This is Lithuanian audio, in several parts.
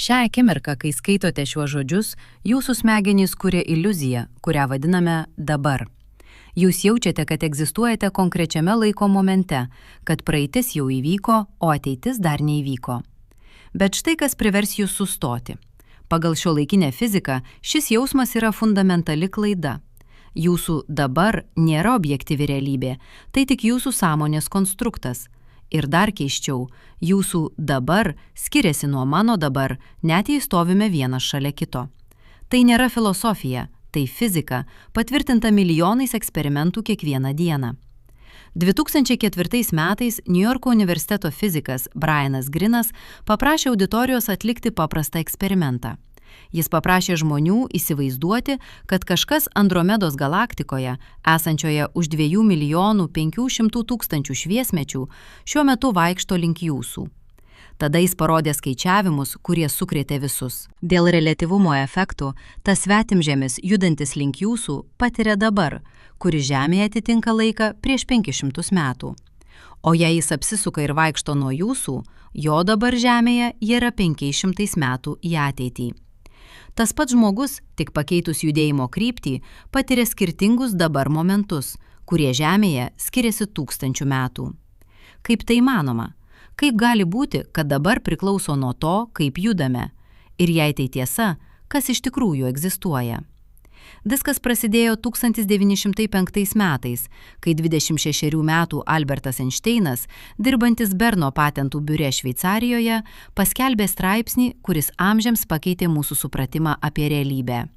Šią akimirką, kai skaitote šiuos žodžius, jūsų smegenys kuria iliuziją, kurią vadiname dabar. Jūs jaučiate, kad egzistuojate konkrečiame laiko momente, kad praeitis jau įvyko, o ateitis dar neįvyko. Bet štai kas privers jūs sustoti. Pagal šiuolaikinę fiziką šis jausmas yra fundamentali klaida. Jūsų dabar nėra objektyvi realybė, tai tik jūsų sąmonės konstruktas. Ir dar keisčiau, jūsų dabar skiriasi nuo mano dabar, net jei stovime vienas šalia kito. Tai nėra filosofija, tai fizika, patvirtinta milijonais eksperimentų kiekvieną dieną. 2004 metais Niujorko universiteto fizikas Brianas Grinas paprašė auditorijos atlikti paprastą eksperimentą. Jis paprašė žmonių įsivaizduoti, kad kažkas Andromedos galaktikoje, esančioje už 2 500 000 šviesmečių, šiuo metu vaikšto link jūsų. Tada jis parodė skaičiavimus, kurie sukrėtė visus. Dėl reliatyvumo efektų, tas svetimžemis judantis link jūsų patiria dabar, kuri Žemėje atitinka laiką prieš 500 metų. O jei jis apsisuka ir vaikšto nuo jūsų, jo dabar Žemėje yra 500 metų į ateitį. Tas pats žmogus, tik pakeitus judėjimo kryptį, patiria skirtingus dabar momentus, kurie Žemėje skiriasi 1000 metų. Kaip tai įmanoma? Kaip gali būti, kad dabar priklauso nuo to, kaip judame? Ir jei tai tiesa, kas iš tikrųjų egzistuoja? Viskas prasidėjo 1905 metais, kai 26 metų Albertas Einšteinas, dirbantis Berno patentų biure Šveicarijoje, paskelbė straipsnį, kuris amžiams pakeitė mūsų supratimą apie realybę.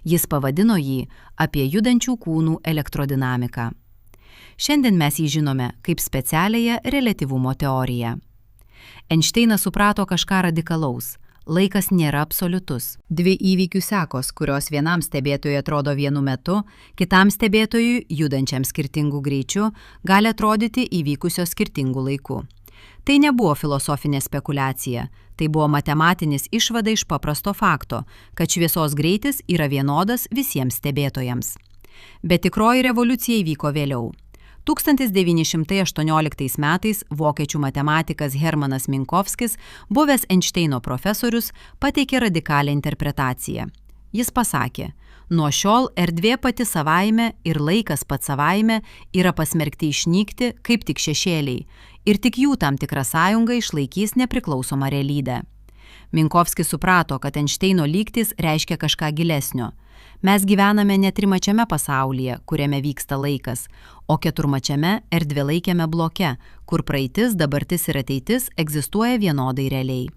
Jis pavadino jį apie judančių kūnų elektrodinamiką. Šiandien mes jį žinome kaip specialiąją reliatyvumo teoriją. Einšteinas suprato kažką radikalaus. Laikas nėra absoliutus. Dvi įvykių sekos, kurios vienam stebėtojui atrodo vienu metu, kitam stebėtojui, judančiam skirtingų greičių, gali atrodyti įvykusios skirtingų laikų. Tai nebuvo filosofinė spekulacija, tai buvo matematinis išvada iš paprasto fakto, kad šviesos greitis yra vienodas visiems stebėtojams. Bet tikroji revoliucija įvyko vėliau. 1918 metais vokiečių matematikas Hermanas Minkowskis, buvęs Einšteino profesorius, pateikė radikalią interpretaciją. Jis pasakė, nuo šiol erdvė pati savaime ir laikas pats savaime yra pasmerkti išnykti kaip tik šešėliai ir tik jų tam tikra sąjunga išlaikys nepriklausomą realybę. Minkowskis suprato, kad Einšteino lygtis reiškia kažką gilesnio. Mes gyvename ne trimačiame pasaulyje, kuriame vyksta laikas, o keturmačiame erdvėlaikiame bloke, kur praeitis, dabartis ir ateitis egzistuoja vienodai realiai.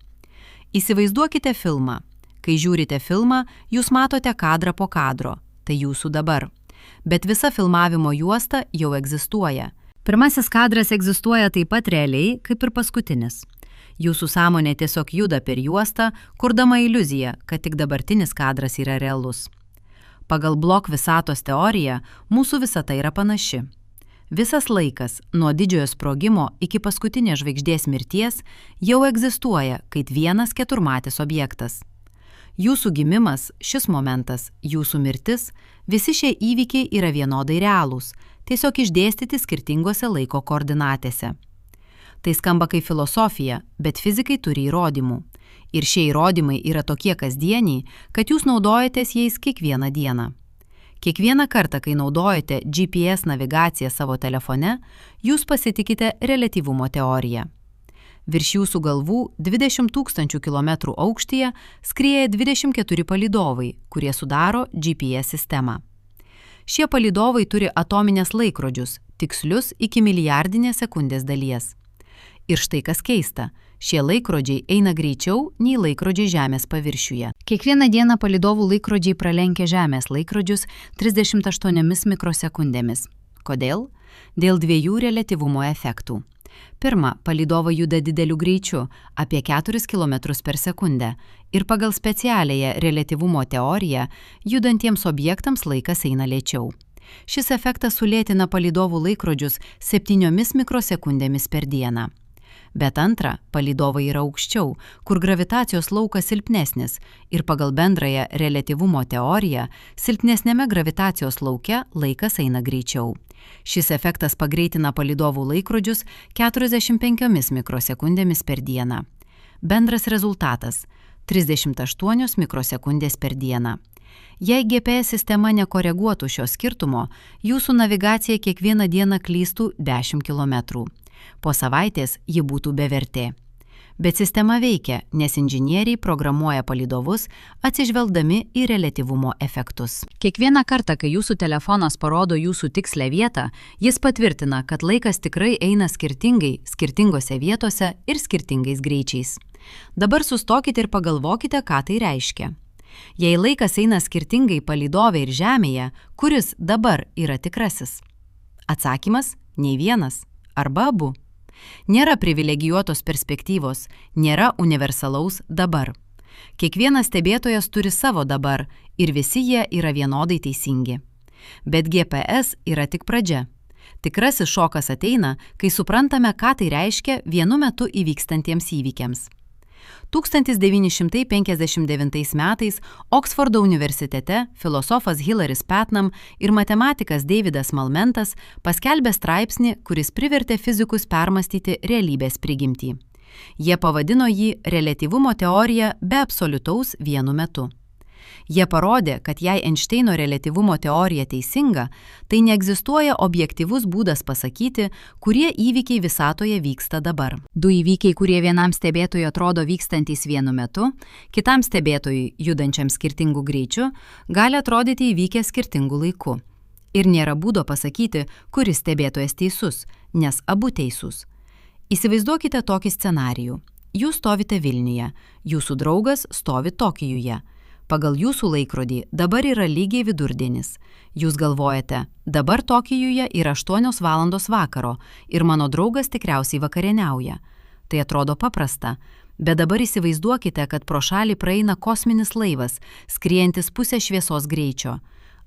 Įsivaizduokite filmą. Kai žiūrite filmą, jūs matote kadrą po kadro, tai jūsų dabar. Bet visa filmavimo juosta jau egzistuoja. Pirmasis kadras egzistuoja taip pat realiai, kaip ir paskutinis. Jūsų sąmonė tiesiog juda per juostą, kurdama iliuziją, kad tik dabartinis kadras yra realus. Pagal Blok visatos teoriją, mūsų visata yra panaši. Visas laikas, nuo didžiojo sprogimo iki paskutinės žvaigždės mirties, jau egzistuoja kaip vienas keturmatis objektas. Jūsų gimimas, šis momentas, jūsų mirtis, visi šie įvykiai yra vienodai realūs, tiesiog išdėstyti skirtingose laiko koordinatėse. Tai skamba kaip filosofija, bet fizikai turi įrodymų. Ir šie įrodymai yra tokie kasdieniai, kad jūs naudojatės jais kiekvieną dieną. Kiekvieną kartą, kai naudojate GPS navigaciją savo telefone, jūs pasitikite reliatyvumo teoriją. Virš jūsų galvų 20 000 km aukštyje skrieja 24 palydovai, kurie sudaro GPS sistemą. Šie palydovai turi atominės laikrodžius, tikslius iki milijardinės sekundės dalies. Ir štai kas keista, šie laikrodžiai eina greičiau nei laikrodžiai Žemės paviršiuje. Kiekvieną dieną palydovų laikrodžiai pralenkia Žemės laikrodžius 38 mikrosekundėmis. Kodėl? Dėl dviejų reliatyvumo efektų. Pirma, palydovai juda dideliu greičiu, apie 4 km per sekundę, ir pagal specialiąją reliatyvumo teoriją, judantiems objektams laikas eina lėčiau. Šis efektas sulėtina palydovų laikrodžius 7 mikrosekundėmis per dieną. Bet antra, palydovai yra aukščiau, kur gravitacijos laukas silpnesnis ir pagal bendrąją reliatyvumo teoriją, silpnesnėme gravitacijos lauke laikas eina greičiau. Šis efektas pagreitina palydovų laikrodžius 45 mikrosekundėmis per dieną. Bendras rezultatas 38 mikrosekundės per dieną. Jei GPS sistema nekoreguotų šio skirtumo, jūsų navigacija kiekvieną dieną klystų 10 km. Po savaitės ji būtų bevertė. Bet sistema veikia, nes inžinieriai programuoja palydovus atsižvelgdami į reliatyvumo efektus. Kiekvieną kartą, kai jūsų telefonas parodo jūsų tikslę vietą, jis patvirtina, kad laikas tikrai eina skirtingai, skirtingose vietose ir skirtingais greičiais. Dabar sustokite ir pagalvokite, ką tai reiškia. Jei laikas eina skirtingai palydove ir Žemėje, kuris dabar yra tikrasis? Atsakymas – nei vienas arba abu. Nėra privilegijuotos perspektyvos, nėra universalaus dabar. Kiekvienas stebėtojas turi savo dabar ir visi jie yra vienodai teisingi. Bet GPS yra tik pradžia. Tikrasis šokas ateina, kai suprantame, ką tai reiškia vienu metu įvykstantiems įvykiams. 1959 metais Oksfordo universitete filosofas Hilaris Putnam ir matematikas Davidas Malmentas paskelbė straipsnį, kuris privertė fizikus permastyti realybės prigimtį. Jie pavadino jį reliatyvumo teorija be absoliutaus vienu metu. Jie parodė, kad jei Einšteino reliatyvumo teorija teisinga, tai neegzistuoja objektyvus būdas pasakyti, kurie įvykiai visatoje vyksta dabar. Du įvykiai, kurie vienam stebėtojui atrodo vykstantys vienu metu, kitam stebėtojui, judančiam skirtingų greičių, gali atrodyti įvykę skirtingų laikų. Ir nėra būdo pasakyti, kuris stebėtojas teisus, nes abu teisūs. Įsivaizduokite tokį scenarijų. Jūs stovite Vilniuje, jūsų draugas stovi Tokijuje. Pagal jūsų laikrodį dabar yra lygiai vidurdienis. Jūs galvojate, dabar Tokijuje yra 8 valandos vakaro ir mano draugas tikriausiai vakarieniauja. Tai atrodo paprasta, bet dabar įsivaizduokite, kad pro šalį praeina kosminis laivas, skriejantis pusę šviesos greičio.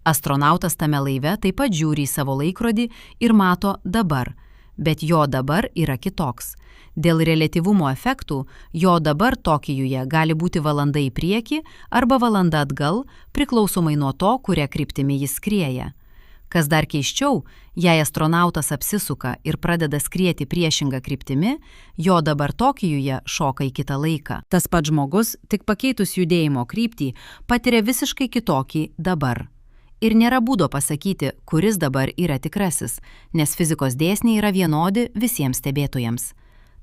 Astronautas tame laive taip pat žiūri į savo laikrodį ir mato dabar, bet jo dabar yra kitoks. Dėl reliatyvumo efektų, jo dabar Tokijuje gali būti valanda į priekį arba valanda atgal, priklausomai nuo to, kuria kryptimi jis skrieja. Kas dar keisčiau, jei astronautas apsisuka ir pradeda skrieti priešingą kryptimi, jo dabar Tokijuje šoka į kitą laiką. Tas pats žmogus, tik pakeitus judėjimo kryptį, patiria visiškai kitokį dabar. Ir nėra būdo pasakyti, kuris dabar yra tikrasis, nes fizikos dėsniai yra vienodi visiems stebėtojams.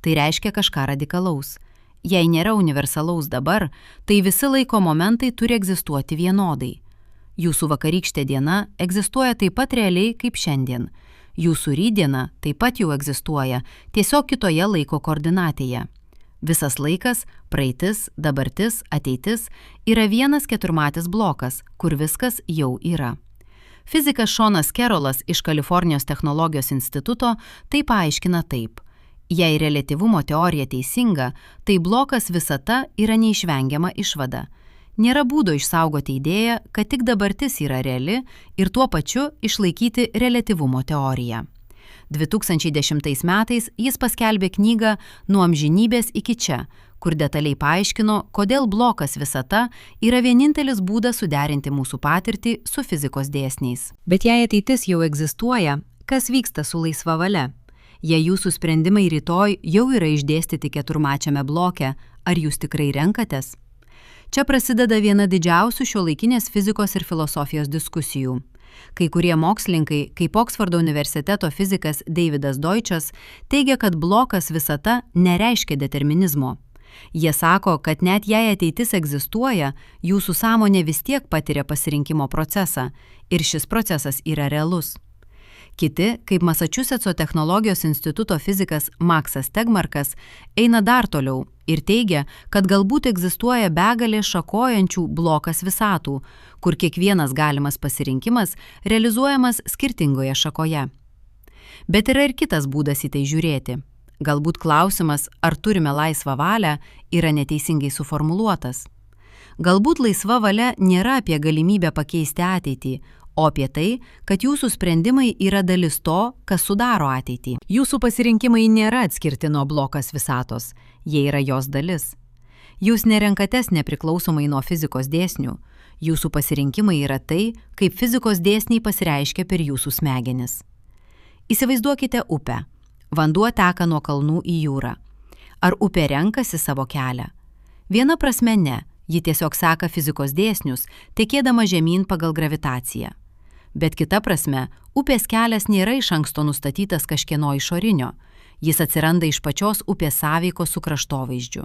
Tai reiškia kažką radikalaus. Jei nėra universalaus dabar, tai visi laiko momentai turi egzistuoti vienodai. Jūsų vakarykštė diena egzistuoja taip pat realiai kaip šiandien. Jūsų rytdiena taip pat jau egzistuoja, tiesiog kitoje laiko koordinatėje. Visas laikas, praeitis, dabartis, ateitis yra vienas keturmatis blokas, kur viskas jau yra. Fizikas Seanas Carrollas iš Kalifornijos technologijos instituto tai paaiškina taip. Jei reliatyvumo teorija teisinga, tai blokas visata yra neišvengiama išvada. Nėra būdo išsaugoti idėją, kad tik dabartis yra reali ir tuo pačiu išlaikyti reliatyvumo teoriją. 2010 metais jis paskelbė knygą Nuo amžinybės iki čia, kur detaliai paaiškino, kodėl blokas visata yra vienintelis būdas suderinti mūsų patirtį su fizikos dėsniais. Bet jei ateitis jau egzistuoja, kas vyksta su laisva valia? Jei jūsų sprendimai rytoj jau yra išdėstyti keturmačiame bloke, ar jūs tikrai renkatės? Čia prasideda viena didžiausių šiuolaikinės fizikos ir filosofijos diskusijų. Kai kurie mokslininkai, kaip Oksfordo universiteto fizikas Davidas Deutschas, teigia, kad blokas visata nereiškia determinizmo. Jie sako, kad net jei ateitis egzistuoja, jūsų sąmonė vis tiek patiria pasirinkimo procesą ir šis procesas yra realus. Kiti, kaip Masačusetso technologijos instituto fizikas Maksas Tegmarkas, eina dar toliau ir teigia, kad galbūt egzistuoja begalė šakojančių blokas visatų, kur kiekvienas galimas pasirinkimas realizuojamas skirtingoje šakoje. Bet yra ir kitas būdas į tai žiūrėti. Galbūt klausimas, ar turime laisvą valią, yra neteisingai suformuluotas. Galbūt laisva valia nėra apie galimybę pakeisti ateitį, o apie tai, kad jūsų sprendimai yra dalis to, kas sudaro ateitį. Jūsų pasirinkimai nėra atskirti nuo blokas visatos, jie yra jos dalis. Jūs nerenkatės nepriklausomai nuo fizikos dėsnių. Jūsų pasirinkimai yra tai, kaip fizikos dėsniai pasireiškia per jūsų smegenis. Įsivaizduokite upę. Vanduo teka nuo kalnų į jūrą. Ar upė renkasi savo kelią? Viena prasme ne, ji tiesiog seka fizikos dėsnius, tekėdama žemyn pagal gravitaciją. Bet kita prasme, upės kelias nėra iš anksto nustatytas kažkieno išorinio, jis atsiranda iš pačios upės sąveikos su kraštovaizdžiu.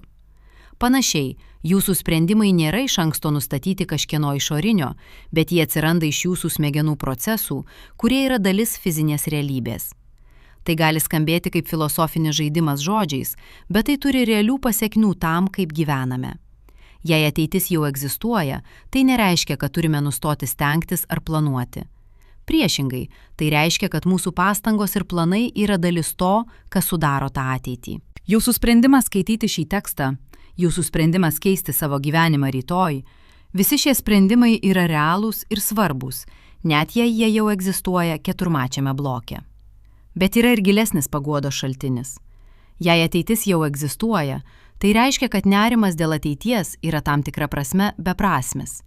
Panašiai, jūsų sprendimai nėra iš anksto nustatyti kažkieno išorinio, bet jie atsiranda iš jūsų smegenų procesų, kurie yra dalis fizinės realybės. Tai gali skambėti kaip filosofinis žaidimas žodžiais, bet tai turi realių pasekmių tam, kaip gyvename. Jei ateitis jau egzistuoja, tai nereiškia, kad turime nustoti stengtis ar planuoti. Priešingai, tai reiškia, kad mūsų pastangos ir planai yra dalis to, kas sudaro tą ateitį. Jūsų sprendimas skaityti šį tekstą, jūsų sprendimas keisti savo gyvenimą rytoj, visi šie sprendimai yra realūs ir svarbūs, net jei jie jau egzistuoja keturmačiame bloke. Bet yra ir gilesnis paguodos šaltinis. Jei ateitis jau egzistuoja, tai reiškia, kad nerimas dėl ateities yra tam tikra prasme beprasmis.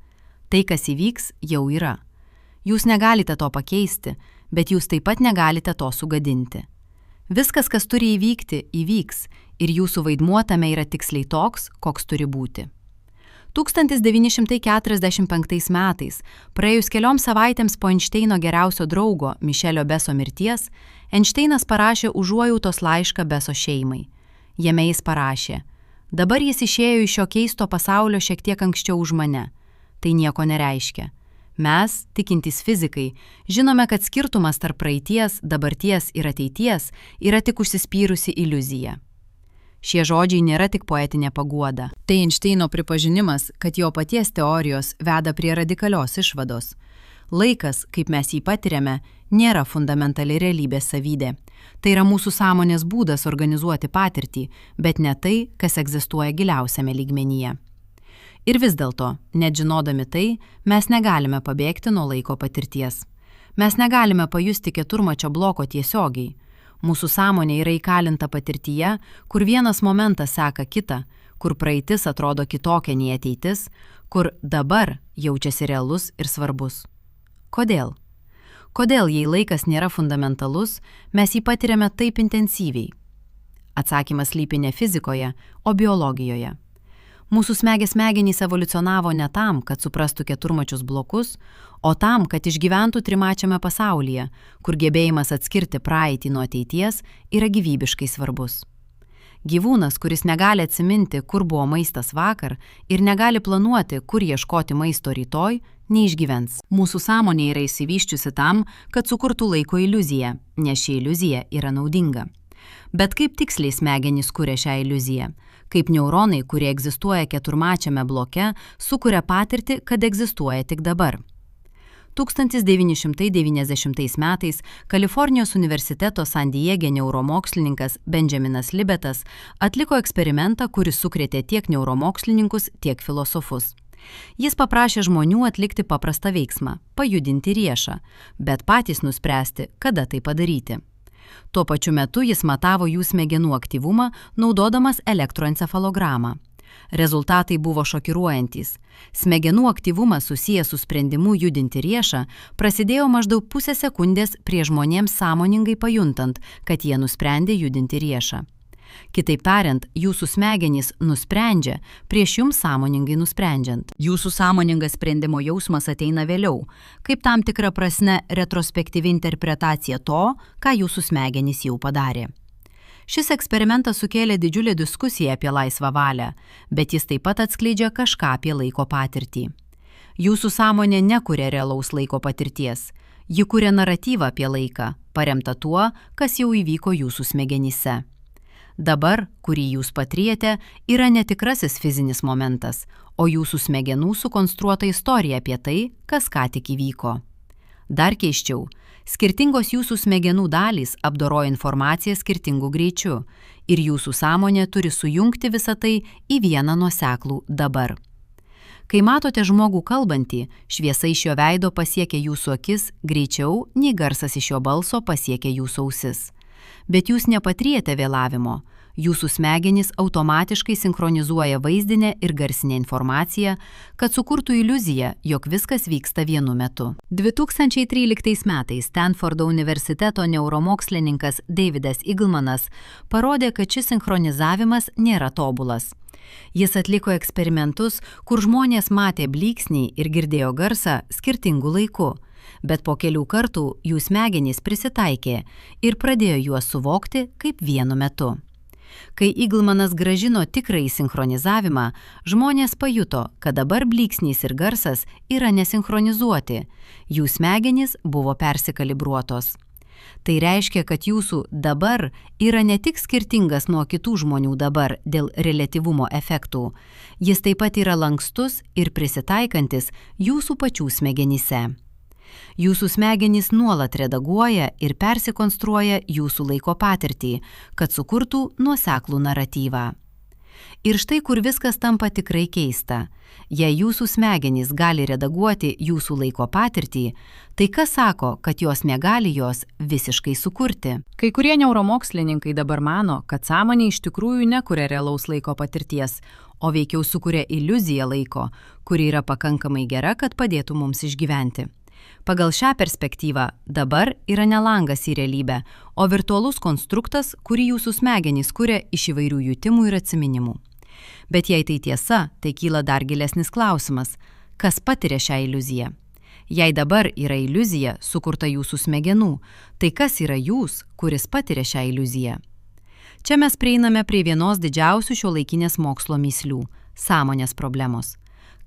Tai, kas įvyks, jau yra. Jūs negalite to pakeisti, bet jūs taip pat negalite to sugadinti. Viskas, kas turi įvykti, įvyks ir jūsų vaidmuo tame yra tiksliai toks, koks turi būti. 1945 metais, praėjus kelioms savaitėms po Einšteino geriausio draugo Mišelio Beso mirties, Einšteinas parašė užuojautos laišką Beso šeimai. Jame jis parašė: "Dabar jis išėjo iš šio keisto pasaulio šiek tiek anksčiau už mane. Tai nieko nereiškia. Mes, tikintys fizikai, žinome, kad skirtumas tarp praeities, dabarties ir ateities yra tik užsispyrusi iliuzija." Šie žodžiai nėra tik poetinė paguoda. Tai Einšteino pripažinimas, kad jo paties teorijos veda prie radikalios išvados. Laikas, kaip mes jį patiriame, nėra fundamentali realybės savybė. Tai yra mūsų sąmonės būdas organizuoti patirtį, bet ne tai, kas egzistuoja giliausiame lygmenyje. Ir vis dėlto, net žinodami tai, mes negalime pabėgti nuo laiko patirties. Mes negalime pajusti keturmačio bloko tiesiogiai. Mūsų sąmonė yra įkalinta patirtyje, kur vienas momentas seka kitą, kur praeitis atrodo kitokia nei ateitis, kur dabar jaučiasi realus ir svarbus. Kodėl? Kodėl, jei laikas nėra fundamentalus, mes jį patiriame taip intensyviai? Atsakymas slypi ne fizikoje, o biologijoje. Mūsų smegenys evoliucionavo ne tam, kad suprastų keturmačius blokus, o tam, kad išgyventų trimačiame pasaulyje, kur gebėjimas atskirti praeitį nuo ateities yra gyvybiškai svarbus. Gyvūnas, kuris negali atsiminti, kur buvo maistas vakar ir negali planuoti, kur ieškoti maisto rytoj, neišgyvens. Mūsų sąmonė yra išsivysčiusi tam, kad sukurtų laiko iliuziją, nes ši iliuzija yra naudinga. Bet kaip tiksliai smegenys kuria šią iliuziją? Kaip neuronai, kurie egzistuoja keturmačiame bloke, sukuria patirtį, kad egzistuoja tik dabar. 1990 metais Kalifornijos universiteto San Diege neuromokslininkas Benjaminas Libetas atliko eksperimentą, kuris sukrėtė tiek neuromokslininkus, tiek filosofus. Jis paprašė žmonių atlikti paprastą veiksmą – pajudinti riešą, bet patys nuspręsti, kada tai padaryti. Tuo pačiu metu jis matavo jų smegenų aktyvumą, naudodamas elektroencefalogramą. Rezultatai buvo šokiruojantys. Smegenų aktyvumas susijęs su sprendimu judinti riešą prasidėjo maždaug pusę sekundės prieš žmonėms sąmoningai pajuntant, kad jie nusprendė judinti riešą. Kitaip tariant, jūsų smegenys nusprendžia prieš jums sąmoningai nusprendžiant. Jūsų sąmoningas sprendimo jausmas ateina vėliau, kaip tam tikra prasme retrospektyvi interpretacija to, ką jūsų smegenys jau padarė. Šis eksperimentas sukėlė didžiulę diskusiją apie laisvą valią, bet jis taip pat atskleidžia kažką apie laiko patirtį. Jūsų sąmonė nekuria realaus laiko patirties. Ji kuria naratyvą apie laiką, paremtą tuo, kas jau įvyko jūsų smegenyse. Dabar, kurį jūs patiriate, yra netikrasis fizinis momentas, o jūsų smegenų sukonstruota istorija apie tai, kas ką tik įvyko. Dar keisčiau, skirtingos jūsų smegenų dalys apdoroja informaciją skirtingų greičių ir jūsų sąmonė turi sujungti visą tai į vieną nuoseklų dabar. Kai matote žmogų kalbantį, šviesa iš jo veido pasiekia jūsų akis greičiau, nei garsas iš jo balso pasiekia jūsų ausis. Bet jūs nepatiriate vėlavimo. Jūsų smegenys automatiškai sinchronizuoja vaizdinę ir garsinę informaciją, kad sukurtų iliuziją, jog viskas vyksta vienu metu. 2013 metais Stanfordo universiteto neuromokslininkas Davidas Eaglemanas parodė, kad šis sinchronizavimas nėra tobulas. Jis atliko eksperimentus, kur žmonės matė blyksnį ir girdėjo garsą skirtingų laikų, bet po kelių kartų jų smegenys prisitaikė ir pradėjo juos suvokti kaip vienu metu. Kai Eaglemanas grąžino tikrąjį sinchronizavimą, žmonės pajuto, kad dabar blyksnys ir garsas yra nesinchronizuoti, jų smegenys buvo persikalibruotos. Tai reiškia, kad jūsų dabar yra ne tik skirtingas nuo kitų žmonių dabar dėl reliatyvumo efektų, jis taip pat yra lankstus ir prisitaikantis jūsų pačių smegenyse. Jūsų smegenys nuolat redaguoja ir persikonstruoja jūsų laiko patirtį, kad sukurtų nuoseklų naratyvą. Ir štai kur viskas tampa tikrai keista. Jei jūsų smegenys gali redaguoti jūsų laiko patirtį, tai kas sako, kad jos negali jos visiškai sukurti? Kai kurie neuromokslininkai dabar mano, kad sąmonė iš tikrųjų nekuria realaus laiko patirties, o veikiau sukuria iliuziją laiko, kuri yra pakankamai gera, kad padėtų mums išgyventi. Pagal šią perspektyvą dabar yra ne langas į realybę, o virtualus konstruktas, kurį jūsų smegenys kuria iš įvairių jutimų ir atsiminimų. Bet jei tai tiesa, tai kyla dar gilesnis klausimas, kas patiria šią iliuziją? Jei dabar yra iliuzija sukurta jūsų smegenų, tai kas yra jūs, kuris patiria šią iliuziją? Čia mes prieiname prie vienos didžiausių šiuolaikinės mokslo mįslių – sąmonės problemos.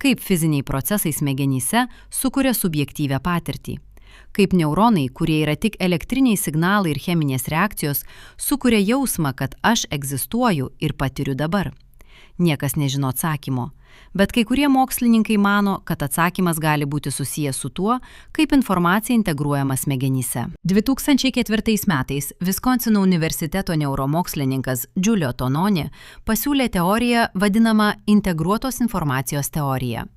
Kaip fiziniai procesai smegenyse sukuria subjektyvią patirtį. Kaip neuronai, kurie yra tik elektriniai signalai ir cheminės reakcijos, sukuria jausmą, kad aš egzistuoju ir patiriu dabar. Niekas nežino atsakymo, bet kai kurie mokslininkai mano, kad atsakymas gali būti susijęs su tuo, kaip informacija integruojama smegenyse. 2004 metais Viskonsino universiteto neuromokslininkas Giulio Tononi pasiūlė teoriją vadinamą integruotos informacijos teorija.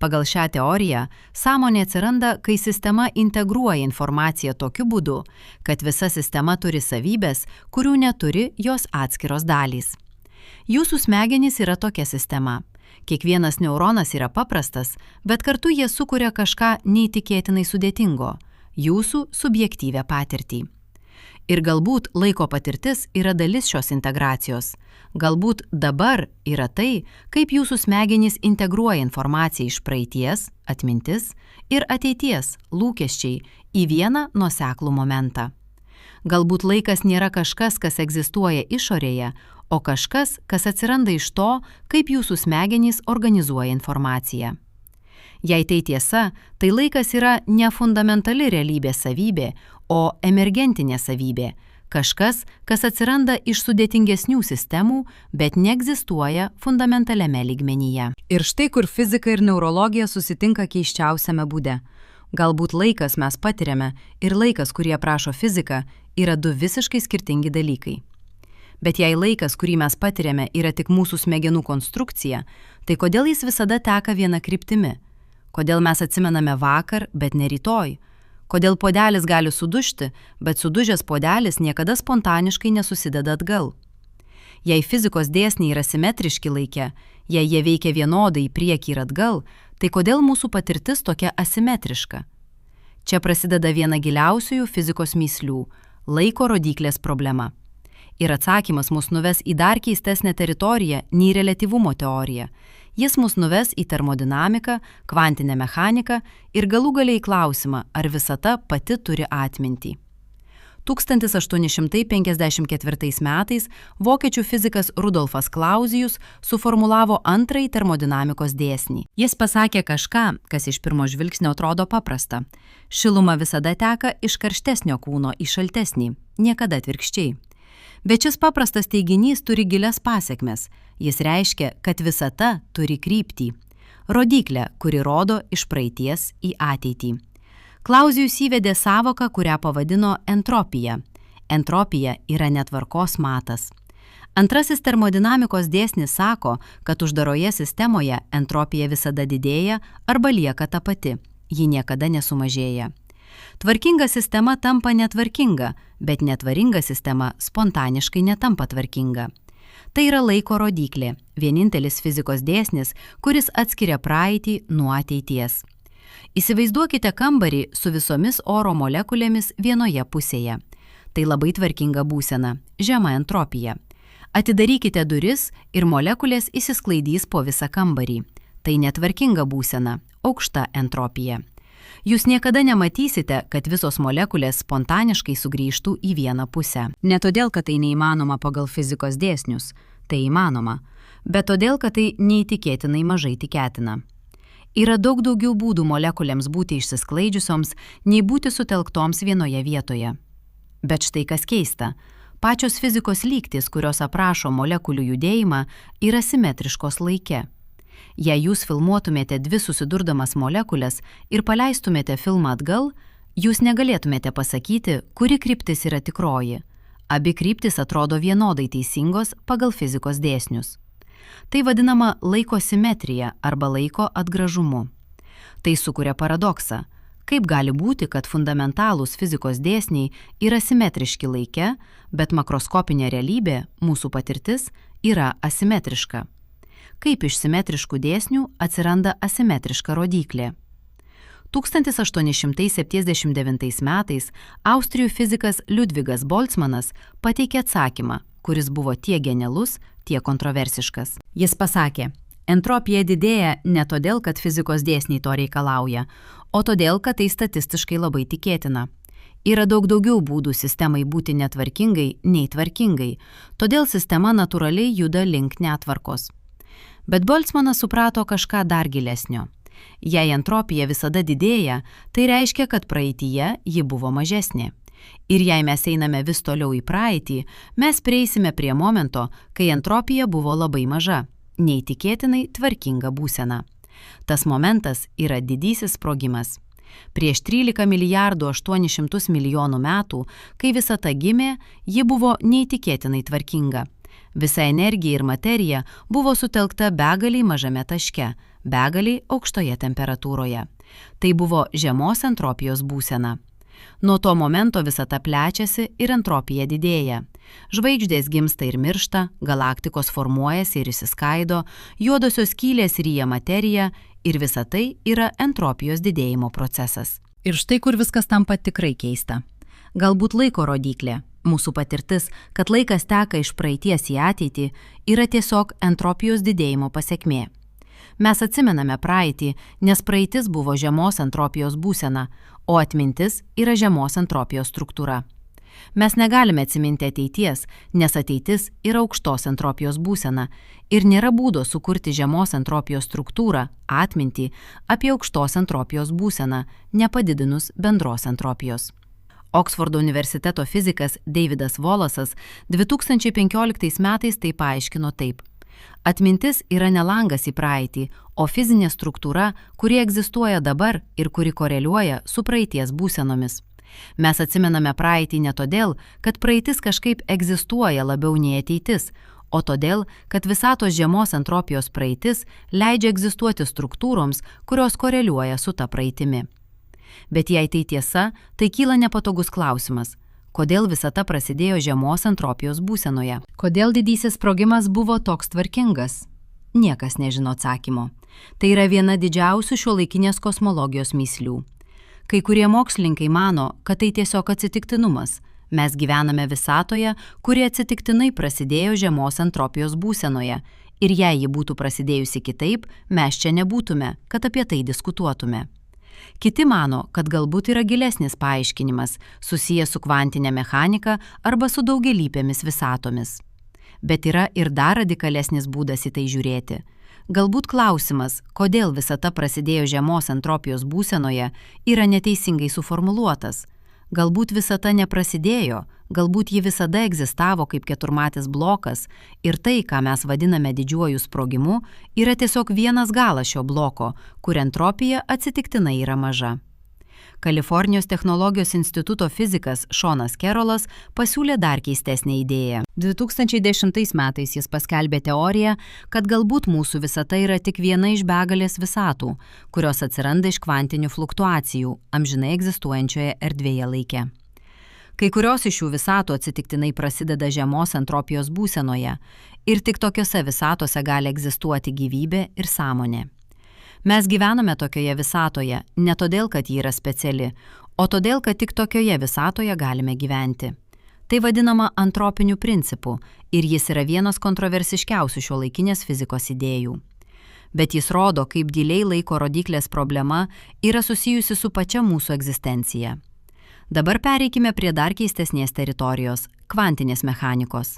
Pagal šią teoriją, sąmonė atsiranda, kai sistema integruoja informaciją tokiu būdu, kad visa sistema turi savybės, kurių neturi jos atskiros dalys. Jūsų smegenys yra tokia sistema. Kiekvienas neuronas yra paprastas, bet kartu jie sukuria kažką neįtikėtinai sudėtingo – jūsų subjektyvią patirtį. Ir galbūt laiko patirtis yra dalis šios integracijos. Galbūt dabar yra tai, kaip jūsų smegenys integruoja informaciją iš praeities, atmintis ir ateities, lūkesčiai į vieną nuoseklų momentą. Galbūt laikas nėra kažkas, kas egzistuoja išorėje, o kažkas, kas atsiranda iš to, kaip jūsų smegenys organizuoja informaciją. Jei tai tiesa, tai laikas yra ne fundamentali realybės savybė, o emergentinė savybė, kažkas, kas atsiranda iš sudėtingesnių sistemų, bet neegzistuoja fundamentaliame lygmenyje. Ir štai kur fizika ir neurologija susitinka keisčiausiame būde. Galbūt laikas mes patiriame ir laikas, kurį aprašo fizika, yra du visiškai skirtingi dalykai. Bet jei laikas, kurį mes patiriame, yra tik mūsų smegenų konstrukcija, tai kodėl jis visada teka viena kryptimi? Kodėl mes atsimename vakar, bet ne rytoj? Kodėl puodelis gali sudužti, bet sudužęs puodelis niekada spontaniškai nesusideda atgal? Jei fizikos dėsniai yra simetriški laike, jei jie veikia vienodai į priekį ir atgal, tai kodėl mūsų patirtis tokia asimetriška? Čia prasideda viena giliausiųjų fizikos mįslių – laiko rodyklės problema. Ir atsakymas mus nuves į dar keistesnę teritoriją nei reliatyvumo teorija. Jis mus nuves į termodinamiką, kvantinę mechaniką ir galų galiai į klausimą, ar visata pati turi atmintį. 1854 metais vokiečių fizikas Rudolfas Clausius suformulavo antrąjį termodinamikos dėsnį. Jis pasakė kažką, kas iš pirmo žvilgsnio atrodo paprasta. Šiluma visada teka iš karštesnio kūno į šaltesnį, niekada atvirkščiai. Bet šis paprastas teiginys turi gilias pasekmes. Jis reiškia, kad visata turi kryptį. Rodyklę, kuri rodo iš praeities į ateitį. Clausius įvedė sąvoką, kurią pavadino entropija. Entropija yra netvarkos matas. Antrasis termodinamikos dėsnis sako, kad uždaroje sistemoje entropija visada didėja arba lieka ta pati. Ji niekada nesumažėja. Tvarkinga sistema tampa netvarkinga, bet netvaringa sistema spontaniškai netampa tvarkinga. Tai yra laiko rodyklė, vienintelis fizikos dėsnis, kuris atskiria praeitį nuo ateities. Įsivaizduokite kambarį su visomis oro molekulėmis vienoje pusėje. Tai labai tvarkinga būsena, žema entropija. Atidarykite duris ir molekulės įsisklaidys po visą kambarį. Tai netvarkinga būsena, aukšta entropija. Jūs niekada nematysite, kad visos molekulės spontaniškai sugrįžtų į vieną pusę. Ne todėl, kad tai neįmanoma pagal fizikos dėsnius, tai įmanoma, bet todėl, kad tai neįtikėtinai mažai tikėtina. Yra daug daugiau būdų molekulėms būti išsisklaidžiusioms, nei būti sutelktoms vienoje vietoje. Bet štai kas keista. Pačios fizikos lygtys, kurios aprašo molekulių judėjimą, yra simetriškos laike. Jei jūs filmuotumėte dvi susidurdamas molekulės ir paleistumėte filmą atgal, jūs negalėtumėte pasakyti, kuri kryptis yra tikroji. Abi kryptis atrodo vienodai teisingos pagal fizikos dėsnius. Tai vadinama laiko simetrija arba laiko atgražumu. Tai sukuria paradoksą. Kaip gali būti, kad fundamentalūs fizikos dėsniai yra simetriški laike, bet makroskopinė realybė, mūsų patirtis, yra asimetriška? Kaip iš simetriškų dėsnių atsiranda asimetriška rodyklė? 1879 metais Austrijų fizikas Liudvigas Boltzmanas pateikė atsakymą, kuris buvo tiek genialus, tiek kontroversiškas. Jis pasakė, entropija didėja ne todėl, kad fizikos dėsniai to reikalauja, o todėl, kad tai statistiškai labai tikėtina. Yra daug daugiau būdų sistemai būti netvarkingai nei tvarkingai, todėl sistema natūraliai juda link netvarkos. Bet Boltzmanas suprato kažką dar gilesnio. Jei entropija visada didėja, tai reiškia, kad praeityje ji buvo mažesnė. Ir jei mes einame vis toliau į praeitį, mes prieisime prie momento, kai entropija buvo labai maža, neįtikėtinai tvarkinga būsena. Tas momentas yra didysis sprogimas. Prieš 13 milijardų 800 milijonų metų, kai visata gimė, ji buvo neįtikėtinai tvarkinga. Visa energija ir materija buvo sutelkta begaliai mažame taške, begaliai aukštoje temperatūroje. Tai buvo žemos entropijos būsena. Nuo to momento visata plečiasi ir entropija didėja. Žvaigždės gimsta ir miršta, galaktikos formuojasi ir išsiskaido, juodosios skylės ryja materiją ir visa tai yra entropijos didėjimo procesas. Ir štai kur viskas tampa tikrai keista. Galbūt laiko rodyklė, mūsų patirtis, kad laikas teka iš praeities į ateitį, yra tiesiog entropijos didėjimo pasekmė. Mes atsimename praeitį, nes praeitis buvo žemos entropijos būsena, o atmintis yra žemos entropijos struktūra. Mes negalime atsiminti ateities, nes ateitis yra aukštos entropijos būsena ir nėra būdo sukurti žemos entropijos struktūrą, atmintį apie aukštos entropijos būseną, nepadidinus bendros entropijos. Oksfordo universiteto fizikas Davidas Wallace'as 2015 metais tai paaiškino taip. Atmintis yra ne langas į praeitį, o fizinė struktūra, kuri egzistuoja dabar ir kuri koreliuoja su praeities būsenomis. Mes atsimename praeitį ne todėl, kad praeitis kažkaip egzistuoja labiau nei ateitis, o todėl, kad visatos žemos entropijos praeitis leidžia egzistuoti struktūroms, kurios koreliuoja su ta praeitimi. Bet jei tai tiesa, tai kyla nepatogus klausimas. Kodėl visata prasidėjo žemos entropijos būsenoje? Kodėl didysis sprogimas buvo toks tvarkingas? Niekas nežino atsakymo. Tai yra viena didžiausių šiuolaikinės kosmologijos mįslių. Kai kurie mokslininkai mano, kad tai tiesiog atsitiktinumas. Mes gyvename visatoje, kuri atsitiktinai prasidėjo žemos entropijos būsenoje. Ir jei ji būtų prasidėjusi kitaip, mes čia nebūtume, kad apie tai diskutuotume. Kiti mano, kad galbūt yra gilesnis paaiškinimas, susijęs su kvantinė mechanika arba su daugialypėmis visatomis. Bet yra ir dar radikalesnis būdas į tai žiūrėti. Galbūt klausimas, kodėl visata prasidėjo žemos entropijos būsenoje, yra neteisingai suformuluotas. Galbūt visata neprasidėjo, galbūt ji visada egzistavo kaip keturmatis blokas ir tai, ką mes vadiname didžiuoju sprogimu, yra tiesiog vienas galas šio bloko, kur entropija atsitiktinai yra maža. Kalifornijos technologijos instituto fizikas Seanas Carrollas pasiūlė dar keistesnę idėją. 2010 metais jis paskelbė teoriją, kad galbūt mūsų visata yra tik viena iš begalės visatų, kurios atsiranda iš kvantinių fluktuacijų, amžinai egzistuojančioje erdvėje laike. Kai kurios iš šių visatų atsitiktinai prasideda žemos entropijos būsenoje ir tik tokiose visatose gali egzistuoti gyvybė ir sąmonė. Mes gyvename tokioje visatoje ne todėl, kad ji yra speciali, o todėl, kad tik tokioje visatoje galime gyventi. Tai vadinama antropiniu principu ir jis yra vienas kontroversiškiausių šiuolaikinės fizikos idėjų. Bet jis rodo, kaip giliai laiko rodyklės problema yra susijusi su pačia mūsų egzistencija. Dabar pereikime prie dar keistesnės teritorijos – kvantinės mechanikos.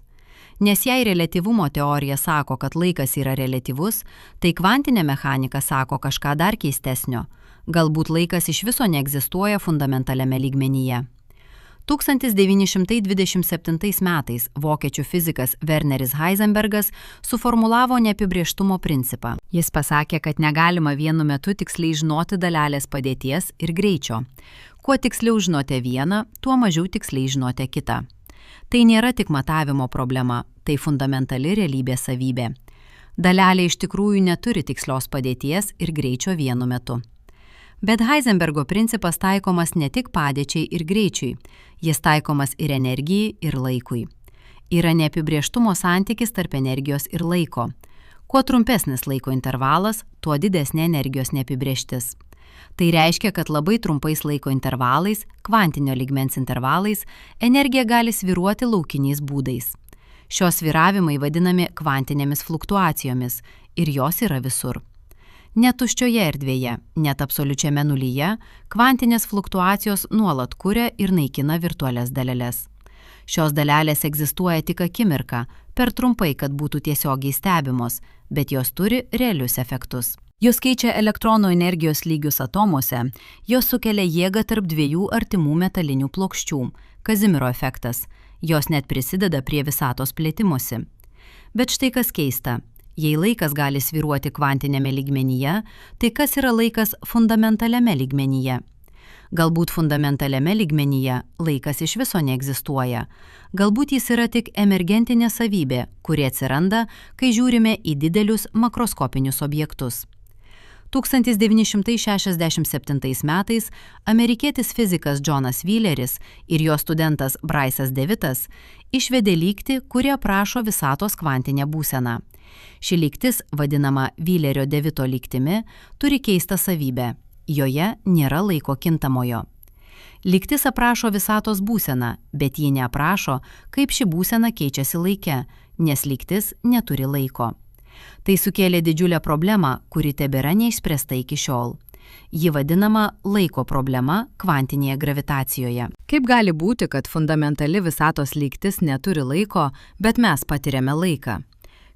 Nes jei reliatyvumo teorija sako, kad laikas yra reliatyvus, tai kvantinė mechanika sako kažką dar keistesnio. Galbūt laikas iš viso neegzistuoja fundamentaliame lygmenyje. 1927 metais vokiečių fizikas Werneris Heisenbergas suformulavo neapibrėžtumo principą. Jis pasakė, kad negalima vienu metu tiksliai žinoti dalelės padėties ir greičio. Kuo tiksliau žinote vieną, tuo mažiau tiksliai žinote kitą. Tai nėra tik matavimo problema, tai fundamentali realybės savybė. Dalelė iš tikrųjų neturi tikslios padėties ir greičio vienu metu. Bet Heisenbergo principas taikomas ne tik padėčiai ir greičiui, jis taikomas ir energijai, ir laikui. Yra neapibrėžtumo santykis tarp energijos ir laiko. Kuo trumpesnis laiko intervalas, tuo didesnė energijos neapibrėžtis. Tai reiškia, kad labai trumpais laiko intervalais, kvantinio lygmens intervalais, energija gali svyruoti laukiniais būdais. Šios svyravimai vadinami kvantinėmis fluktuacijomis ir jos yra visur. Net tuščioje erdvėje, net absoliučiame nulyje, kvantinės fluktuacijos nuolat kuria ir naikina virtualias daleles. Šios dalelės egzistuoja tik akimirką, per trumpai, kad būtų tiesiogiai stebimos, bet jos turi realius efektus. Jos keičia elektronų energijos lygius atomuose, jos sukelia jėgą tarp dviejų artimų metalinių plokščių – Kazimiero efektas. Jos net prisideda prie visatos plėtimosi. Bet štai kas keista. Jei laikas gali svyruoti kvantinėme lygmenyje, tai kas yra laikas fundamentaliame lygmenyje? Galbūt fundamentaliame lygmenyje laikas iš viso neegzistuoja. Galbūt jis yra tik emergentinė savybė, kuri atsiranda, kai žiūrime į didelius makroskopinius objektus. 1967 metais amerikietis fizikas Johnas Wheeleris ir jo studentas Bryce'as Devitas išvedė lygtį, kuri aprašo visatos kvantinę būseną. Ši lygtis, vadinama Wheelerio-Devito lygtimi, turi keistą savybę. Joje nėra laiko kintamojo. Lygtis aprašo visatos būseną, bet ji neaprašo, kaip ši būsena keičiasi laike, nes lygtis neturi laiko. Tai sukėlė didžiulę problemą, kuri tebėra neišspręsta iki šiol. Ji vadinama laiko problema kvantinėje gravitacijoje. Kaip gali būti, kad fundamentali visatos lygtis neturi laiko, bet mes patiriame laiką?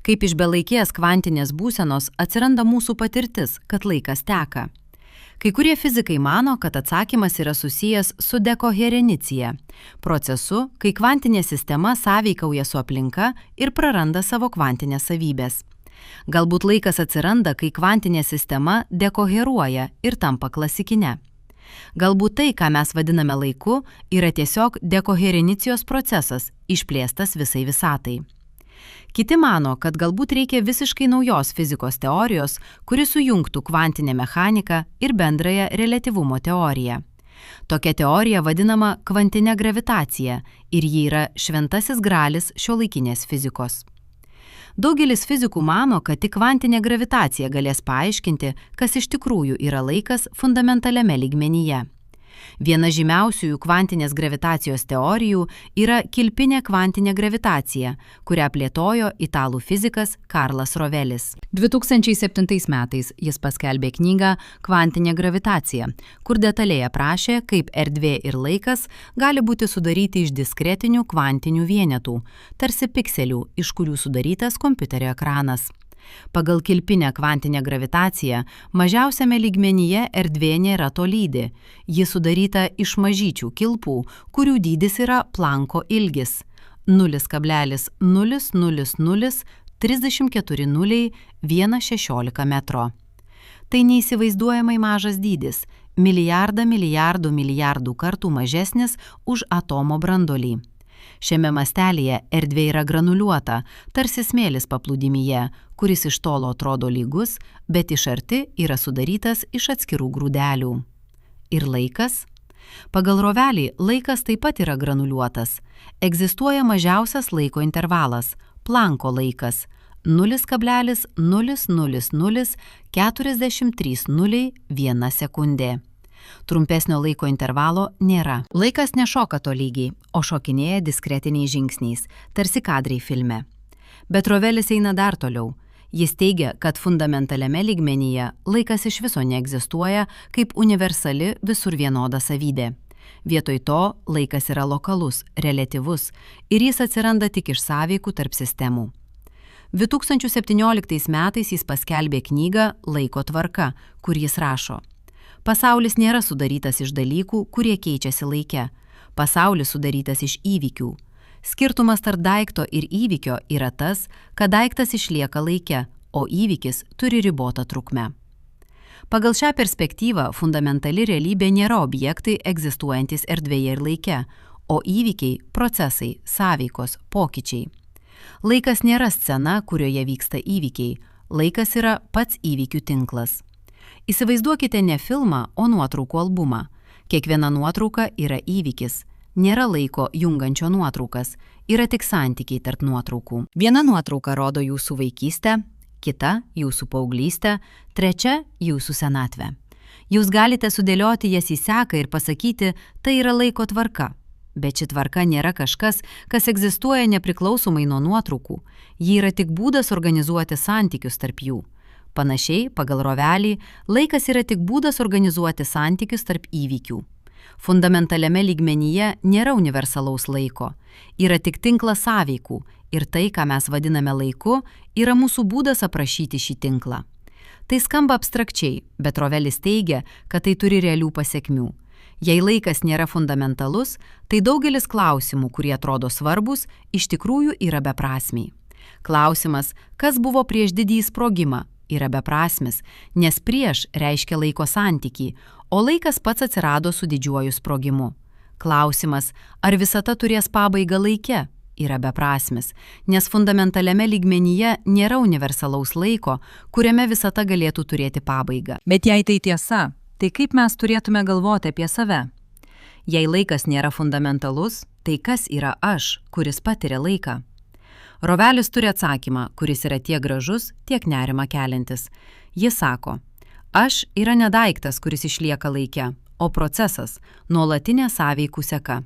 Kaip iš belaikės kvantinės būsenos atsiranda mūsų patirtis, kad laikas teka? Kai kurie fizikai mano, kad atsakymas yra susijęs su dekoherenicija, procesu, kai kvantinė sistema sąveikauja su aplinka ir praranda savo kvantinės savybės. Galbūt laikas atsiranda, kai kvantinė sistema dekoheruoja ir tampa klasikine. Galbūt tai, ką mes vadiname laiku, yra tiesiog dekoherenicijos procesas, išplėstas visai visatai. Kiti mano, kad galbūt reikia visiškai naujos fizikos teorijos, kuri sujungtų kvantinę mechaniką ir bendrąją reliatyvumo teoriją. Tokia teorija vadinama kvantinė gravitacija ir ji yra šventasis gralis šiuolaikinės fizikos. Daugelis fizikų mano, kad tik kvantinė gravitacija galės paaiškinti, kas iš tikrųjų yra laikas fundamentaliame lygmenyje. Viena žymiausiųjų kvantinės gravitacijos teorijų yra kilpinė kvantinė gravitacija, kurią plėtojo italų fizikas Karlas Rovelis. 2007 metais jis paskelbė knygą Kvantinė gravitacija, kur detaliai aprašė, kaip erdvė ir laikas gali būti sudaryti iš diskretinių kvantinių vienetų, tarsi pikselių, iš kurių sudarytas kompiuterio ekranas. Pagal kilpinę kvantinę gravitaciją mažiausiame lygmenyje erdvė nėra tolydi. Ji sudaryta iš mažyčių kilpų, kurių dydis yra Planko ilgis – 0,00034,116 metro. Tai neįsivaizduojamai mažas dydis – milijardų kartų mažesnis už atomo branduolį. Šiame mastelyje erdvė yra granuliuota, tarsi smėlis paplūdimyje, kuris iš tolo atrodo lygus, bet iš arti yra sudarytas iš atskirų grūdelių. Ir laikas? Pagal Rovelį laikas taip pat yra granuliuotas. Egzistuoja mažiausias laiko intervalas – Planko laikas – 0,0004301 sekundė. Trumpesnio laiko intervalo nėra. Laikas nešoka tolygiai, o šokinėja diskretiniais žingsniais, tarsi kadrai filme. Bet Rovelis eina dar toliau. Jis teigia, kad fundamentaliame lygmenyje laikas iš viso neegzistuoja kaip universali visur vienoda savybė. Vietoj to laikas yra lokalus, reliatyvus ir jis atsiranda tik iš sąveikų tarp sistemų. 2017 metais jis paskelbė knygą Laiko tvarka, kur jis rašo: Pasaulis nėra sudarytas iš dalykų, kurie keičiasi laike. Pasaulis sudarytas iš įvykių. Skirtumas tarp daikto ir įvykio yra tas, kad daiktas išlieka laike, o įvykis turi ribotą trukmę. Pagal šią perspektyvą fundamentali realybė nėra objektai egzistuojantis erdvėje ir laike, o įvykiai, procesai, sąveikos, pokyčiai. Laikas nėra scena, kurioje vyksta įvykiai. Laikas yra pats įvykių tinklas. Įsivaizduokite ne filmą, o nuotraukų albumą. Kiekviena nuotrauka yra įvykis. Nėra laiko jungančio nuotraukas, yra tik santykiai tarp nuotraukų. Viena nuotrauka rodo jūsų vaikystę, kita jūsų paauglystę, trečia jūsų senatvę. Jūs galite sudėlioti jas į seką ir pasakyti, tai yra laiko tvarka. Bet ši tvarka nėra kažkas, kas egzistuoja nepriklausomai nuo nuotraukų. Ji yra tik būdas organizuoti santykius tarp jų. Panašiai, pagal Rovelį, laikas yra tik būdas organizuoti santykius tarp įvykių. Fundamentaliame lygmenyje nėra universalaus laiko. Yra tik tinklas sąveikų ir tai, ką mes vadiname laiku, yra mūsų būdas aprašyti šį tinklą. Tai skamba abstrakčiai, bet Rovelis teigia, kad tai turi realių pasekmių. Jei laikas nėra fundamentalus, tai daugelis klausimų, kurie atrodo svarbus, iš tikrųjų yra beprasmiai. Klausimas, kas buvo prieš didįjį sprogimą, yra beprasmis, nes prieš reiškia laiko santykį, o laikas pats atsirado su didžiuoju sprogimu. Klausimas, ar visata turės pabaigą laike, yra beprasmis, nes fundamentaliame lygmenyje nėra universalaus laiko, kuriame visata galėtų turėti pabaigą. Bet jei tai tiesa, tai kaip mes turėtume galvoti apie save? Jei laikas nėra fundamentalus, tai kas yra aš, kuris patiria laiką? Rovelis turi atsakymą, kuris yra tiek gražus, tiek nerimą keliantis. Jis sako: aš yra ne daiktas, kuris išlieka laike, o procesas, nuolatinė sąveikų seka.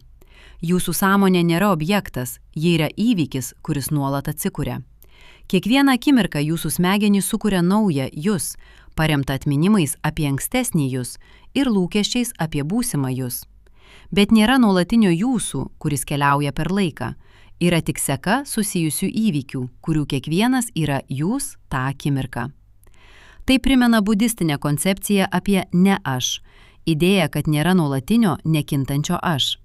Jūsų sąmonė nėra objektas, ji yra įvykis, kuris nuolat atsikuria. Kiekvieną akimirką jūsų smegenys sukuria naują jūs, paremtą atminimais apie ankstesnį jūs ir lūkesčiais apie būsimą jūs. Bet nėra nuolatinio jūsų, kuris keliauja per laiką. Yra tik seka susijusių įvykių, kurių kiekvienas yra jūs tą akimirką. Tai primena budistinę koncepciją apie ne aš, idėją, kad nėra nuolatinio, nekintančio aš.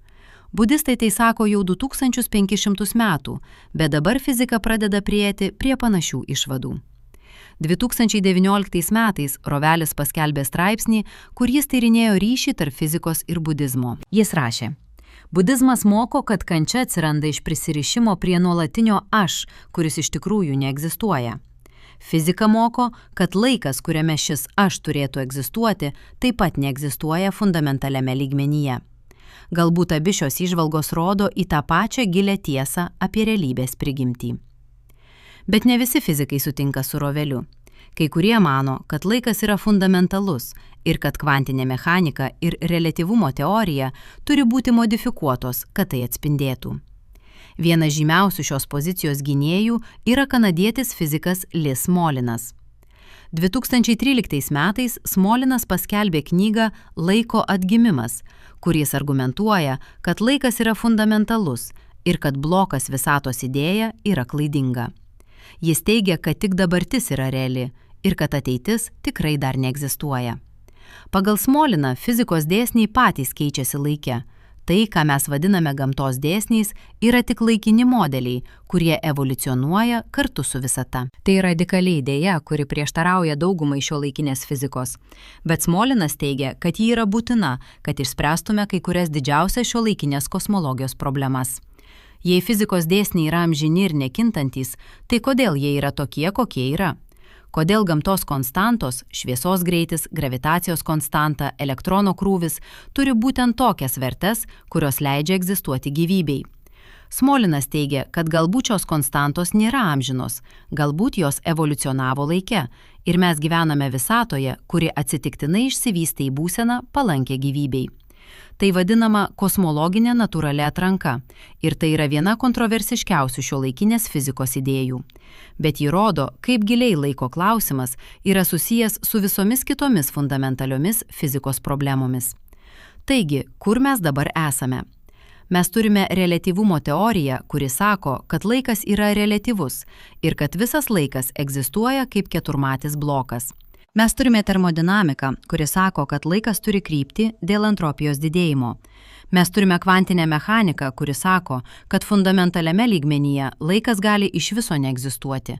Budistai tai sako jau 2500 metų, bet dabar fizika pradeda prieiti prie panašių išvadų. 2019 metais Rovelis paskelbė straipsnį, kur jis tyrinėjo ryšį tarp fizikos ir budizmo. Jis rašė: Budizmas moko, kad kančia atsiranda iš prisirišimo prie nuolatinio aš, kuris iš tikrųjų neegzistuoja. Fizika moko, kad laikas, kuriame šis aš turėtų egzistuoti, taip pat neegzistuoja fundamentaliame lygmenyje. Galbūt abi šios įžvalgos rodo į tą pačią gilią tiesą apie realybės prigimtį. Bet ne visi fizikai sutinka su Roveliu. Kai kurie mano, kad laikas yra fundamentalus ir kad kvantinė mechanika ir reliatyvumo teorija turi būti modifikuotos, kad tai atspindėtų. Vienas žymiausių šios pozicijos gynėjų yra kanadietis fizikas Lis Smolinas. 2013 metais Smolinas paskelbė knygą Laiko atgimimas, kur jis argumentuoja, kad laikas yra fundamentalus ir kad blokas visatos idėja yra klaidinga. Jis teigia, kad tik dabartis yra reali ir kad ateitis tikrai dar neegzistuoja. Pagal Smoliną fizikos dėsniai patys keičiasi laike. Tai, ką mes vadiname gamtos dėsniais, yra tik laikini modeliai, kurie evoliucionuoja kartu su visata. Tai radikali idėja, kuri prieštarauja daugumai šiuolaikinės fizikos. Bet Smolinas teigia, kad ji yra būtina, kad išspręstume kai kurias didžiausias šiuolaikinės kosmologijos problemas. Jei fizikos dėsniai yra amžini ir nekintantys, tai kodėl jie yra tokie, kokie yra? Kodėl gamtos konstantos, šviesos greitis, gravitacijos konstanta, elektrono krūvis turi būtent tokias vertes, kurios leidžia egzistuoti gyvybei? Smolinas teigia, kad galbūt šios konstantos nėra amžinos, galbūt jos evoliucionavo laike ir mes gyvename visatoje, kuri atsitiktinai išsivystė į būseną palankę gyvybei. Tai vadinama kosmologinė natūrali atranka ir tai yra viena kontroversiškiausių šiuolaikinės fizikos idėjų. Bet ji rodo, kaip giliai laiko klausimas yra susijęs su visomis kitomis fundamentaliomis fizikos problemomis. Taigi, kur mes dabar esame? Mes turime reliatyvumo teoriją, kuri sako, kad laikas yra reliatyvus ir kad visas laikas egzistuoja kaip keturmatis blokas. Mes turime termodinamiką, kuri sako, kad laikas turi kryptį dėl entropijos didėjimo. Mes turime kvantinę mechaniką, kuri sako, kad fundamentaliame lygmenyje laikas gali iš viso neegzistuoti.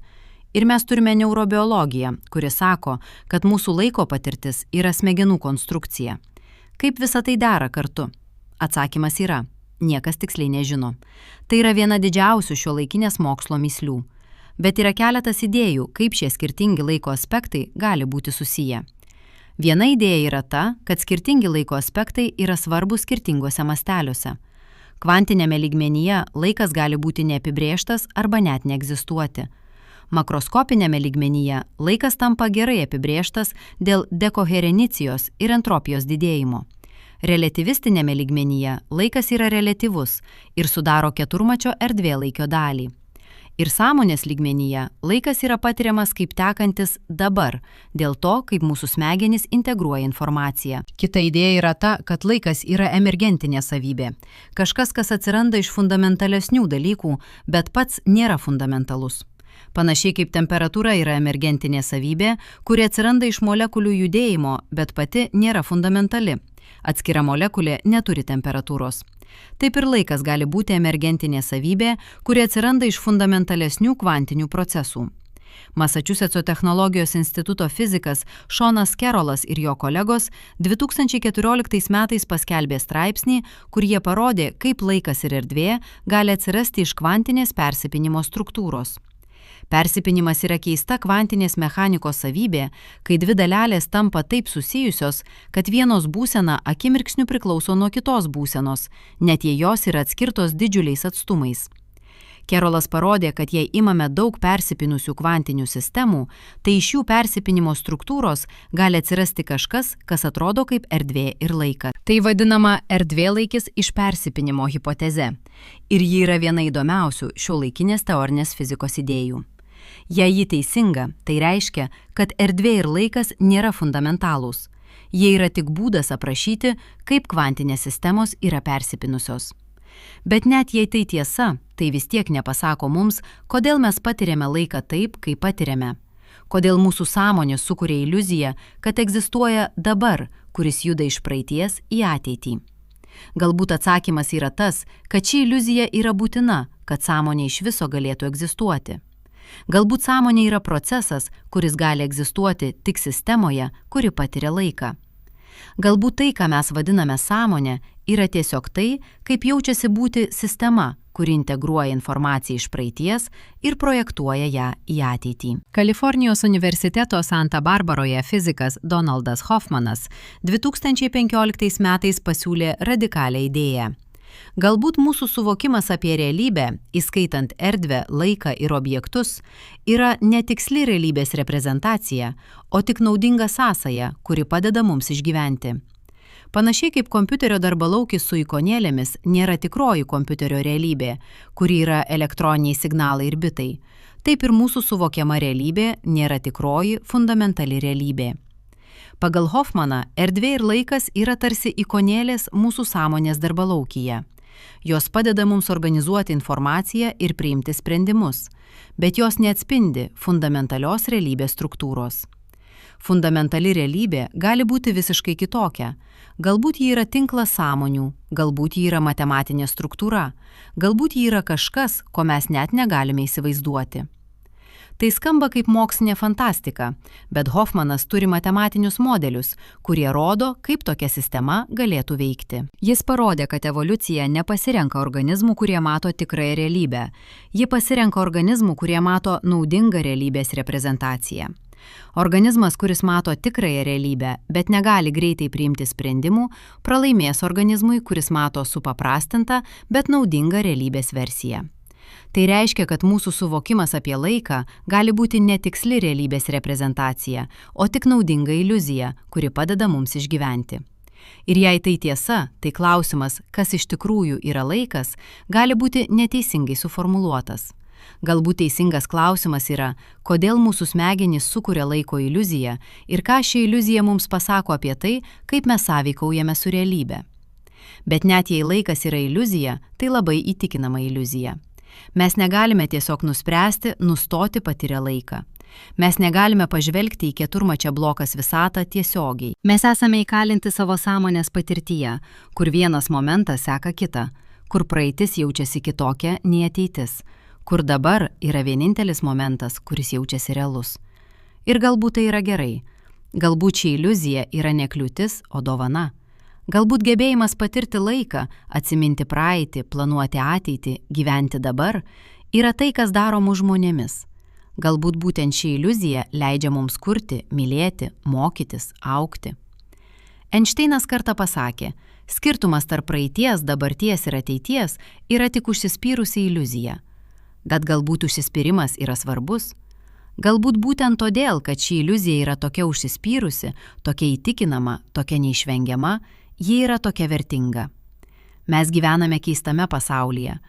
Ir mes turime neurobiologiją, kuri sako, kad mūsų laiko patirtis yra smegenų konstrukcija. Kaip visa tai dera kartu? Atsakymas yra: niekas tiksliai nežino. Tai yra viena didžiausių šiuolaikinės mokslo mįslių. Bet yra keletas idėjų, kaip šie skirtingi laiko aspektai gali būti susiję. Viena idėja yra ta, kad skirtingi laiko aspektai yra svarbus skirtingose masteliuose. Kvantinėme lygmenyje laikas gali būti neapibrėžtas arba net neegzistuoti. Makroskopinėme lygmenyje laikas tampa gerai apibrėžtas dėl dekoherenicijos ir entropijos didėjimo. Reliatyvistinėme lygmenyje laikas yra reliatyvus ir sudaro keturmačio erdvėlaikio dalį. Ir sąmonės lygmenyje laikas yra patiriamas kaip tekantis dabar, dėl to, kaip mūsų smegenys integruoja informaciją. Kita idėja yra ta, kad laikas yra emergentinė savybė. Kažkas, kas atsiranda iš fundamentalesnių dalykų, bet pats nėra fundamentalus. Panašiai kaip temperatūra yra emergentinė savybė, kuri atsiranda iš molekulių judėjimo, bet pati nėra fundamentali. Atskira molekulė neturi temperatūros. Taip ir laikas gali būti emergentinė savybė, kuri atsiranda iš fundamentalesnių kvantinių procesų. Masačusetso technologijos instituto fizikas Seanas Carrollas ir jo kolegos 2014 metais paskelbė straipsnį, kur jie parodė, kaip laikas ir erdvė gali atsirasti iš kvantinės persipynimo struktūros. Persipynimas yra keista kvantinės mechanikos savybė, kai dvi dalelės tampa taip susijusios, kad vienos būsena akimirksniu priklauso nuo kitos būsenos, net jei jos yra atskirtos didžiuliais atstumais. Carrollas parodė, kad jei imame daug persipynusių kvantinių sistemų, tai iš jų persipynimo struktūros gali atsirasti kažkas, kas atrodo kaip erdvė ir laikas. Tai vadinama erdvėlaikis iš persipynimo hipoteze. Ir ji yra viena įdomiausių šiuolaikinės teorinės fizikos idėjų. Jei ji teisinga, tai reiškia, kad erdvė ir laikas nėra fundamentalūs. Jie yra tik būdas aprašyti, kaip kvantinės sistemos yra persipynusios. Bet net jei tai tiesa, tai vis tiek nepasako mums, kodėl mes patiriame laiką taip, kaip patiriame. Kodėl mūsų sąmonė sukuria iliuziją, kad egzistuoja dabar, kuris juda iš praeities į ateitį. Galbūt atsakymas yra tas, kad ši iliuzija yra būtina, kad sąmonė iš viso galėtų egzistuoti. Galbūt sąmonė yra procesas, kuris gali egzistuoti tik sistemoje, kuri patiria laiką. Galbūt tai, ką mes vadiname sąmonė, yra tiesiog tai, kaip jaučiasi būti sistema, kuri integruoja informaciją iš praeities ir projektuoja ją į ateitį. Kalifornijos universiteto Santa Barbaroje fizikas Donaldas Hoffmanas 2015 metais pasiūlė radikalią idėją. Galbūt mūsų suvokimas apie realybę, įskaitant erdvę, laiką ir objektus, yra netiksli realybės reprezentacija, o tik naudinga sąsaja, kuri padeda mums išgyventi. Panašiai kaip kompiuterio darbalaukis su ikonėlėmis nėra tikroji kompiuterio realybė, kuri yra elektroniniai signalai ir bitai, taip ir mūsų suvokiama realybė nėra tikroji fundamentali realybė. Pagal Hoffmaną, erdvė ir laikas yra tarsi ikonėlės mūsų sąmonės darbalaukyje. Jos padeda mums organizuoti informaciją ir priimti sprendimus, bet jos neatspindi fundamentalios realybės struktūros. Fundamentali realybė gali būti visiškai kitokia. Galbūt ji yra tinklas sąmonių, galbūt ji yra matematinė struktūra, galbūt ji yra kažkas, ko mes net negalime įsivaizduoti. Tai skamba kaip mokslinė fantastika, bet Hoffmanas turi matematinius modelius, kurie rodo, kaip tokia sistema galėtų veikti. Jis parodė, kad evoliucija nepasirenka organizmų, kurie mato tikrąją realybę. Ji pasirenka organizmų, kurie mato naudingą realybės reprezentaciją. Organizmas, kuris mato tikrąją realybę, bet negali greitai priimti sprendimų, pralaimės organizmui, kuris mato supaprastintą, bet naudingą realybės versiją. Tai reiškia, kad mūsų suvokimas apie laiką gali būti netiksli realybės reprezentacija, o tik naudinga iliuzija, kuri padeda mums išgyventi. Ir jei tai tiesa, tai klausimas, kas iš tikrųjų yra laikas, gali būti neteisingai suformuluotas. Galbūt teisingas klausimas yra, kodėl mūsų smegenys sukuria laiko iliuziją ir ką ši iliuzija mums pasako apie tai, kaip mes sąveikaujame su realybe. Bet net jei laikas yra iliuzija, tai labai įtikinama iliuzija. Mes negalime tiesiog nuspręsti, nustoti patyrę laiką. Mes negalime pažvelgti į keturmačią blokas visatą tiesiogiai. Mes esame įkalinti savo sąmonės patirtyje, kur vienas momentas seka kitą, kur praeitis jaučiasi kitokia nei ateitis, kur dabar yra vienintelis momentas, kuris jaučiasi realus. Ir galbūt tai yra gerai. Galbūt ši iliuzija yra ne kliūtis, o dovana. Galbūt gebėjimas patirti laiką, atsiminti praeitį, planuoti ateitį, gyventi dabar, yra tai, kas daro mus žmonėmis. Galbūt būtent ši iliuzija leidžia mums kurti, mylėti, mokytis, augti. Einšteinas kartą pasakė, skirtumas tarp praeities, dabarties ir ateities yra tik užsispyrusi iliuzija. Bet galbūt užsispyrimas yra svarbus? Galbūt būtent todėl, kad ši iliuzija yra tokia užsispyrusi, tokia įtikinama, tokia neišvengiama, ji yra tokia vertinga. Mes gyvename keistame pasaulyje,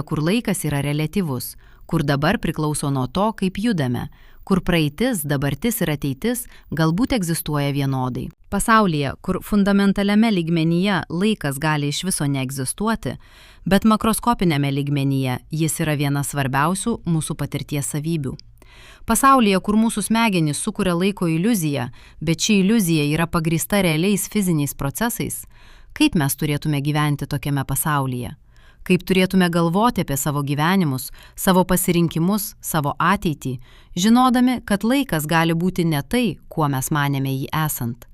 kur laikas yra reliatyvus, kur dabar priklauso nuo to, kaip judame, kur praeitis, dabartis ir ateitis galbūt egzistuoja vienodai. Pasaulyje, kur fundamentaliame lygmenyje laikas gali iš viso neegzistuoti, bet makroskopinėme lygmenyje jis yra viena svarbiausių mūsų patirties savybių. Pasaulyje, kur mūsų smegenys sukuria laiko iliuziją, bet ši iliuzija yra pagrįsta realiais fiziniais procesais, kaip mes turėtume gyventi tokiame pasaulyje? Kaip turėtume galvoti apie savo gyvenimus, savo pasirinkimus, savo ateitį, žinodami, kad laikas gali būti ne tai, kuo mes manėme jį esant.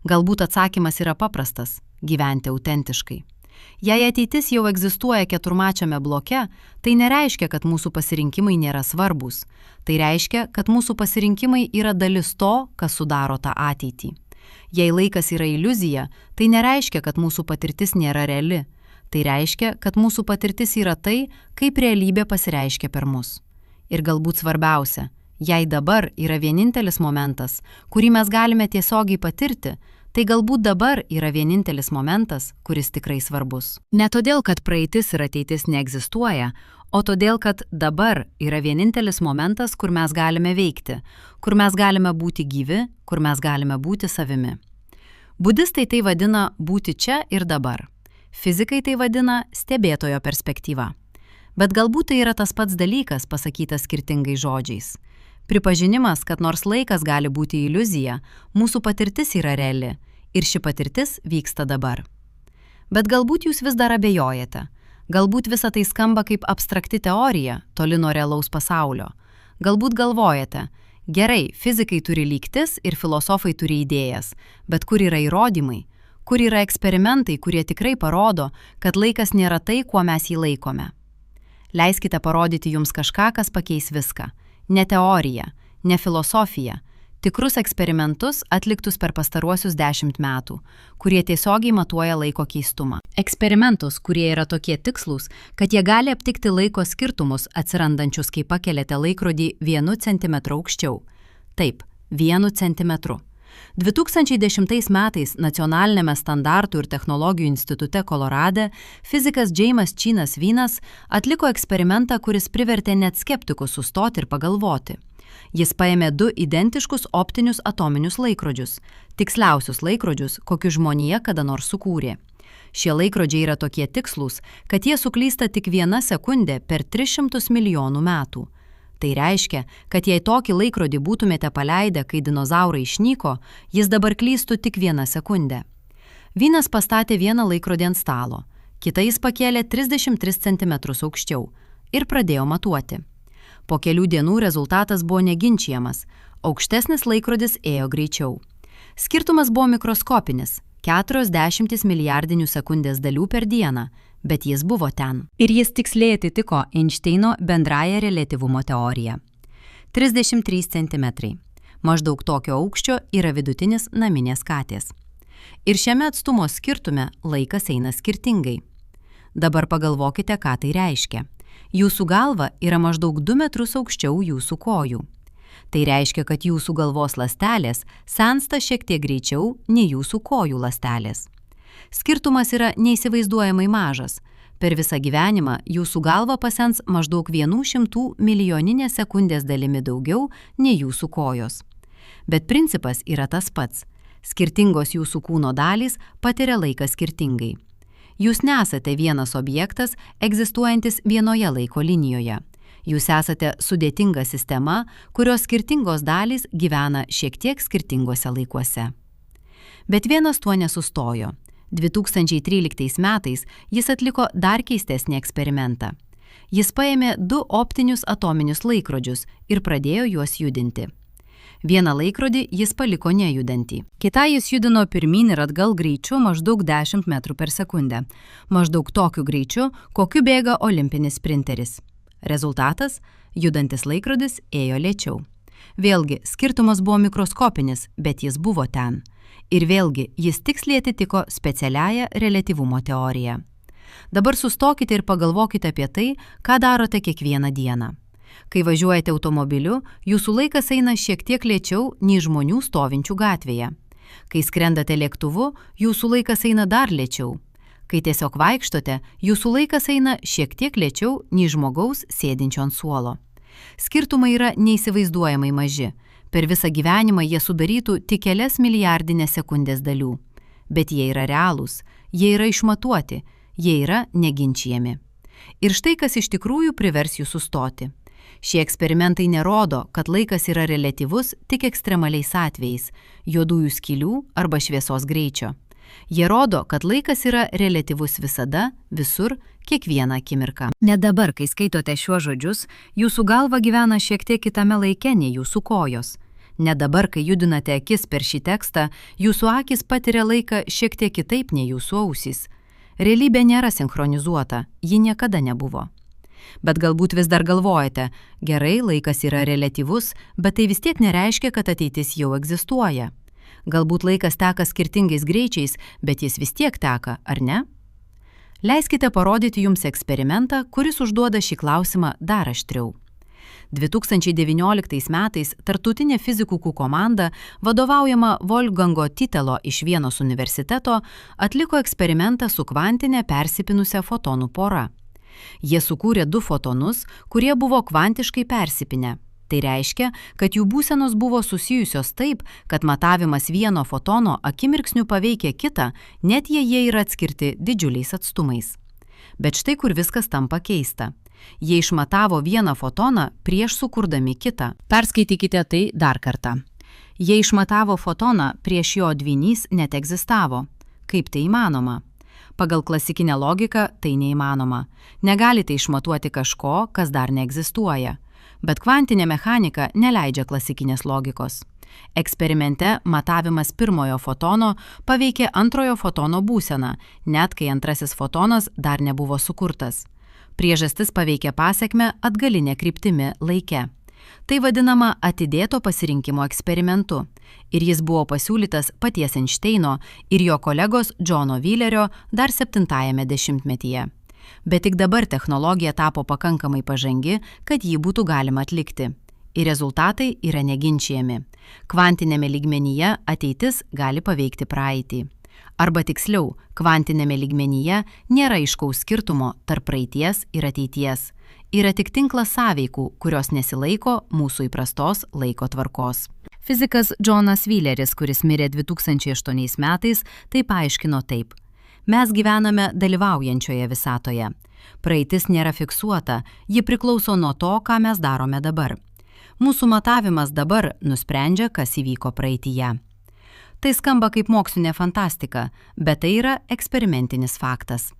Galbūt atsakymas yra paprastas – gyventi autentiškai. Jei ateitis jau egzistuoja keturmačiame bloke, tai nereiškia, kad mūsų pasirinkimai nėra svarbūs. Tai reiškia, kad mūsų pasirinkimai yra dalis to, kas sudaro tą ateitį. Jei laikas yra iliuzija, tai nereiškia, kad mūsų patirtis nėra reali. Tai reiškia, kad mūsų patirtis yra tai, kaip realybė pasireiškia per mus. Ir galbūt svarbiausia, jei dabar yra vienintelis momentas, kurį mes galime tiesiogiai patirti, tai galbūt dabar yra vienintelis momentas, kuris tikrai svarbus. Ne todėl, kad praeitis ir ateitis neegzistuoja, o todėl, kad dabar yra vienintelis momentas, kur mes galime veikti, kur mes galime būti gyvi, kur mes galime būti savimi. Budistai tai vadina būti čia ir dabar. Fizikai tai vadina stebėtojo perspektyva. Bet galbūt tai yra tas pats dalykas pasakytas skirtingais žodžiais. Pripažinimas, kad nors laikas gali būti iliuzija, mūsų patirtis yra reali ir ši patirtis vyksta dabar. Bet galbūt jūs vis dar abejojate. Galbūt visa tai skamba kaip abstrakti teorija, toli nuo realaus pasaulio. Galbūt galvojate, gerai, fizikai turi lygtis ir filosofai turi idėjas, bet kur yra įrodymai? Kur yra eksperimentai, kurie tikrai parodo, kad laikas nėra tai, kuo mes jį laikome. Leiskite parodyti jums kažką, kas pakeis viską. Ne teoriją, ne filosofiją, tikrus eksperimentus atliktus per pastaruosius 10 metų, kurie tiesiogiai matuoja laiko keistumą. Eksperimentus, kurie yra tokie tikslūs, kad jie gali aptikti laiko skirtumus atsirandančius, kai pakeliate laikrodį 1 centimetru aukščiau. Taip, 1 centimetru. 2010 metais Nacionalinėme standartų ir technologijų institute Kolorade fizikas James Chinas Vynas atliko eksperimentą, kuris privertė net skeptikus sustoti ir pagalvoti. Jis paėmė 2 identiškus optinius atominius laikrodžius, tiksliausius laikrodžius, kokius žmonija kada nors sukūrė. Šie laikrodžiai yra tokie tikslūs, kad jie suklysta tik 1 sekundę per 300 milijonų metų. Tai reiškia, kad jei tokį laikrodį būtumėte paleidę, kai dinozaurai išnyko, jis dabar klystų tik 1 sekundę. Vynas pastatė vieną laikrodį ant stalo, kitą jis pakėlė 33 cm aukščiau ir pradėjo matuoti. Po kelių dienų rezultatas buvo neginčiamas, aukštesnis laikrodis ėjo greičiau. Skirtumas buvo mikroskopinis, 40 milijardinių sekundės dalių per dieną, bet jis buvo ten. Ir jis tiksliai atitiko Einšteino bendrąją reliatyvumo teoriją. 33 cm. Maždaug tokio aukščio yra vidutinis naminės katės. Ir šiame atstumo skirtume laikas eina skirtingai. Dabar pagalvokite, ką tai reiškia. Jūsų galva yra maždaug 2 metrus aukščiau jūsų kojų. Tai reiškia, kad jūsų galvos ląstelės sensta šiek tiek greičiau nei jūsų kojų ląstelės. Skirtumas yra neįsivaizduojamai mažas. Per visą gyvenimą jūsų galva pasens maždaug 100 milijoninės sekundės dalimi daugiau nei jūsų kojos. Bet principas yra tas pats. Skirtingos jūsų kūno dalys patiria laiką skirtingai. Jūs nesate vienas objektas, egzistuojantis vienoje laiko linijoje. Jūs esate sudėtinga sistema, kurios skirtingos dalys gyvena šiek tiek skirtinguose laikuose. Bet vienas tuo nesustojo. 2013 metais jis atliko dar keistesnį eksperimentą. Jis paėmė 2 optinius atominius laikrodžius ir pradėjo juos judinti. Vieną laikrodį jis paliko nejudantį. Kitą jis judino pirmyn ir atgal greičiu maždaug 10 metrų per sekundę. Maždaug tokiu greičiu, kokiu bėga olimpinis sprinteris. Rezultatas – judantis laikrodis ėjo lėčiau. Vėlgi, skirtumas buvo mikroskopinis, bet jis buvo ten. Ir vėlgi, jis tiksliai atitiko specialiąją reliatyvumo teoriją. Dabar sustokite ir pagalvokite apie tai, ką darote kiekvieną dieną. Kai važiuojate automobiliu, jūsų laikas eina šiek tiek lėčiau nei žmonių stovinčių gatvėje. Kai skrendate lėktuvu, jūsų laikas eina dar lėčiau. Kai tiesiog vaikštote, jūsų laikas eina šiek tiek lėčiau nei žmogaus sėdinčio ant suolo. Skirtumai yra neįsivaizduojamai maži. Per visą gyvenimą jie sudarytų tik kelias milijardinės sekundės dalių. Bet jie yra realūs, jie yra išmatuoti, jie yra neginčijami. Ir štai kas iš tikrųjų privers jūs sustoti. Šie eksperimentai nerodo, kad laikas yra reliatyvus tik ekstremaliais atvejais – juodųjų skylių arba šviesos greičio. Jie rodo, kad laikas yra reliatyvus visada, visur, kiekvieną akimirką. Net dabar, kai skaitote šiuos žodžius, jūsų galva gyvena šiek tiek kitame laike nei jūsų kojos. Net dabar, kai judinate akis per šį tekstą, jūsų akis patiria laiką šiek tiek kitaip nei jūsų ausys. Realybė nėra sinchronizuota, ji niekada nebuvo. Bet galbūt vis dar galvojate, gerai, laikas yra reliatyvus, bet tai vis tiek nereiškia, kad ateitis jau egzistuoja. Galbūt laikas teka skirtingais greičiais, bet jis vis tiek teka, ar ne? Leiskite parodyti jums eksperimentą, kuris užduoda šį klausimą dar aštriau. 2019 metais tarptautinė fizikų komanda, vadovaujama Wolfgango Titelo iš Vienos universiteto, atliko eksperimentą su kvantinė persipynusia fotonų pora. Jie sukūrė 2 fotonus, kurie buvo kvantiškai persipynę. Tai reiškia, kad jų būsenos buvo susijusios taip, kad matavimas vieno fotono akimirksniu paveikia kitą, net jei jie yra atskirti didžiuliais atstumais. Bet štai kur viskas tampa keista. Jie išmatavo vieną fotoną prieš sukurdami kitą. Perskaitykite tai dar kartą. Jie išmatavo fotoną prieš jo dvynys net egzistavo. Kaip tai įmanoma? Pagal klasikinę logiką tai neįmanoma. Negalite išmatuoti kažko, kas dar neegzistuoja. Bet kvantinė mechanika neleidžia klasikinės logikos. Eksperimente matavimas pirmojo fotono paveikė antrojo fotono būseną, net kai antrasis fotonas dar nebuvo sukurtas. Priežastis paveikė pasekmę atgalinė kryptimi laike. Tai vadinama atidėto pasirinkimo eksperimentu. Ir jis buvo pasiūlytas paties Einšteino ir jo kolegos Johno Wheelerio dar 7-ajame dešimtmetyje. Bet tik dabar technologija tapo pakankamai pažangi, kad jį būtų galima atlikti. Ir rezultatai yra neginčijami. Kvantinėme lygmenyje ateitis gali paveikti praeitį. Arba tiksliau, kvantinėme lygmenyje nėra aiškaus skirtumo tarp praeities ir ateities. Yra tik tinklas sąveikų, kurios nesilaiko mūsų įprastos laiko tvarkos. Fizikas Johnas Wheeleris, kuris mirė 2008 metais, tai paaiškino taip. Mes gyvename dalyvaujančioje visatoje. Praeitis nėra fiksuota, ji priklauso nuo to, ką mes darome dabar. Mūsų matavimas dabar nusprendžia, kas įvyko praeityje. Tai skamba kaip mokslinė fantastika, bet tai yra eksperimentinis faktas.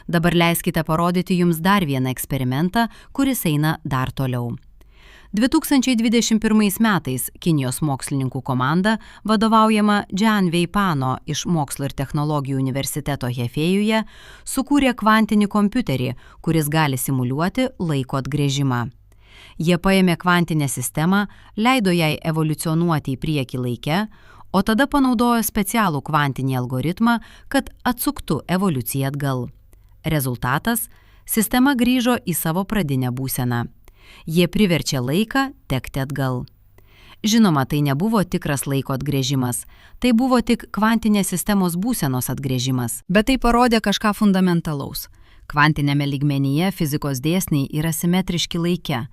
Dabar leiskite parodyti jums dar vieną eksperimentą, kuris eina dar toliau. 2021 metais Kinijos mokslininkų komanda, vadovaujama Jian Weipano iš Mokslo ir technologijų universiteto Hefėjuje, sukūrė kvantinį kompiuterį, kuris gali simuliuoti laiko atgręžimą. Jie paėmė kvantinę sistemą, leido jai evoliucionuoti į priekį laike, o tada panaudojo specialų kvantinį algoritmą, kad atsuktų evoliuciją atgal. Rezultatas – Sistema grįžo į savo pradinę būseną. Jie priverčia laiką tekti atgal. Žinoma, tai nebuvo tikras laiko atgręžimas, tai buvo tik kvantinės sistemos būsenos atgręžimas. Bet tai parodė kažką fundamentalaus. Kvantinėme lygmenyje fizikos dėsniai yra simetriški laike.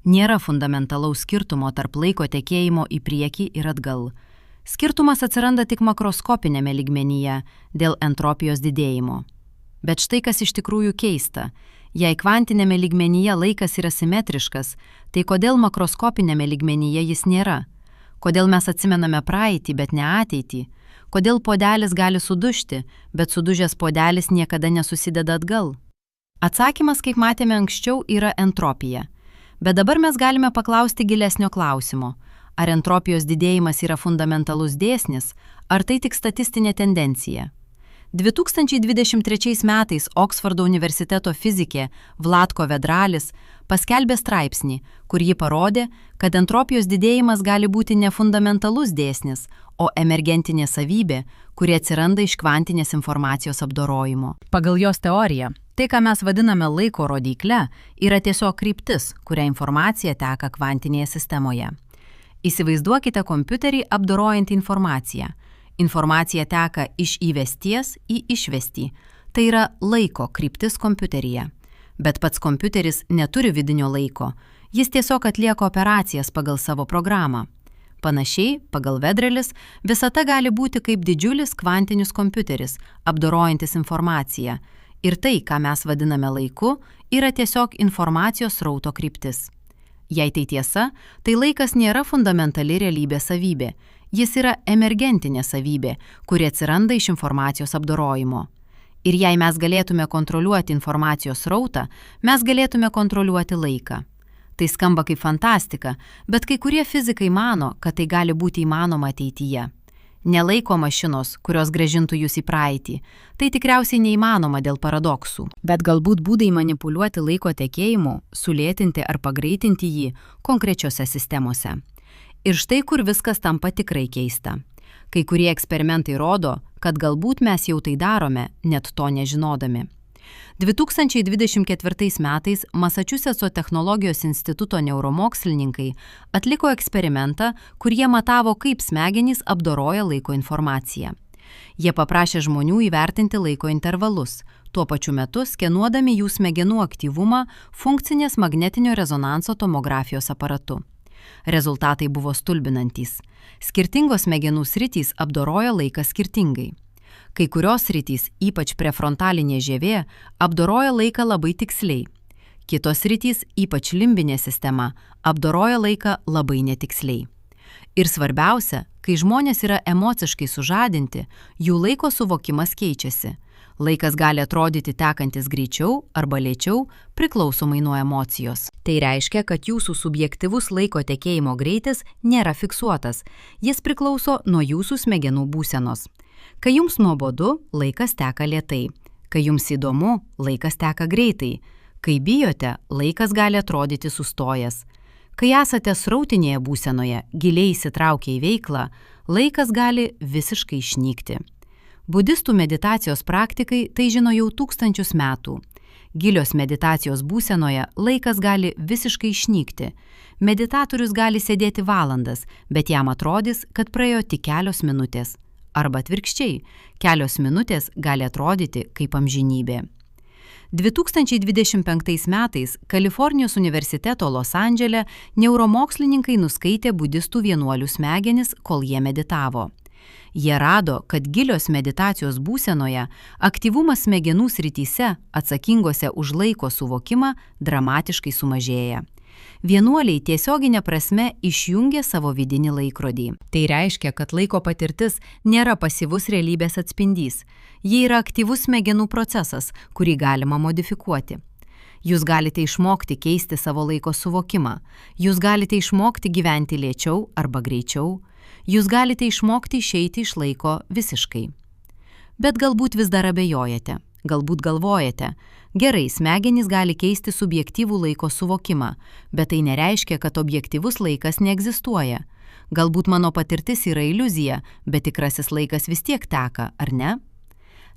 Nėra fundamentalaus skirtumo tarp laiko tekėjimo į priekį ir atgal. Skirtumas atsiranda tik makroskopinėme lygmenyje dėl entropijos didėjimo. Bet štai kas iš tikrųjų keista. Jei kvantinėme lygmenyje laikas yra simetriškas, tai kodėl makroskopinėme lygmenyje jis nėra? Kodėl mes atsimename praeitį, bet ne ateitį? Kodėl puodelis gali sudužti, bet sudužęs puodelis niekada nesusideda atgal? Atsakymas, kaip matėme anksčiau, yra entropija. Bet dabar mes galime paklausti gilesnio klausimo. Ar entropijos didėjimas yra fundamentalus dėsnis, ar tai tik statistinė tendencija? 2023 metais Oksfordo universiteto fizikė Vlatko Vedralis paskelbė straipsnį, kur ji parodė, kad entropijos didėjimas gali būti ne fundamentalus dėsnis, o emergentinė savybė, kuri atsiranda iš kvantinės informacijos apdorojimo. Pagal jos teoriją, tai, ką mes vadiname laiko rodykle, yra tiesiog kryptis, kuria informacija teka kvantinėje sistemoje. Įsivaizduokite kompiuterį apdorojant informaciją. Informacija teka iš įvesties į išvestį. Tai yra laiko kryptis kompiuteryje. Bet pats kompiuteris neturi vidinio laiko. Jis tiesiog atlieka operacijas pagal savo programą. Panašiai, pagal Vedralis, visata gali būti kaip didžiulis kvantinis kompiuteris, apdorojantis informaciją. Ir tai, ką mes vadiname laiku, yra tiesiog informacijos srauto kryptis. Jei tai tiesa, tai laikas nėra fundamentali realybės savybė. Jis yra emergentinė savybė, kuri atsiranda iš informacijos apdorojimo. Ir jei mes galėtume kontroliuoti informacijos srautą, mes galėtume kontroliuoti laiką. Tai skamba kaip fantastika, bet kai kurie fizikai mano, kad tai gali būti įmanoma ateityje. Nelaiko mašinos, kurios grąžintų jūs į praeitį. Tai tikriausiai neįmanoma dėl paradoksų. Bet galbūt būdai manipuliuoti laiko tekėjimu, sulėtinti ar pagreitinti jį konkrečiose sistemose. Ir štai kur viskas tampa tikrai keista. Kai kurie eksperimentai rodo, kad galbūt mes jau tai darome, net to nežinodami. 2024 metais Masačusetso technologijos instituto neuromokslininkai atliko eksperimentą, kur jie matavo, kaip smegenys apdoroja laiko informaciją. Jie paprašė žmonių įvertinti laiko intervalus, tuo pačiu metu skenuodami jų smegenų aktyvumą funkcinės magnetinio rezonanso tomografijos aparatu. Rezultatai buvo stulbinantys. Skirtingos smegenų sritys apdoroja laiką skirtingai. Kai kurios sritys, ypač prefrontalinė žievė, apdoroja laiką labai tiksliai. Kitos sritys, ypač limbinė sistema, apdoroja laiką labai netiksliai. Ir svarbiausia, kai žmonės yra emociškai sužadinti, jų laiko suvokimas keičiasi. Laikas gali atrodyti tekantis greičiau arba lėčiau, priklausomai nuo emocijos. Tai reiškia, kad jūsų subjektyvus laiko tekėjimo greitis nėra fiksuotas, jis priklauso nuo jūsų smegenų būsenos. Kai jums nuobodu, laikas teka lėtai. Kai jums įdomu, laikas teka greitai. Kai bijote, laikas gali atrodyti sustojęs. Kai esate srautinėje būsenoje, giliai įsitraukę į veiklą, laikas gali visiškai išnykti. Budistų meditacijos praktikai tai žino jau tūkstančius metų. Gilios meditacijos būsenoje laikas gali visiškai išnykti. Meditatorius gali sėdėti valandas, bet jam atrodys, kad praėjo tik kelios minutės. Arba atvirkščiai, kelios minutės gali atrodyti kaip amžinybė. 2025 metais Kalifornijos universiteto Los Andžele neuromokslininkai nuskaitė budistų vienuolių smegenis, kol jie meditavo. Jie rado, kad gilios meditacijos būsenoje aktyvumas smegenų srityse, atsakingose už laiko suvokimą, dramatiškai sumažėja. Vienuoliai tiesioginė prasme išjungė savo vidinį laikrodį. Tai reiškia, kad laiko patirtis nėra pasyvus realybės atspindys. Ji yra aktyvus smegenų procesas, kurį galima modifikuoti. Jūs galite išmokti keisti savo laiko suvokimą. Jūs galite išmokti gyventi lėčiau arba greičiau. Jūs galite išmokti išeiti iš laiko visiškai. Bet galbūt vis dar abejojate. Galbūt galvojate, gerai, smegenys gali keisti subjektyvų laiko suvokimą, bet tai nereiškia, kad objektyvus laikas neegzistuoja. Galbūt mano patirtis yra iliuzija, bet tikrasis laikas vis tiek teka, ar ne?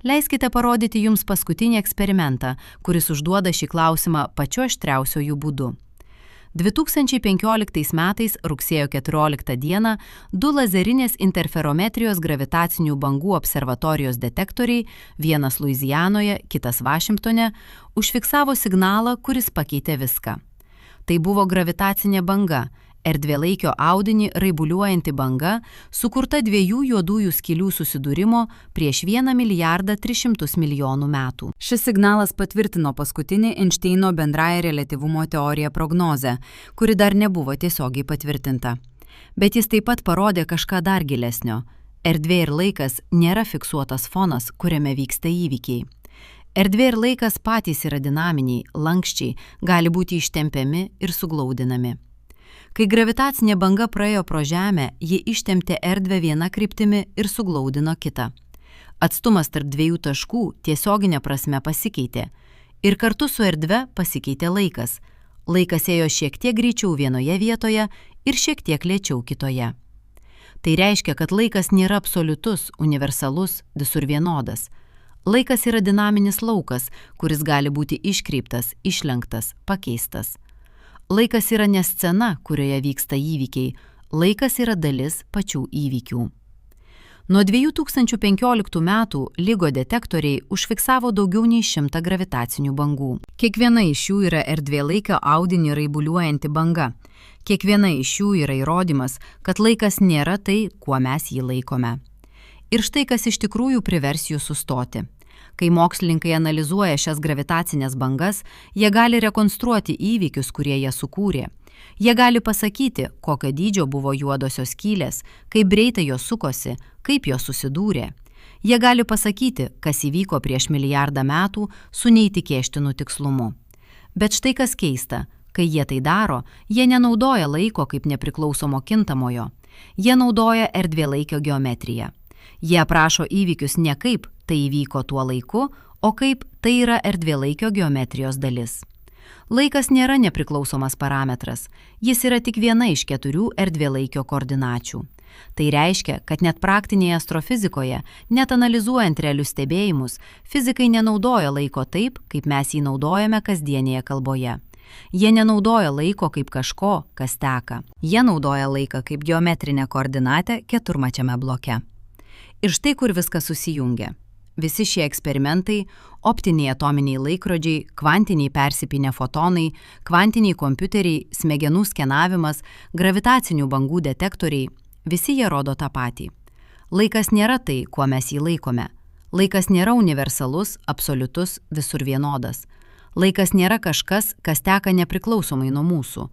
Leiskite parodyti jums paskutinį eksperimentą, kuris užduoda šį klausimą pačiu aštriausiojų būdu. 2015 metais rugsėjo 14 dieną 2 lazerinės interferometrijos gravitacinių bangų observatorijos detektoriai, vienas Luizianoje, kitas Vašingtone, užfiksavo signalą, kuris pakeitė viską. Tai buvo gravitacinė banga, erdvėlaikio audinį raibuliuojanti banga, sukurta 2 juodųjų skylių susidūrimo prieš 1,3 milijardo metų. Šis signalas patvirtino paskutinį Einšteino bendrąją reliatyvumo teoriją prognozę, kuri dar nebuvo tiesiogiai patvirtinta. Bet jis taip pat parodė kažką dar gilesnio. Erdvė ir laikas nėra fiksuotas fonas, kuriame vyksta įvykiai. Erdvė ir laikas patys yra dinaminiai, lankščiai, gali būti ištempiami ir suglaudinami. Kai gravitacinė banga praėjo pro Žemę, ji ištempė erdvę viena kryptimi ir suglaudino kitą. Atstumas tarp 2 taškų tiesioginė prasme pasikeitė. Ir kartu su erdve pasikeitė laikas. Laikas ėjo šiek tiek greičiau vienoje vietoje ir šiek tiek lėčiau kitoje. Tai reiškia, kad laikas nėra absoliutus, universalus, visur vienodas. Laikas yra dinaminis laukas, kuris gali būti iškreiptas, išlenktas, pakeistas. Laikas yra ne scena, kurioje vyksta įvykiai, laikas yra dalis pačių įvykių. Nuo 2015 metų LIGO detektoriai užfiksavo daugiau nei 100 gravitacinių bangų. Kiekviena iš jų yra erdvėlaikio audinį raibuliuojanti banga. Kiekviena iš jų yra įrodymas, kad laikas nėra tai, kuo mes jį laikome. Ir štai kas iš tikrųjų privers jų sustoti. Kai mokslininkai analizuoja šias gravitacinės bangas, jie gali rekonstruoti įvykius, kurie jie sukūrė. Jie gali pasakyti, kokio dydžio buvo juodosios skylės, kaip greitai jos sukosi, kaip jos susidūrė. Jie gali pasakyti, kas įvyko prieš milijardą metų su neįtikėtinu tikslumu. Bet štai kas keista, kai jie tai daro, jie nenaudoja laiko kaip nepriklausomo kintamojo. Jie naudoja erdvėlaikio geometriją. Jie aprašo įvykius ne kaip tai įvyko tuo laiku, o kaip tai yra erdvėlaikio geometrijos dalis. Laikas nėra nepriklausomas parametras, jis yra tik viena iš 4 erdvėlaikio koordinačių. Tai reiškia, kad net praktinėje astrofizikoje, net analizuojant realius stebėjimus, fizikai nenaudoja laiko taip, kaip mes jį naudojame kasdienėje kalboje. Jie nenaudoja laiko kaip kažko, kas teka. Jie naudoja laiką kaip geometrinę koordinatę keturmačiame bloke. Ir štai kur viskas susijungia. Visi šie eksperimentai – optiniai atominiai laikrodžiai, kvantiniai persipynę fotonai, kvantiniai kompiuteriai, smegenų skenavimas, gravitacinių bangų detektoriai – visi jie rodo tą patį. Laikas nėra tai, kuo mes jį laikome. Laikas nėra universalus, absoliutus, visur vienodas. Laikas nėra kažkas, kas teka nepriklausomai nuo mūsų.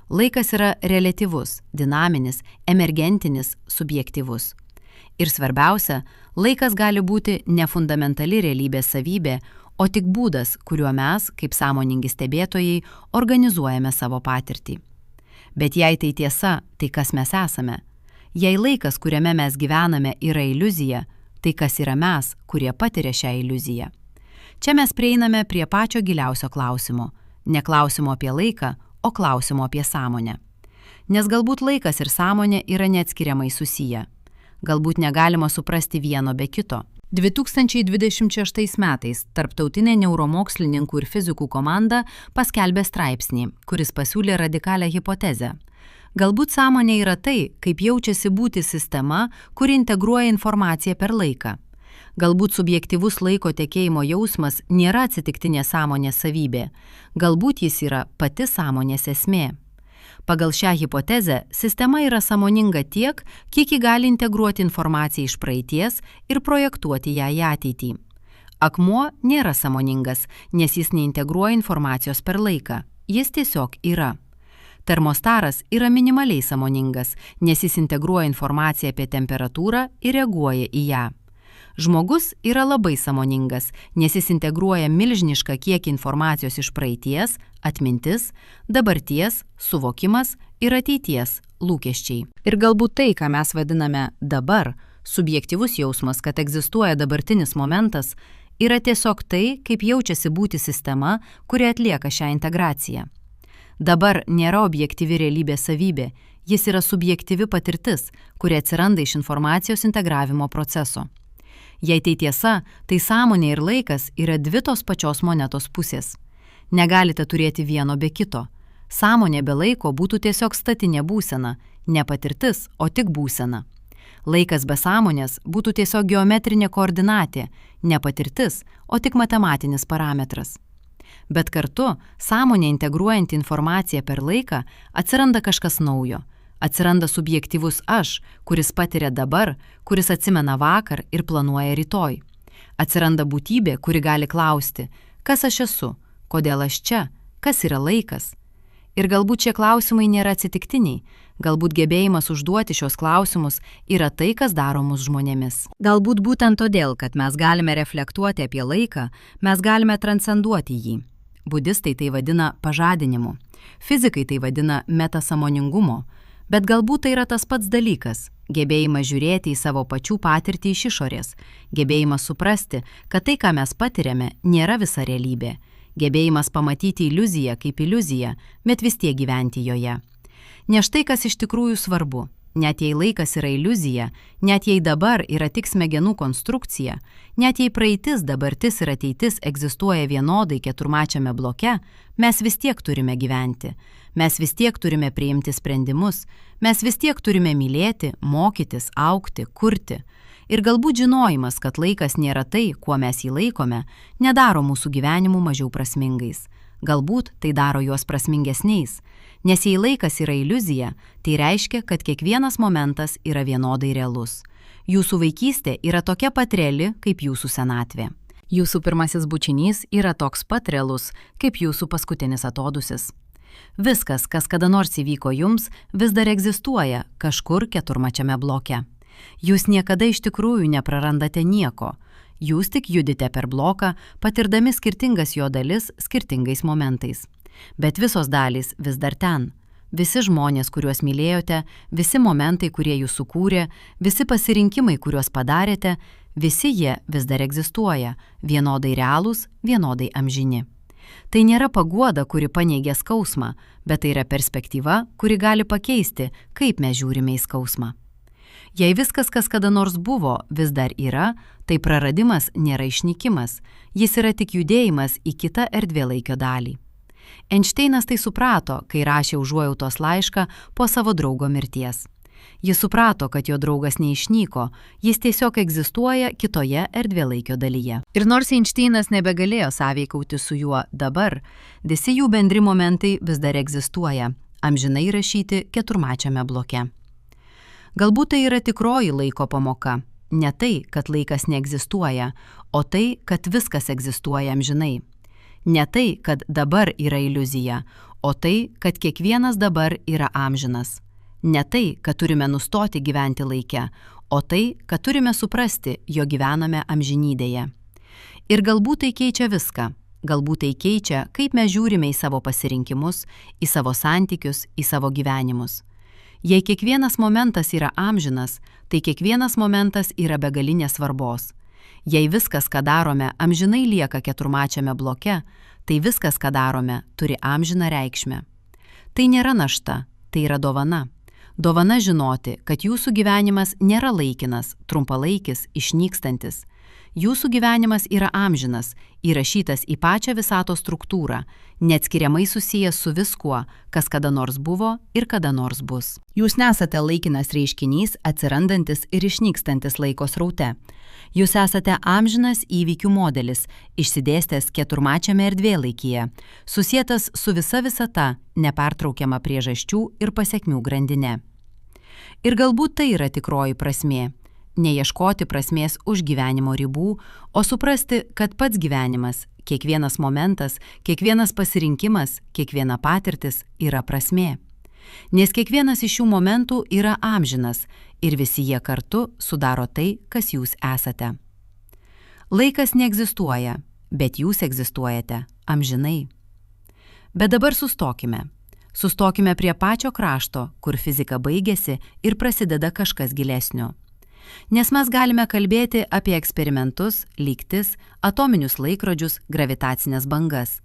Laikas yra reliatyvus, dinaminis, emergentinis, subjektyvus. Ir svarbiausia, laikas gali būti ne fundamentali realybės savybė, o tik būdas, kuriuo mes, kaip sąmoningi stebėtojai, organizuojame savo patirtį. Bet jei tai tiesa, tai kas mes esame? Jei laikas, kuriame mes gyvename, yra iliuzija, tai kas yra mes, kurie patiria šią iliuziją? Čia mes prieiname prie pačio giliausio klausimo. Ne klausimo apie laiką, o klausimo apie sąmonę. Nes galbūt laikas ir sąmonė yra neatskiriamai susiję. Galbūt negalima suprasti vieno be kito. 2026 metais tarptautinė neuromokslininkų ir fizikų komanda paskelbė straipsnį, kuris pasiūlė radikalią hipotezę. Galbūt sąmonė yra tai, kaip jaučiasi būti sistema, kuri integruoja informaciją per laiką. Galbūt subjektyvus laiko tekėjimo jausmas nėra atsitiktinė sąmonės savybė. Galbūt jis yra pati sąmonės esmė. Pagal šią hipotezę, sistema yra sąmoninga tiek, kiek ji gali integruoti informaciją iš praeities ir projektuoti ją į ateitį. Akmuo nėra sąmoningas, nes jis neintegruoja informacijos per laiką. Jis tiesiog yra. Termostaras yra minimaliai sąmoningas, nes jis integruoja informaciją apie temperatūrą ir reaguoja į ją. Žmogus yra labai sąmoningas, nes jis integruoja milžinišką kiekį informacijos iš praeities, atmintis, dabarties, suvokimas ir ateities, lūkesčiai. Ir galbūt tai, ką mes vadiname dabar, subjektyvus jausmas, kad egzistuoja dabartinis momentas, yra tiesiog tai, kaip jaučiasi būti sistema, kuri atlieka šią integraciją. Dabar nėra objektyvi realybės savybė, jis yra subjektyvi patirtis, kuri atsiranda iš informacijos integravimo proceso. Jei tai tiesa, tai sąmonė ir laikas yra dvi tos pačios monetos pusės. Negalite turėti vieno be kito. Sąmonė be laiko būtų tiesiog statinė būsena, ne patirtis, o tik būsena. Laikas be sąmonės būtų tiesiog geometrinė koordinatė, ne patirtis, o tik matematinis parametras. Bet kartu, sąmonė integruojant informaciją per laiką, atsiranda kažkas naujo. Atsiranda subjektyvus aš, kuris patiria dabar, kuris atsimena vakar ir planuoja rytoj. Atsiranda būtybė, kuri gali klausti, kas aš esu, kodėl aš čia, kas yra laikas. Ir galbūt šie klausimai nėra atsitiktiniai, galbūt gebėjimas užduoti šios klausimus yra tai, kas daro mus žmonėmis. Galbūt būtent todėl, kad mes galime reflektuoti apie laiką, mes galime transcenduoti jį. Budistai tai vadina pažadinimu, fizikai tai vadina metasąmoningumo, bet galbūt tai yra tas pats dalykas – gebėjimas žiūrėti į savo pačių patirtį iš išorės, gebėjimas suprasti, kad tai, ką mes patiriame, nėra visa realybė, gebėjimas pamatyti iliuziją kaip iliuziją, bet vis tiek gyventi joje. Ne štai kas iš tikrųjų svarbu. Net jei laikas yra iliuzija, net jei dabar yra tik smegenų konstrukcija, net jei praeitis, dabartis ir ateitis egzistuoja vienodai keturmačiame bloke, mes vis tiek turime gyventi, mes vis tiek turime priimti sprendimus, mes vis tiek turime mylėti, mokytis, augti, kurti. Ir galbūt žinojimas, kad laikas nėra tai, kuo mes jį laikome, nedaro mūsų gyvenimų mažiau prasmingais. Galbūt tai daro juos prasmingesniais. Nes jei laikas yra iliuzija, tai reiškia, kad kiekvienas momentas yra vienodai realus. Jūsų vaikystė yra tokia pat reali, kaip jūsų senatvė. Jūsų pirmasis bučinys yra toks pat realus, kaip jūsų paskutinis atodūsis. Viskas, kas kada nors įvyko jums, vis dar egzistuoja kažkur keturmačiame bloke. Jūs niekada iš tikrųjų neprarandate nieko. Jūs tik judite per bloką, patirdami skirtingas jo dalis skirtingais momentais. Bet visos dalys vis dar ten. Visi žmonės, kuriuos mylėjote, visi momentai, kurie jūs sukūrė, visi pasirinkimai, kuriuos padarėte, visi jie vis dar egzistuoja, vienodai realūs, vienodai amžini. Tai nėra paguoda, kuri paneigia skausmą, bet tai yra perspektyva, kuri gali pakeisti, kaip mes žiūrime į skausmą. Jei viskas, kas kada nors buvo, vis dar yra, tai praradimas nėra išnykimas, jis yra tik judėjimas į kitą erdvėlaikio dalį. Einšteinas tai suprato, kai rašė užuojautos laišką po savo draugo mirties. Jis suprato, kad jo draugas neišnyko, jis tiesiog egzistuoja kitoje erdvėlaikio dalyje. Ir nors Einšteinas nebegalėjo sąveikauti su juo dabar, visi jų bendri momentai vis dar egzistuoja, amžinai rašyti keturmačiame bloke. Galbūt tai yra tikroji laiko pamoka. Ne tai, kad laikas neegzistuoja, o tai, kad viskas egzistuoja amžinai. Ne tai, kad dabar yra iliuzija, o tai, kad kiekvienas dabar yra amžinas. Ne tai, kad turime nustoti gyventi laike, o tai, kad turime suprasti, jog gyvename amžinybėje. Ir galbūt tai keičia viską. Galbūt tai keičia, kaip mes žiūrime į savo pasirinkimus, į savo santykius, į savo gyvenimus. Jei kiekvienas momentas yra amžinas, tai kiekvienas momentas yra begalinės svarbos. Jei viskas, ką darome, amžinai lieka keturmačiame bloke, tai viskas, ką darome, turi amžiną reikšmę. Tai nėra našta, tai yra dovana. Dovana žinoti, kad jūsų gyvenimas nėra laikinas, trumpalaikis, išnykstantis. Jūsų gyvenimas yra amžinas, įrašytas į pačią visatos struktūrą, neatskiriamai susijęs su viskuo, kas kada nors buvo ir kada nors bus. Jūs nesate laikinas reiškinys, atsirandantis ir išnykstantis laiko sraute. Jūs esate amžinas įvykių modelis, išsidėstęs keturmačiame erdvėlaikyje, susietas su visa visata, nepertraukiama priežasčių ir pasekmių grandinė. Ir galbūt tai yra tikroji prasmė. Neieškoti prasmės už gyvenimo ribų, o suprasti, kad pats gyvenimas, kiekvienas momentas, kiekvienas pasirinkimas, kiekviena patirtis yra prasmė. Nes kiekvienas iš šių momentų yra amžinas ir visi jie kartu sudaro tai, kas jūs esate. Laikas neegzistuoja, bet jūs egzistuojate amžinai. Bet dabar sustokime. Sustokime prie pačio krašto, kur fizika baigėsi ir prasideda kažkas gilesnio. Nes mes galime kalbėti apie eksperimentus, lygtis, atominius laikrodžius, gravitacinės bangas.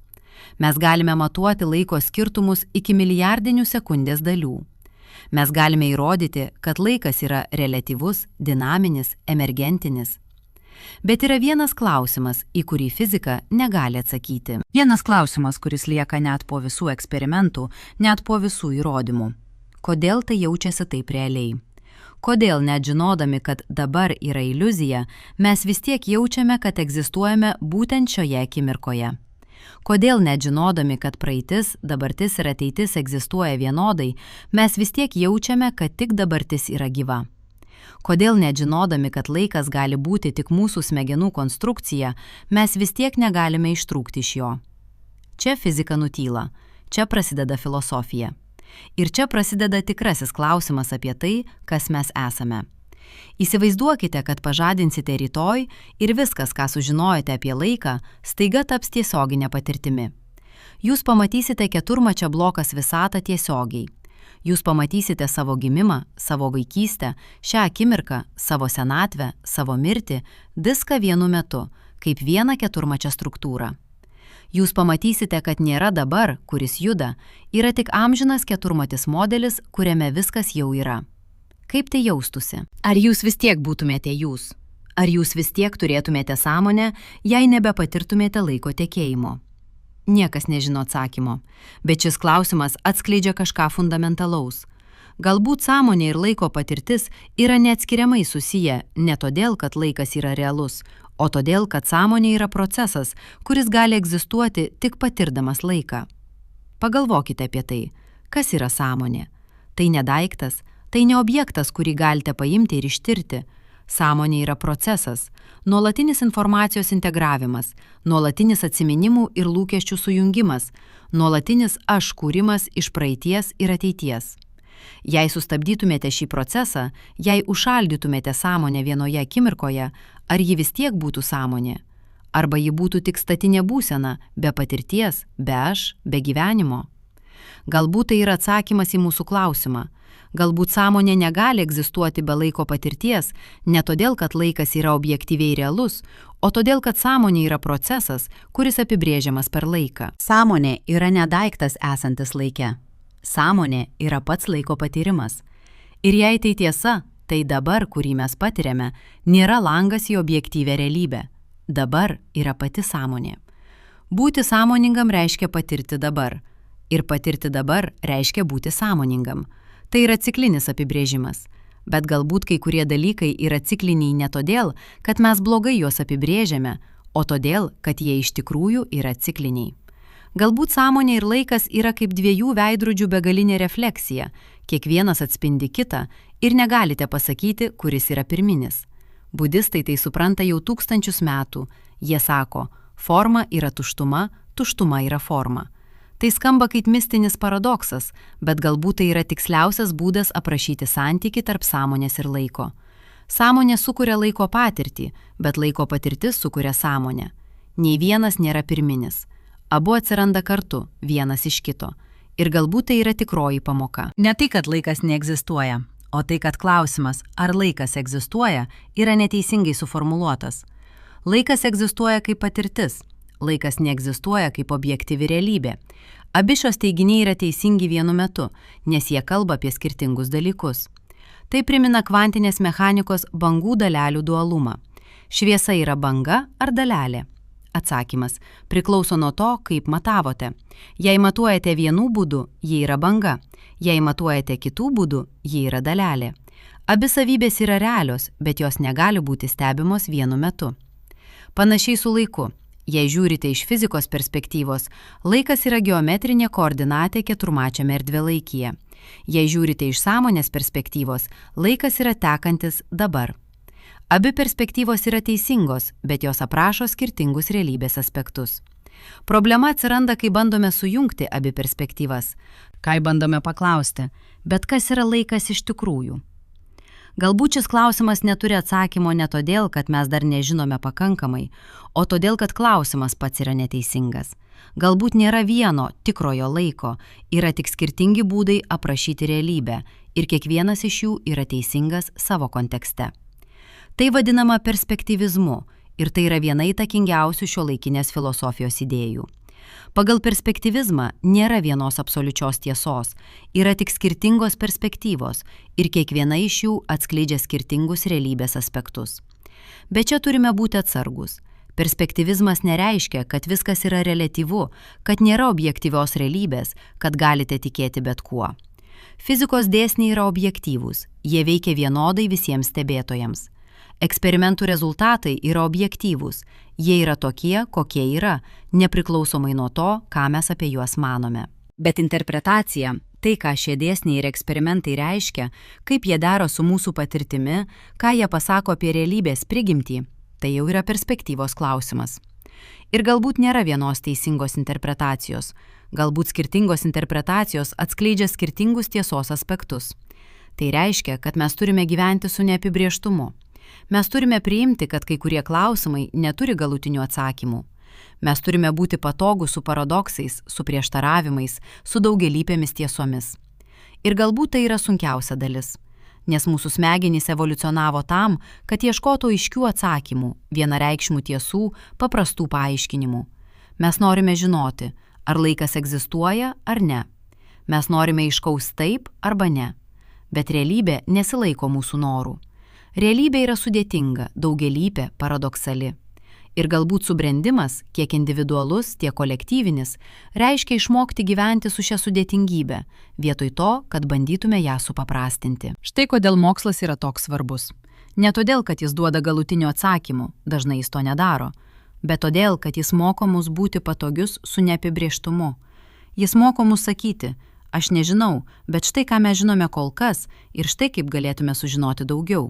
Mes galime matuoti laiko skirtumus iki milijardinių sekundės dalių. Mes galime įrodyti, kad laikas yra reliatyvus, dinaminis, emergentinis. Bet yra vienas klausimas, į kurį fizika negali atsakyti. Vienas klausimas, kuris lieka net po visų eksperimentų, net po visų įrodymų. Kodėl tai jaučiasi taip realiai? Kodėl net žinodami, kad dabar yra iliuzija, mes vis tiek jaučiame, kad egzistuojame būtent šioje akimirkoje? Kodėl net žinodami, kad praeitis, dabartis ir ateitis egzistuoja vienodai, mes vis tiek jaučiame, kad tik dabartis yra gyva? Kodėl net žinodami, kad laikas gali būti tik mūsų smegenų konstrukcija, mes vis tiek negalime ištrūkti iš jo? Čia fizika nutyla, čia prasideda filosofija. Ir čia prasideda tikrasis klausimas apie tai, kas mes esame. Įsivaizduokite, kad pažadinsite rytoj ir viskas, ką sužinojate apie laiką, staiga taps tiesioginė patirtimi. Jūs pamatysite keturmačią blokas visatą tiesiogiai. Jūs pamatysite savo gimimą, savo vaikystę, šią akimirką, savo senatvę, savo mirtį, viską vienu metu, kaip vieną keturmačią struktūrą. Jūs pamatysite, kad nėra dabar, kuris juda, yra tik amžinas keturmatis modelis, kuriame viskas jau yra. Kaip tai jaustųsi? Ar jūs vis tiek būtumėte jūs? Ar jūs vis tiek turėtumėte sąmonę, jei nebepatirtumėte laiko tekėjimo? Niekas nežino atsakymo, bet šis klausimas atskleidžia kažką fundamentalaus. Galbūt sąmonė ir laiko patirtis yra neatskiriamai susiję ne todėl, kad laikas yra realus, o todėl, kad sąmonė yra procesas, kuris gali egzistuoti tik patirdamas laiką. Pagalvokite apie tai, kas yra sąmonė. Tai ne daiktas, tai ne objektas, kurį galite paimti ir ištirti. Sąmonė yra procesas, nuolatinis informacijos integravimas, nuolatinis atsiminimų ir lūkesčių sujungimas, nuolatinis aš kūrimas iš praeities ir ateities. Jei sustabdytumėte šį procesą, jei užšaldytumėte sąmonę vienoje akimirkoje, ar ji vis tiek būtų sąmonė? Arba ji būtų tik statinė būsena, be patirties, be aš, be gyvenimo? Galbūt tai yra atsakymas į mūsų klausimą. Galbūt sąmonė negali egzistuoti be laiko patirties, ne todėl, kad laikas yra objektyviai realus, o todėl, kad sąmonė yra procesas, kuris apibrėžiamas per laiką. Sąmonė yra ne daiktas esantis laike. Sąmonė yra pats laiko patyrimas. Ir jei tai tiesa, tai dabar, kurį mes patiriame, nėra langas į objektyvę realybę. Dabar yra pati sąmonė. Būti sąmoningam reiškia patirti dabar. Ir patirti dabar reiškia būti sąmoningam. Tai yra ciklinis apibrėžimas. Bet galbūt kai kurie dalykai yra cikliniai ne todėl, kad mes blogai juos apibrėžiame, o todėl, kad jie iš tikrųjų yra cikliniai. Galbūt sąmonė ir laikas yra kaip dviejų veidrodžių begalinė refleksija, kiekvienas atspindi kitą ir negalite pasakyti, kuris yra pirminis. Budistai tai supranta jau tūkstančius metų. Jie sako, forma yra tuštuma, tuštuma yra forma. Tai skamba kaip mistinis paradoksas, bet galbūt tai yra tiksliausias būdas aprašyti santykį tarp sąmonės ir laiko. Sąmonė sukuria laiko patirtį, bet laiko patirtis sukuria sąmonę. Nei vienas nėra pirminis. Abu atsiranda kartu, vienas iš kito. Ir galbūt tai yra tikroji pamoka. Ne tai, kad laikas neegzistuoja, o tai, kad klausimas, ar laikas egzistuoja, yra neteisingai suformuluotas. Laikas egzistuoja kaip patirtis. Laikas neegzistuoja kaip objektyvi realybė. Abi šios teiginiai yra teisingi vienu metu, nes jie kalba apie skirtingus dalykus. Tai primena kvantinės mechanikos bangų dalelių dualumą. Šviesa yra banga ar dalelė? Atsakymas priklauso nuo to, kaip matavote. Jei matuojate vienų būdų, ji yra banga. Jei matuojate kitų būdų, ji yra dalelė. Abi savybės yra realios, bet jos negali būti stebimos vienu metu. Panašiai su laiku. Jei žiūrite iš fizikos perspektyvos, laikas yra geometrinė koordinatė keturmačiame erdvėlaikyje. Jei žiūrite iš sąmonės perspektyvos, laikas yra tekantis dabar. Abi perspektyvos yra teisingos, bet jos aprašo skirtingus realybės aspektus. Problema atsiranda, kai bandome sujungti abi perspektyvas. Kai bandome paklausti, bet kas yra laikas iš tikrųjų? Galbūt šis klausimas neturi atsakymo ne todėl, kad mes dar nežinome pakankamai, o todėl, kad klausimas pats yra neteisingas. Galbūt nėra vieno tikrojo laiko, yra tik skirtingi būdai aprašyti realybę ir kiekvienas iš jų yra teisingas savo kontekste. Tai vadinama perspektyvizmu ir tai yra viena įtakingiausių šiuolaikinės filosofijos idėjų. Pagal perspektyvizmą nėra vienos absoliučios tiesos, yra tik skirtingos perspektyvos ir kiekviena iš jų atskleidžia skirtingus realybės aspektus. Bet čia turime būti atsargus. Perspektyvizmas nereiškia, kad viskas yra reliatyvu, kad nėra objektyvios realybės, kad galite tikėti bet kuo. Fizikos dėsniai yra objektyvūs, jie veikia vienodai visiems stebėtojams. Eksperimentų rezultatai yra objektyvūs, jie yra tokie, kokie yra, nepriklausomai nuo to, ką mes apie juos manome. Bet interpretacija, tai ką šie dėsniai ir eksperimentai reiškia, kaip jie daro su mūsų patirtimi, ką jie pasako apie realybės prigimtį, tai jau yra perspektyvos klausimas. Ir galbūt nėra vienos teisingos interpretacijos, galbūt skirtingos interpretacijos atskleidžia skirtingus tiesos aspektus. Tai reiškia, kad mes turime gyventi su neapibrėžtumu. Mes turime priimti, kad kai kurie klausimai neturi galutinių atsakymų. Mes turime būti patogūs su paradoksais, su prieštaravimais, su daugialypėmis tiesomis. Ir galbūt tai yra sunkiausia dalis, nes mūsų smegenys evoliucionavo tam, kad ieškotų aiškių atsakymų, vienareikšmių tiesų, paprastų paaiškinimų. Mes norime žinoti, ar laikas egzistuoja ar ne. Mes norime aiškaus taip arba ne. Bet realybė nesilaiko mūsų norų. Realybė yra sudėtinga, daugialypė, paradoksali. Ir galbūt subrendimas, kiek individualus, tiek kolektyvinis, reiškia išmokti gyventi su šia sudėtingybe, vietoj to, kad bandytume ją supaprastinti. Štai kodėl mokslas yra toks svarbus. Ne todėl, kad jis duoda galutinių atsakymų, dažnai jis to nedaro, bet todėl, kad jis moko mus būti patogius su neapibrėžtumu. Jis moko mus sakyti, aš nežinau, bet štai ką mes žinome kol kas ir štai kaip galėtume sužinoti daugiau.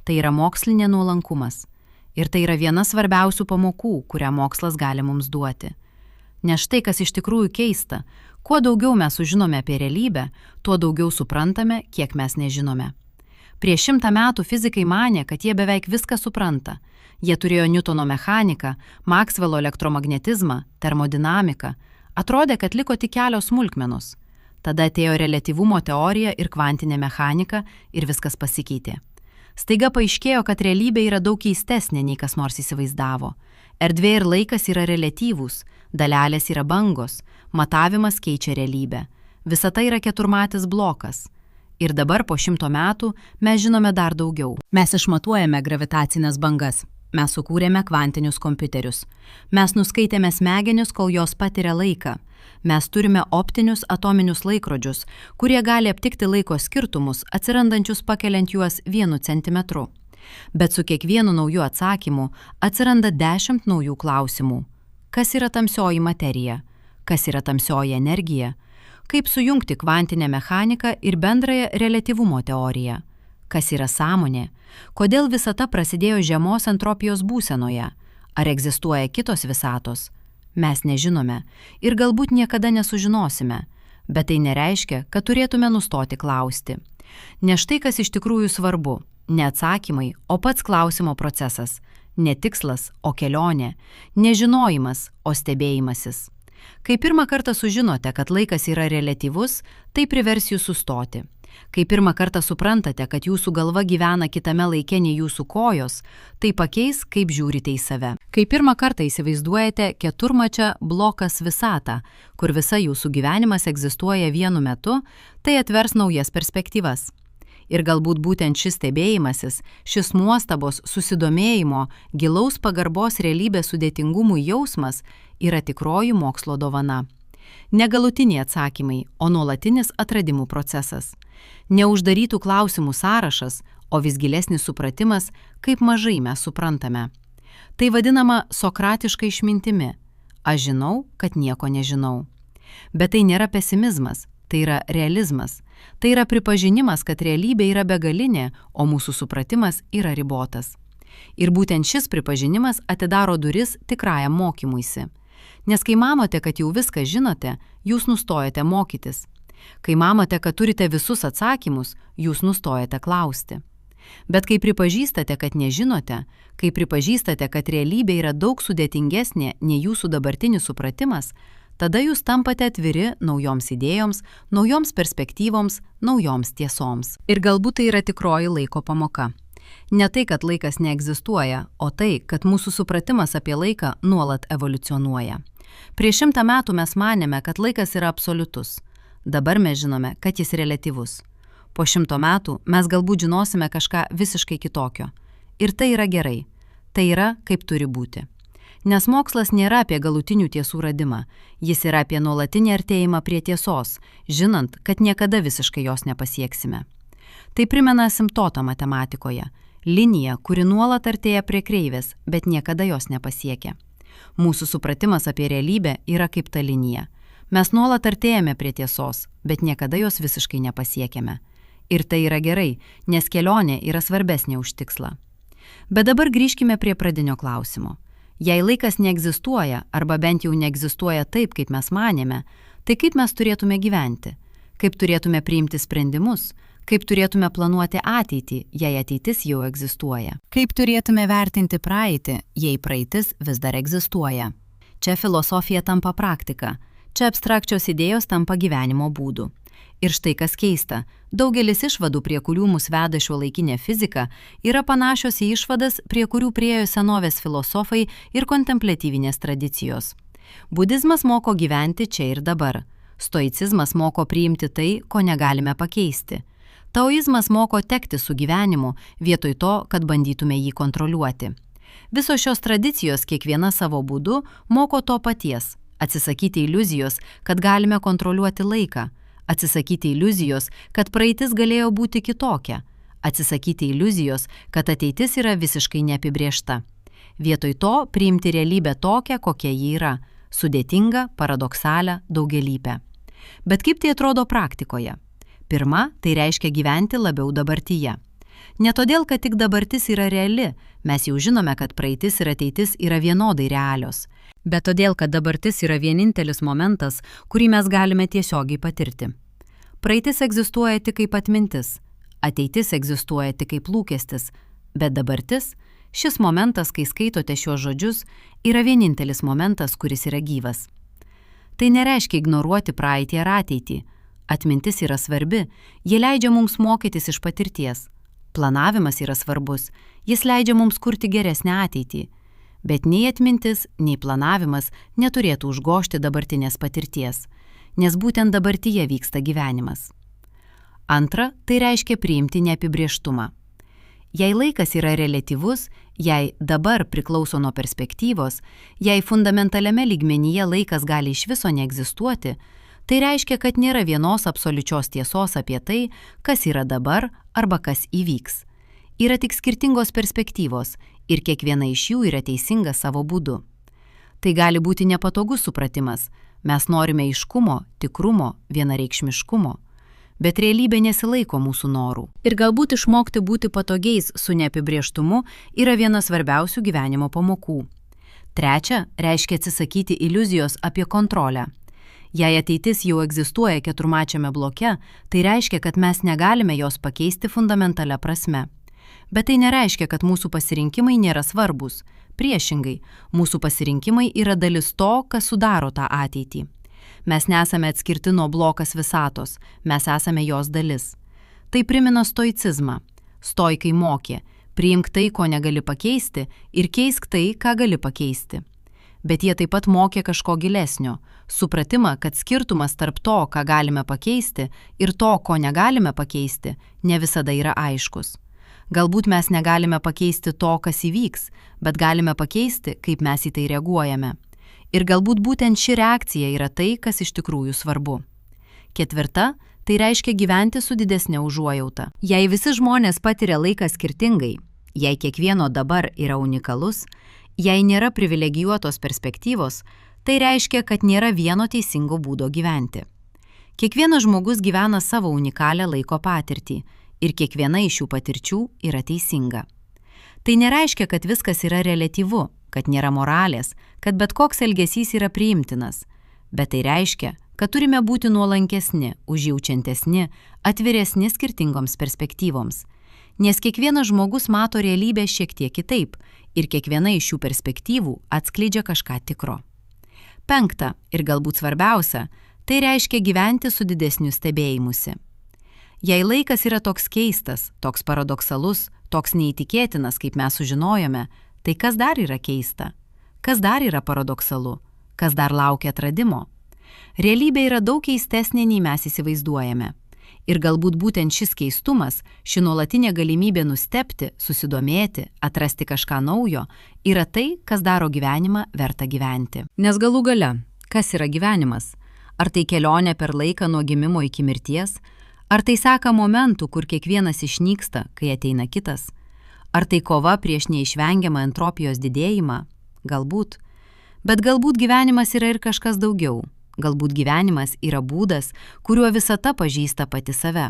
Tai yra mokslinė nuolankumas. Ir tai yra viena svarbiausių pamokų, kurią mokslas gali mums duoti. Nes štai kas iš tikrųjų keista, kuo daugiau mes sužinome apie realybę, tuo daugiau suprantame, kiek mes nežinome. Prieš 100 metų fizikai manė, kad jie beveik viską supranta. Jie turėjo Newtono mechaniką, Maxwello elektromagnetizmą, termodinamiką. Atrodė, kad liko tik kelios smulkmenos. Tada atėjo reliatyvumo teorija ir kvantinė mechanika ir viskas pasikeitė. Staiga paaiškėjo, kad realybė yra daug keistesnė, nei kas nors įsivaizdavo. Erdvė ir laikas yra reliatyvūs, dalelės yra bangos, matavimas keičia realybę. Visata yra keturmatis blokas. Ir dabar po 100 metų mes žinome dar daugiau. Mes išmatuojame gravitacinės bangas. Mes sukūrėme kvantinius kompiuterius. Mes nuskaitėme smegenis, kol jos patiria laiką. Mes turime optinius atominius laikrodžius, kurie gali aptikti laiko skirtumus, atsirandančius pakeliant juos 1 centimetru. Bet su kiekvienu nauju atsakymu atsiranda 10 naujų klausimų. Kas yra tamsioji materija? Kas yra tamsioji energija? Kaip sujungti kvantinę mechaniką ir bendrąją reliatyvumo teoriją? Kas yra sąmonė? Kodėl visata prasidėjo žemos entropijos būsenoje? Ar egzistuoja kitos visatos? Mes nežinome ir galbūt niekada nesužinosime, bet tai nereiškia, kad turėtume nustoti klausti. Nes štai kas iš tikrųjų svarbu – ne atsakymai, o pats klausimo procesas, ne tikslas, o kelionė, ne žinojimas, o stebėjimasis. Kai pirmą kartą sužinote, kad laikas yra reliatyvus, tai privers jūs sustoti. Kai pirmą kartą suprantate, kad jūsų galva gyvena kitame laike nei jūsų kojos, tai pakeis, kaip žiūrite į save. Kai pirmą kartą įsivaizduojate keturmačią blokas visatą, kur visa jūsų gyvenimas egzistuoja vienu metu, tai atvers naujas perspektyvas. Ir galbūt būtent šis stebėjimasis, šis nuostabos, susidomėjimo, gilaus pagarbos realybės sudėtingumui jausmas yra tikroji mokslo dovana. Negalutiniai atsakymai, o nuolatinis atradimų procesas. Neuždarytų klausimų sąrašas, o vis gilesnis supratimas, kaip mažai mes suprantame. Tai vadinama sokratiška išmintimi. Aš žinau, kad nieko nežinau. Bet tai nėra pesimizmas, tai yra realizmas. Tai yra pripažinimas, kad realybė yra begalinė, o mūsų supratimas yra ribotas. Ir būtent šis pripažinimas atidaro duris tikrajam mokymuisi. Nes kai manote, kad jau viską žinote, jūs nustojate mokytis. Kai manote, kad turite visus atsakymus, jūs nustojate klausti. Bet kai pripažįstate, kad nežinote, kai pripažįstate, kad realybė yra daug sudėtingesnė nei jūsų dabartinis supratimas, tada jūs tampate atviri naujoms idėjoms, naujoms perspektyvoms, naujoms tiesoms. Ir galbūt tai yra tikroji laiko pamoka. Ne tai, kad laikas neegzistuoja, o tai, kad mūsų supratimas apie laiką nuolat evoliucionuoja. Prieš 100 metų mes manėme, kad laikas yra absoliutus. Dabar mes žinome, kad jis reliatyvus. Po 100 metų mes galbūt žinosime kažką visiškai kitokio. Ir tai yra gerai. Tai yra, kaip turi būti. Nes mokslas nėra apie galutinių tiesų radimą, jis yra apie nuolatinį artėjimą prie tiesos, žinant, kad niekada visiškai jos nepasieksime. Tai primena asimptotą matematikoje – linija, kuri nuolat artėja prie kreivės, bet niekada jos nepasiekia. Mūsų supratimas apie realybę yra kaip ta linija. Mes nuolat artėjame prie tiesos, bet niekada jos visiškai nepasiekiame. Ir tai yra gerai, nes kelionė yra svarbesnė už tikslą. Bet dabar grįžkime prie pradinio klausimo. Jei laikas neegzistuoja, arba bent jau neegzistuoja taip, kaip mes manėme, tai kaip mes turėtume gyventi? Kaip turėtume priimti sprendimus? Kaip turėtume planuoti ateitį, jei ateitis jau egzistuoja? Kaip turėtume vertinti praeitį, jei praeitis vis dar egzistuoja? Čia filosofija tampa praktika, čia abstrakčios idėjos tampa gyvenimo būdu. Ir štai kas keista, daugelis išvadų, prie kurių mus veda šiuolaikinė fizika, yra panašios į išvadas, prie kurių priėjo senovės filosofai ir kontempliatyvinės tradicijos. Budizmas moko gyventi čia ir dabar. Stoicizmas moko priimti tai, ko negalime pakeisti. Taoizmas moko tekti su gyvenimu, vietoj to, kad bandytume jį kontroliuoti. Visos šios tradicijos, kiekviena savo būdu, moko to paties – atsisakyti iliuzijos, kad galime kontroliuoti laiką, atsisakyti iliuzijos, kad praeitis galėjo būti kitokia, atsisakyti iliuzijos, kad ateitis yra visiškai neapibriešta. Vietoj to priimti realybę tokią, kokia ji yra – sudėtinga, paradoksalią, daugialypę. Bet kaip tai atrodo praktikoje? Pirma, tai reiškia gyventi labiau dabartyje. Ne todėl, kad tik dabartis yra reali, mes jau žinome, kad praeitis ir ateitis yra vienodai realios, bet todėl, kad dabartis yra vienintelis momentas, kurį mes galime tiesiogiai patirti. Praeitis egzistuoja tik kaip atmintis, ateitis egzistuoja tik kaip lūkestis, bet dabartis, šis momentas, kai skaitote šiuos žodžius, yra vienintelis momentas, kuris yra gyvas. Tai nereiškia ignoruoti praeitį ar ateitį. Atmintis yra svarbi, ji leidžia mums mokytis iš patirties. Planavimas yra svarbus, jis leidžia mums kurti geresnę ateitį. Bet nei atmintis, nei planavimas neturėtų užgožti dabartinės patirties, nes būtent dabartyje vyksta gyvenimas. Antra, tai reiškia priimti neapibrieštumą. Jei laikas yra reliatyvus, jei dabar priklauso nuo perspektyvos, jei fundamentaliame lygmenyje laikas gali iš viso neegzistuoti, tai reiškia, kad nėra vienos absoliučios tiesos apie tai, kas yra dabar arba kas įvyks. Yra tik skirtingos perspektyvos ir kiekviena iš jų yra teisinga savo būdu. Tai gali būti nepatogus supratimas, mes norime aiškumo, tikrumo, vienareikšmiškumo, bet realybė nesilaiko mūsų norų. Ir galbūt išmokti būti patogiais su neapibrieštumu yra viena svarbiausių gyvenimo pamokų. Trečia, reiškia atsisakyti iliuzijos apie kontrolę. Jei ateitis jau egzistuoja keturmačiame bloke, tai reiškia, kad mes negalime jos pakeisti fundamentalia prasme. Bet tai nereiškia, kad mūsų pasirinkimai nėra svarbus. Priešingai, mūsų pasirinkimai yra dalis to, kas sudaro tą ateitį. Mes nesame atskirti nuo blokas visatos, mes esame jos dalis. Tai primena stoicizmą. Stoikai mokė, priimk tai, ko negali pakeisti, ir keisk tai, ką gali pakeisti. Bet jie taip pat mokė kažko gilesnio, supratimą, kad skirtumas tarp to, ką galime pakeisti, ir to, ko negalime pakeisti, ne visada yra aiškus. Galbūt mes negalime pakeisti to, kas įvyks, bet galime pakeisti, kaip mes į tai reaguojame. Ir galbūt būtent ši reakcija yra tai, kas iš tikrųjų svarbu. Ketvirta, tai reiškia gyventi su didesne užuojauta. Jei visi žmonės patiria laiką skirtingai, jei kiekvieno dabar yra unikalus, jei nėra privilegijuotos perspektyvos, tai reiškia, kad nėra vieno teisingo būdo gyventi. Kiekvienas žmogus gyvena savo unikalią laiko patirtį ir kiekviena iš šių patirčių yra teisinga. Tai nereiškia, kad viskas yra reliatyvu, kad nėra moralės, kad bet koks elgesys yra priimtinas, bet tai reiškia, kad turime būti nuolankesni, užjaučiantesni, atviresni skirtingoms perspektyvoms. Nes kiekvienas žmogus mato realybę šiek tiek kitaip ir kiekviena iš šių perspektyvų atskleidžia kažką tikro. Penkta ir galbūt svarbiausia, tai reiškia gyventi su didesniu stebėjimusi. Jei laikas yra toks keistas, toks paradoksalus, toks neįtikėtinas, kaip mes sužinojome, tai kas dar yra keista? Kas dar yra paradoksalu? Kas dar laukia atradimo? Realybė yra daug keistesnė, nei mes įsivaizduojame. Ir galbūt būtent šis keistumas, ši nuolatinė galimybė nustebti, susidomėti, atrasti kažką naujo, yra tai, kas daro gyvenimą vertą gyventi. Nes galų gale, kas yra gyvenimas? Ar tai kelionė per laiką nuo gimimo iki mirties? Ar tai seka momentų, kur kiekvienas išnyksta, kai ateina kitas? Ar tai kova prieš neišvengiamą entropijos didėjimą? Galbūt. Bet galbūt gyvenimas yra ir kažkas daugiau. Galbūt gyvenimas yra būdas, kuriuo visata pažįsta pati save.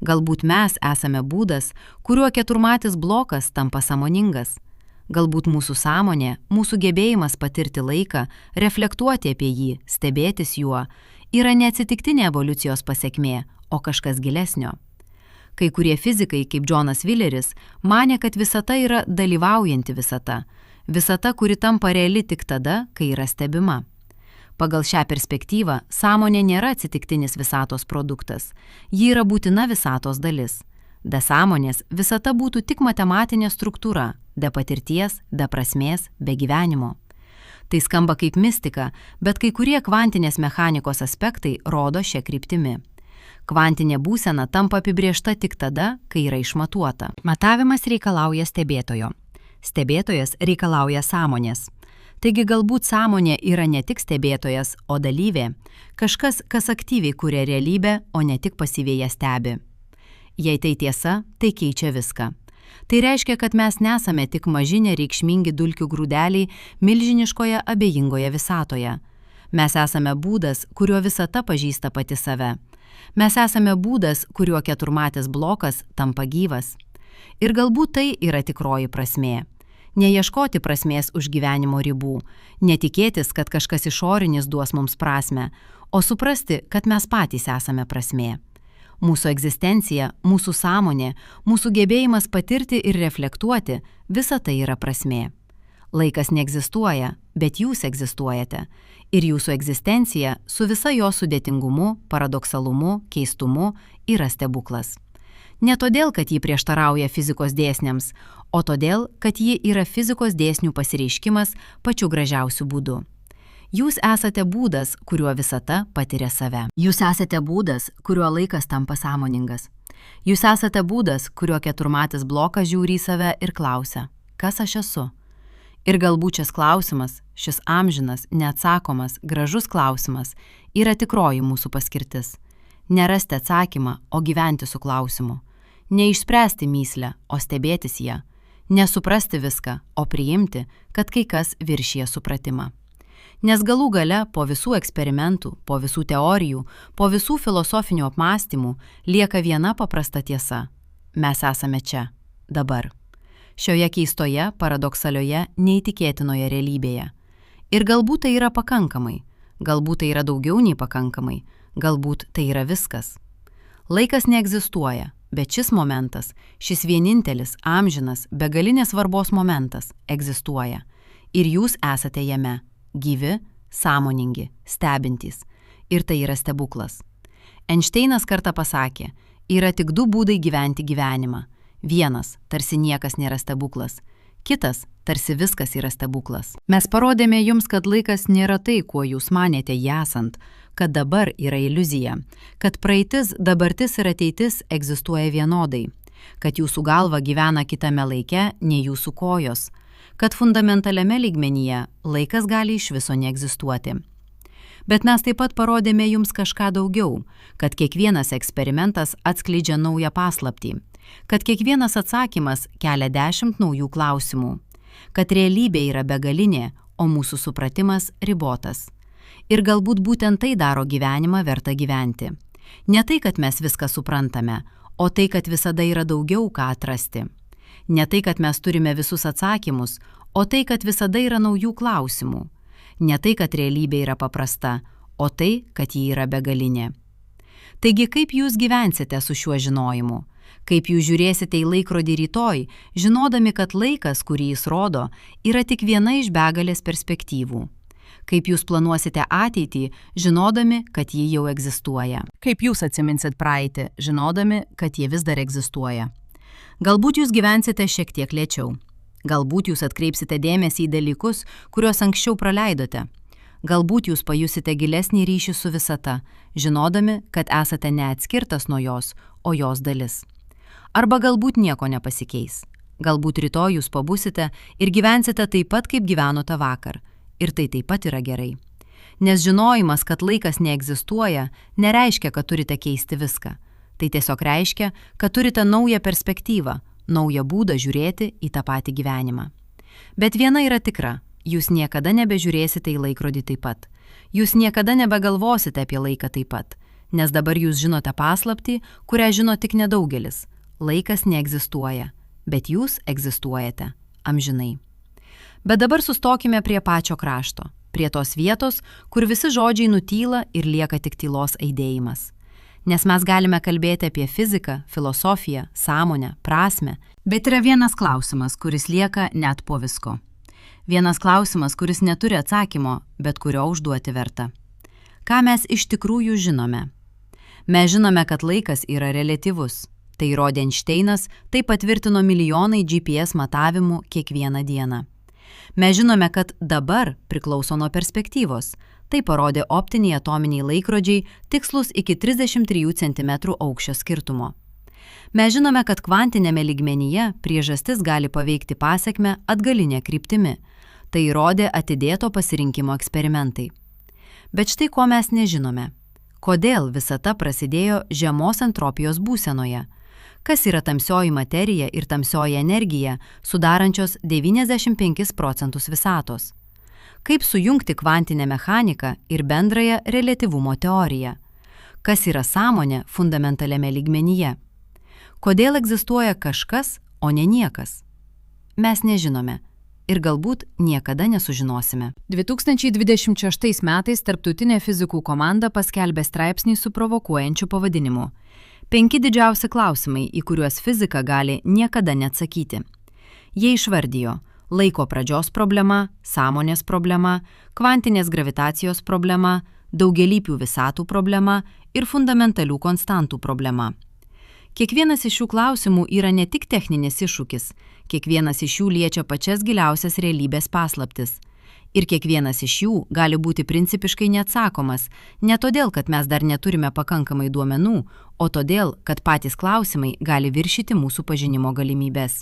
Galbūt mes esame būdas, kuriuo keturmatis blokas tampa sąmoningas. Galbūt mūsų sąmonė, mūsų gebėjimas patirti laiką, reflektuoti apie jį, stebėtis juo, yra neatsitiktinė evoliucijos pasekmė, o kažkas gilesnio. Kai kurie fizikai, kaip Džonas Vileris, manė, kad visata yra dalyvaujanti visata, visata, kuri tampa reali tik tada, kai yra stebima. Pagal šią perspektyvą, sąmonė nėra atsitiktinis visatos produktas, ji yra būtina visatos dalis. Be sąmonės visata būtų tik matematinė struktūra, be patirties, be prasmės, be gyvenimo. Tai skamba kaip mistika, bet kai kurie kvantinės mechanikos aspektai rodo šią kryptimį. Kvantinė būsena tampa apibrėžta tik tada, kai yra išmatuota. Matavimas reikalauja stebėtojo. Stebėtojas reikalauja sąmonės. Taigi galbūt sąmonė yra ne tik stebėtojas, o dalyvė, kažkas, kas aktyviai kuria realybę, o ne tik pasyviai ją stebi. Jei tai tiesa, tai keičia viską. Tai reiškia, kad mes nesame tik maži nereikšmingi dulkių grūdeliai milžiniškoje abejingoje visatoje. Mes esame būdas, kuriuo visata pažįsta pati save. Mes esame būdas, kuriuo keturmatis blokas tampa gyvas. Ir galbūt tai yra tikroji prasmė. Neieškoti prasmės už gyvenimo ribų, netikėtis, kad kažkas išorinis duos mums prasmę, o suprasti, kad mes patys esame prasmė. Mūsų egzistencija, mūsų sąmonė, mūsų gebėjimas patirti ir reflektuoti – visa tai yra prasmė. Laikas neegzistuoja, bet jūs egzistuojate. Ir jūsų egzistencija su visa jo sudėtingumu, paradoksalumu, keistumu yra stebuklas. Ne todėl, kad ji prieštarauja fizikos dėsniams, o todėl, kad ji yra fizikos dėsnių pasireiškimas pačiu gražiausiu būdu. Jūs esate būdas, kuriuo visata patiria save. Jūs esate būdas, kuriuo laikas tampa sąmoningas. Jūs esate būdas, kuriuo keturmatis blokas žiūri į save ir klausia, kas aš esu. Ir galbūt šis klausimas, šis amžinas, neatsakomas, gražus klausimas yra tikroji mūsų paskirtis. Nerasti atsakymą, o gyventi su klausimu. Neišspręsti mįslę, o stebėtis ją. Nesuprasti viską, o priimti, kad kai kas viršija supratimą. Nes galų gale po visų eksperimentų, po visų teorijų, po visų filosofinių apmąstymų lieka viena paprasta tiesa. Mes esame čia, dabar. Šioje keistoje, paradoksalioje, neįtikėtinoje realybėje. Ir galbūt tai yra pakankamai, galbūt tai yra daugiau nei pakankamai, galbūt tai yra viskas. Laikas neegzistuoja, bet šis momentas, šis vienintelis, amžinas, begalinės svarbos momentas egzistuoja. Ir jūs esate jame, gyvi, sąmoningi, stebintys. Ir tai yra stebuklas. Einšteinas kartą pasakė, yra tik du būdai gyventi gyvenimą. Vienas, tarsi niekas nėra stebuklas. Kitas, tarsi viskas yra stebuklas. Mes parodėme jums, kad laikas nėra tai, kuo jūs manėte jį esant, kad dabar yra iliuzija, kad praeitis, dabartis ir ateitis egzistuoja vienodai, kad jūsų galva gyvena kitame laike nei jūsų kojos, kad fundamentaliame lygmenyje laikas gali iš viso neegzistuoti. Bet mes taip pat parodėme jums kažką daugiau, kad kiekvienas eksperimentas atskleidžia naują paslaptį, kad kiekvienas atsakymas kelia 10 naujų klausimų, kad realybė yra begalinė, o mūsų supratimas ribotas. Ir galbūt būtent tai daro gyvenimą vertą gyventi. Ne tai, kad mes viską suprantame, o tai, kad visada yra daugiau ką atrasti. Ne tai, kad mes turime visus atsakymus, o tai, kad visada yra naujų klausimų. Ne tai, kad realybė yra paprasta, o tai, kad ji yra begalinė. Taigi, kaip jūs gyvensite su šiuo žinojimu? Kaip jūs žiūrėsite į laikrodį rytoj, žinodami, kad laikas, kurį jis rodo, yra tik viena iš begalės perspektyvų? Kaip jūs planuosite ateitį, žinodami, kad ji jau egzistuoja? Kaip jūs atsiminsit praeitį, žinodami, kad ji vis dar egzistuoja? Galbūt jūs gyvensite šiek tiek lėčiau. Galbūt jūs atkreipsite dėmesį į dalykus, kuriuos anksčiau praleidote. Galbūt jūs pajusite gilesnį ryšį su visata, žinodami, kad esate neatskirtas nuo jos, o jos dalis. Arba galbūt nieko nepasikeis. Galbūt rytoj jūs pabusite ir gyvensite taip pat, kaip gyvenote vakar. Ir tai taip pat yra gerai. Nes žinojimas, kad laikas neegzistuoja, nereiškia, kad turite keisti viską. Tai tiesiog reiškia, kad turite naują perspektyvą, naują būdą žiūrėti į tą patį gyvenimą. Bet viena yra tikra, jūs niekada nebežiūrėsite į laikrodį taip pat. Jūs niekada nebegalvosite apie laiką taip pat, nes dabar jūs žinote paslaptį, kurią žino tik nedaugelis. Laikas neegzistuoja, bet jūs egzistuojate amžinai. Bet dabar sustokime prie pačio krašto, prie tos vietos, kur visi žodžiai nutyla ir lieka tik tylos aidėjimas. Nes mes galime kalbėti apie fiziką, filosofiją, sąmonę, prasmę, bet yra vienas klausimas, kuris lieka net po visko. Vienas klausimas, kuris neturi atsakymo, bet kurio užduoti verta. Ką mes iš tikrųjų žinome? Mes žinome, kad laikas yra reliatyvus. Tai įrodė Einšteinas, tai patvirtino milijonai GPS matavimų kiekvieną dieną. Mes žinome, kad dabar priklauso nuo perspektyvos. Tai parodė optiniai atominiai laikrodžiai, tikslus iki 33 cm aukščio skirtumo. Mes žinome, kad kvantinėme lygmenyje priežastis gali paveikti pasekmę atgalinė kryptimi. Tai įrodė atidėto pasirinkimo eksperimentai. Bet štai ko mes nežinome. Kodėl visata prasidėjo žemos entropijos būsenoje? Kas yra tamsioji materija ir tamsioji energija, sudarančios 95 procentus visatos? Kaip sujungti kvantinę mechaniką ir bendrąją reliatyvumo teoriją? Kas yra sąmonė fundamentaliame lygmenyje? Kodėl egzistuoja kažkas, o ne niekas? Mes nežinome ir galbūt niekada nesužinosime. 2026 metais Tarptautinė fizikų komanda paskelbė straipsnį su provokuojančiu pavadinimu 5 didžiausi klausimai, į kuriuos fizika gali niekada neatsakyti. Jie išvardijo laiko pradžios problema, sąmonės problema, kvantinės gravitacijos problema, daugialypių visatų problema ir fundamentalių konstantų problema. Kiekvienas iš šių klausimų yra ne tik techninis iššūkis, kiekvienas iš jų liečia pačias giliausias realybės paslaptis. Ir kiekvienas iš jų gali būti principiškai neatsakomas, ne todėl, kad mes dar neturime pakankamai duomenų, o todėl, kad patys klausimai gali viršyti mūsų pažinimo galimybės.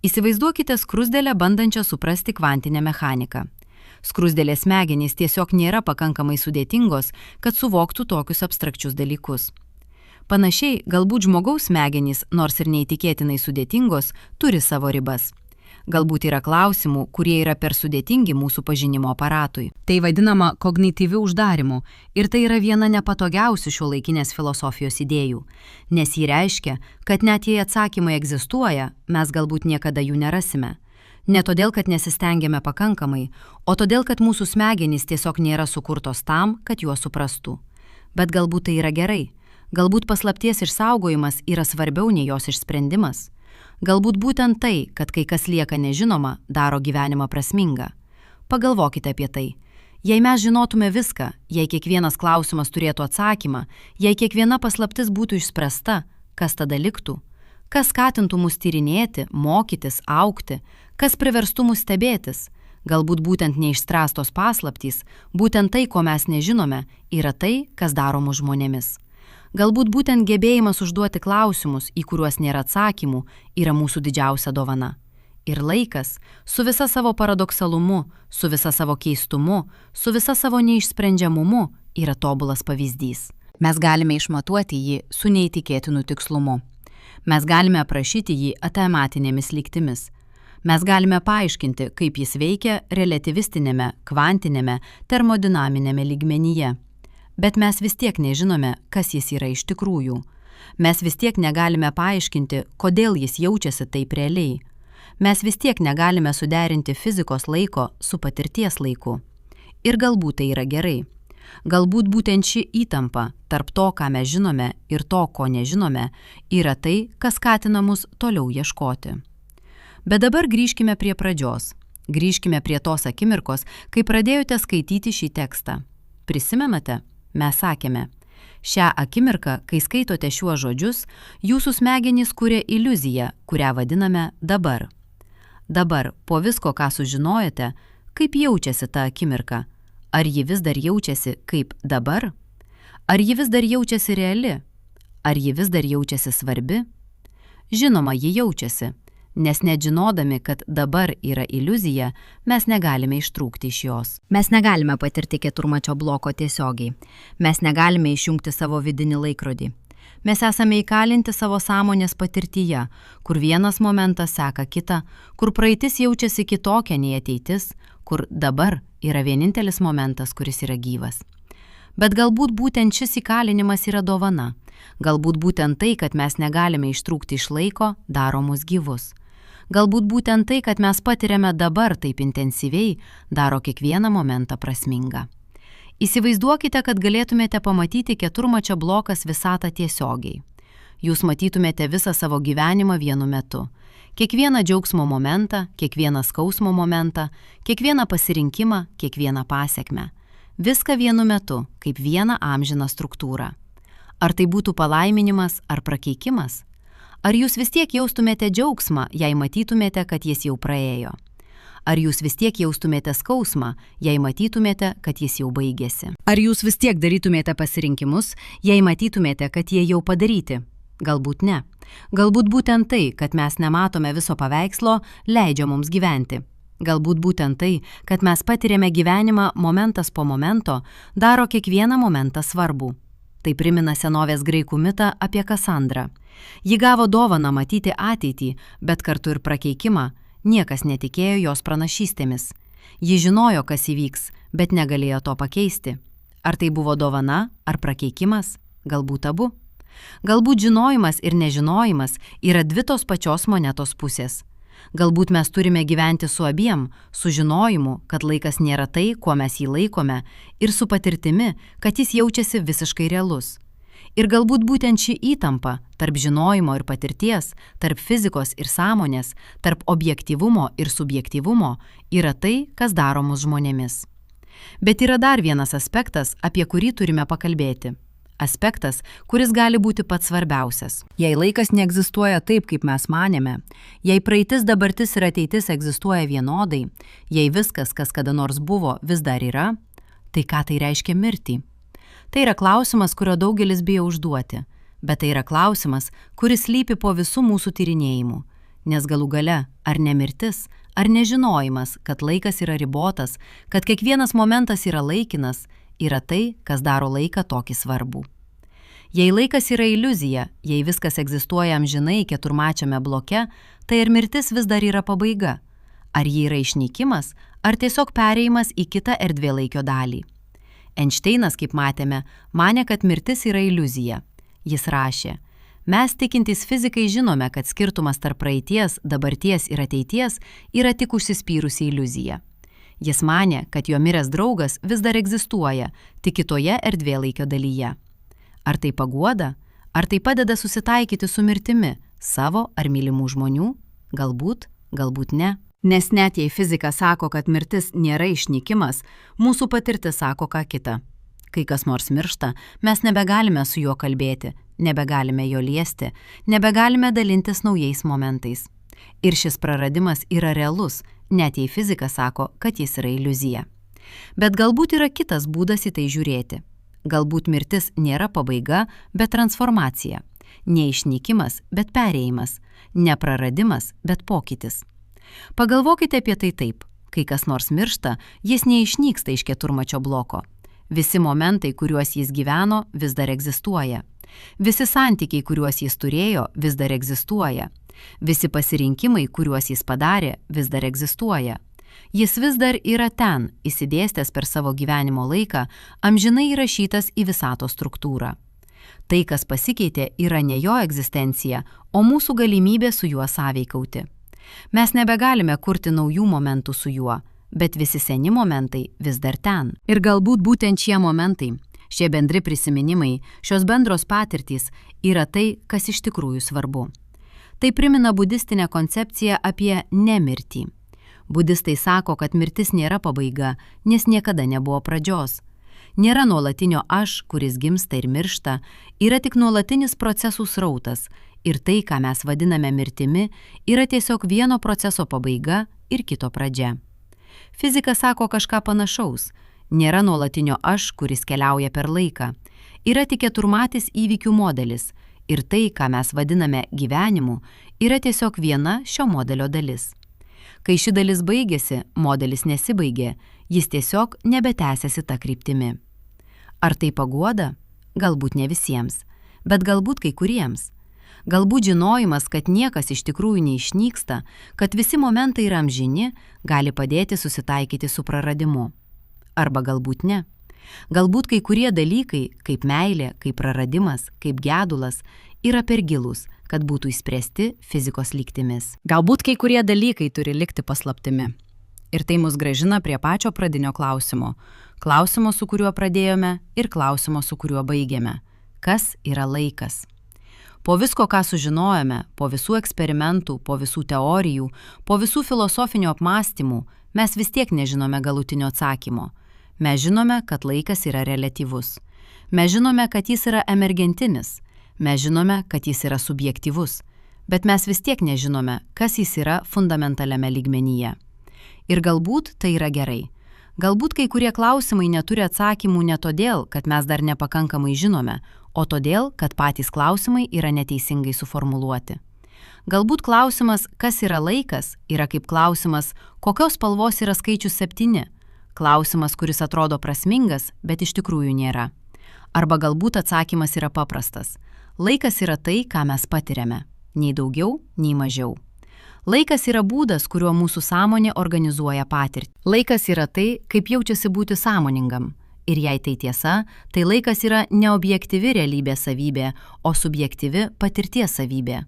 Įsivaizduokite skruzdėlę bandančią suprasti kvantinę mechaniką. Skruzdėlės smegenys tiesiog nėra pakankamai sudėtingos, kad suvoktų tokius abstrakčius dalykus. Panašiai, galbūt žmogaus smegenys, nors ir neįtikėtinai sudėtingos, turi savo ribas. Galbūt yra klausimų, kurie yra per sudėtingi mūsų pažinimo aparatui. Tai vadinama kognityviu uždarimu ir tai yra viena nepatogiausių šiuolaikinės filosofijos idėjų, nes ji reiškia, kad net jei atsakymai egzistuoja, mes galbūt niekada jų nerasime. Ne todėl, kad nesistengiame pakankamai, o todėl, kad mūsų smegenys tiesiog nėra sukurtos tam, kad juos suprastų. Bet galbūt tai yra gerai. Galbūt paslapties išsaugojimas yra svarbiau nei jos išsprendimas. Galbūt būtent tai, kad kai kas lieka nežinoma, daro gyvenimą prasmingą. Pagalvokite apie tai. Jei mes žinotume viską, jei kiekvienas klausimas turėtų atsakymą, jei kiekviena paslaptis būtų išspręsta, kas tada liktų? Kas skatintų mus tyrinėti, mokytis, augti? Kas priverstų mus stebėtis? Galbūt būtent neišspręstos paslaptys, būtent tai, ko mes nežinome, yra tai, kas daro mus žmonėmis. Galbūt būtent gebėjimas užduoti klausimus, į kuriuos nėra atsakymų, yra mūsų didžiausia dovana. Ir laikas, su visa savo paradoksalumu, su visa savo keistumu, su visa savo neišsprendžiamumu, yra tobulas pavyzdys. Mes galime išmatuoti jį su neįtikėtinu tikslumu. Mes galime aprašyti jį atematinėmis lygtimis. Mes galime paaiškinti, kaip jis veikia reliativistinėme, kvantinėme, termodinaminėme lygmenyje. Bet mes vis tiek nežinome, kas jis yra iš tikrųjų. Mes vis tiek negalime paaiškinti, kodėl jis jaučiasi taip realiai. Mes vis tiek negalime suderinti fizikos laiko su patirties laiku. Ir galbūt tai yra gerai. Galbūt būtent ši įtampa tarp to, ką mes žinome, ir to, ko nežinome, yra tai, kas skatina mus toliau ieškoti. Bet dabar grįžkime prie pradžios. Grįžkime prie tos akimirkos, kai pradėjote skaityti šį tekstą. Prisimenate? Mes sakėme, šią akimirką, kai skaitote šiuos žodžius, jūsų smegenys kuria iliuziją, kurią vadiname dabar. Dabar, po visko, ką sužinojote, kaip jaučiasi ta akimirka? Ar ji vis dar jaučiasi kaip dabar? Ar ji vis dar jaučiasi reali? Ar ji vis dar jaučiasi svarbi? Žinoma, ji jaučiasi, nes net žinodami, kad dabar yra iliuzija, mes negalime ištrūkti iš jos. Mes negalime patirti keturmačio bloko tiesiogiai. Mes negalime išjungti savo vidinį laikrodį. Mes esame įkalinti savo sąmonės patirtyje, kur vienas momentas seka kitą, kur praeitis jaučiasi kitokia nei ateitis, kur dabar yra vienintelis momentas, kuris yra gyvas. Bet galbūt būtent šis įkalinimas yra dovana. Galbūt būtent tai, kad mes negalime ištrūkti iš laiko, daro mus gyvus. Galbūt būtent tai, kad mes patiriame dabar taip intensyviai, daro kiekvieną momentą prasmingą. Įsivaizduokite, kad galėtumėte pamatyti keturmačio blokas visatą tiesiogiai. Jūs matytumėte visą savo gyvenimą vienu metu. Kiekvieną džiaugsmo momentą, kiekvieną skausmo momentą, kiekvieną pasirinkimą, kiekvieną pasekmę. Viską vienu metu, kaip vieną amžiną struktūrą. Ar tai būtų palaiminimas ar prakeikimas? Ar jūs vis tiek jaustumėte džiaugsmą, jei matytumėte, kad jis jau praėjo? Ar jūs vis tiek jaustumėte skausmą, jei matytumėte, kad jis jau baigėsi? Ar jūs vis tiek darytumėte pasirinkimus, jei matytumėte, kad jie jau padaryti? Galbūt ne. Galbūt būtent tai, kad mes nematome viso paveikslo, leidžia mums gyventi. Galbūt būtent tai, kad mes patiriame gyvenimą momentas po momento, daro kiekvieną momentą svarbų. Tai primena senovės graikų mitą apie Kasandrą. Ji gavo dovaną matyti ateitį, bet kartu ir prakeikimą. Niekas netikėjo jos pranašystėmis. Ji žinojo, kas įvyks, bet negalėjo to pakeisti. Ar tai buvo dovana ar prakeikimas? Galbūt abu. Galbūt žinojimas ir nežinojimas yra dvi tos pačios monetos pusės. Galbūt mes turime gyventi su abiem, su žinojimu, kad laikas nėra tai, kuo mes jį laikome, ir su patirtimi, kad jis jaučiasi visiškai realus. Ir galbūt būtent ši įtampa tarp žinojimo ir patirties, tarp fizikos ir sąmonės, tarp objektyvumo ir subjektyvumo yra tai, kas daro mus žmonėmis. Bet yra dar vienas aspektas, apie kurį turime pakalbėti. Aspektas, kuris gali būti pats svarbiausias. Jei laikas neegzistuoja taip, kaip mes manėme, jei praeitis, dabartis ir ateitis egzistuoja vienodai, jei viskas, kas kada nors buvo, vis dar yra, tai ką tai reiškia mirtį? Tai yra klausimas, kurio daugelis bijo užduoti, bet tai yra klausimas, kuris slypi po visų mūsų tyrinėjimų. Nes galų gale, ar ne mirtis, ar nežinojimas, kad laikas yra ribotas, kad kiekvienas momentas yra laikinas, yra tai, kas daro laiką tokį svarbų. Jei laikas yra iliuzija, jei viskas egzistuoja amžinai keturmačiame bloke, tai ir mirtis vis dar yra pabaiga. Ar ji yra išnykimas, ar tiesiog pereimas į kitą erdvėlaikio dalį. Einšteinas, kaip matėme, manė, kad mirtis yra iliuzija. Jis rašė: mes tikintys fizikai žinome, kad skirtumas tarp praeities, dabarties ir ateities yra tik užsispyrusi iliuzija. Jis manė, kad jo miręs draugas vis dar egzistuoja, tik kitoje erdvėlaikio dalyje. Ar tai paguoda? Ar tai padeda susitaikyti su mirtimi, savo ar mylimų žmonių? Galbūt, galbūt ne. Nes net jei fizika sako, kad mirtis nėra išnykimas, mūsų patirtis sako ką kita. Kai kas nors miršta, mes nebegalime su juo kalbėti, nebegalime jo liesti, nebegalime dalintis naujais momentais. Ir šis praradimas yra realus, net jei fizika sako, kad jis yra iliuzija. Bet galbūt yra kitas būdas į tai žiūrėti. Galbūt mirtis nėra pabaiga, bet transformacija. Ne išnykimas, bet perėjimas. Ne praradimas, bet pokytis. Pagalvokite apie tai taip. Kai kas nors miršta, jis neišnyksta iš keturmačio bloko. Visi momentai, kuriuos jis gyveno, vis dar egzistuoja. Visi santykiai, kuriuos jis turėjo, vis dar egzistuoja. Visi pasirinkimai, kuriuos jis padarė, vis dar egzistuoja. Jis vis dar yra ten, įsidėstęs per savo gyvenimo laiką, amžinai įrašytas į visatos struktūrą. Tai, kas pasikeitė, yra ne jo egzistencija, o mūsų galimybė su juo sąveikauti. Mes nebegalime kurti naujų momentų su juo, bet visi seni momentai vis dar ten. Ir galbūt būtent šie momentai, šie bendri prisiminimai, šios bendros patirtys yra tai, kas iš tikrųjų svarbu. Tai primena budistinę koncepciją apie nemirtį. Budistai sako, kad mirtis nėra pabaiga, nes niekada nebuvo pradžios. Nėra nuolatinio aš, kuris gimsta ir miršta, yra tik nuolatinis procesų srautas ir tai, ką mes vadiname mirtimi, yra tiesiog vieno proceso pabaiga ir kito pradžia. Fizika sako kažką panašaus. Nėra nuolatinio aš, kuris keliauja per laiką. Yra tik keturmatis įvykių modelis ir tai, ką mes vadiname gyvenimu, yra tiesiog viena šio modelio dalis. Kai ši dalis baigėsi, modelis nesibaigė, jis tiesiog nebetęsiasi tą kryptimi. Ar tai paguoda? Galbūt ne visiems, bet galbūt kai kuriems. Galbūt žinojimas, kad niekas iš tikrųjų neišnyksta, kad visi momentai yra amžini, gali padėti susitaikyti su praradimu. Arba galbūt ne. Galbūt kai kurie dalykai, kaip meilė, kaip praradimas, kaip gedulas, yra per gilūs, kad būtų išspręsti fizikos lygtimis. Galbūt kai kurie dalykai turi likti paslaptimi. Ir tai mus grąžina prie pačio pradinio klausimo. Klausimo, su kuriuo pradėjome, ir klausimo, su kuriuo baigėme. Kas yra laikas? Po visko, ką sužinojome, po visų eksperimentų, po visų teorijų, po visų filosofinių apmąstymų, mes vis tiek nežinome galutinio atsakymo. Mes žinome, kad laikas yra reliatyvus. Mes žinome, kad jis yra emergentinis. Mes žinome, kad jis yra subjektyvus. Bet mes vis tiek nežinome, kas jis yra fundamentaliame lygmenyje. Ir galbūt tai yra gerai. Galbūt kai kurie klausimai neturi atsakymų ne todėl, kad mes dar nepakankamai žinome, o todėl, kad patys klausimai yra neteisingai suformuluoti. Galbūt klausimas, kas yra laikas, yra kaip klausimas, kokios spalvos yra skaičius 7. Klausimas, kuris atrodo prasmingas, bet iš tikrųjų nėra. Arba galbūt atsakymas yra paprastas. Laikas yra tai, ką mes patiriame. Nei daugiau, nei mažiau. Laikas yra būdas, kuriuo mūsų sąmonė organizuoja patirtį. Laikas yra tai, kaip jaučiasi būti sąmoningam. Ir jei tai tiesa, tai laikas yra neobjektyvi realybės savybė, o subjektyvi patirties savybė.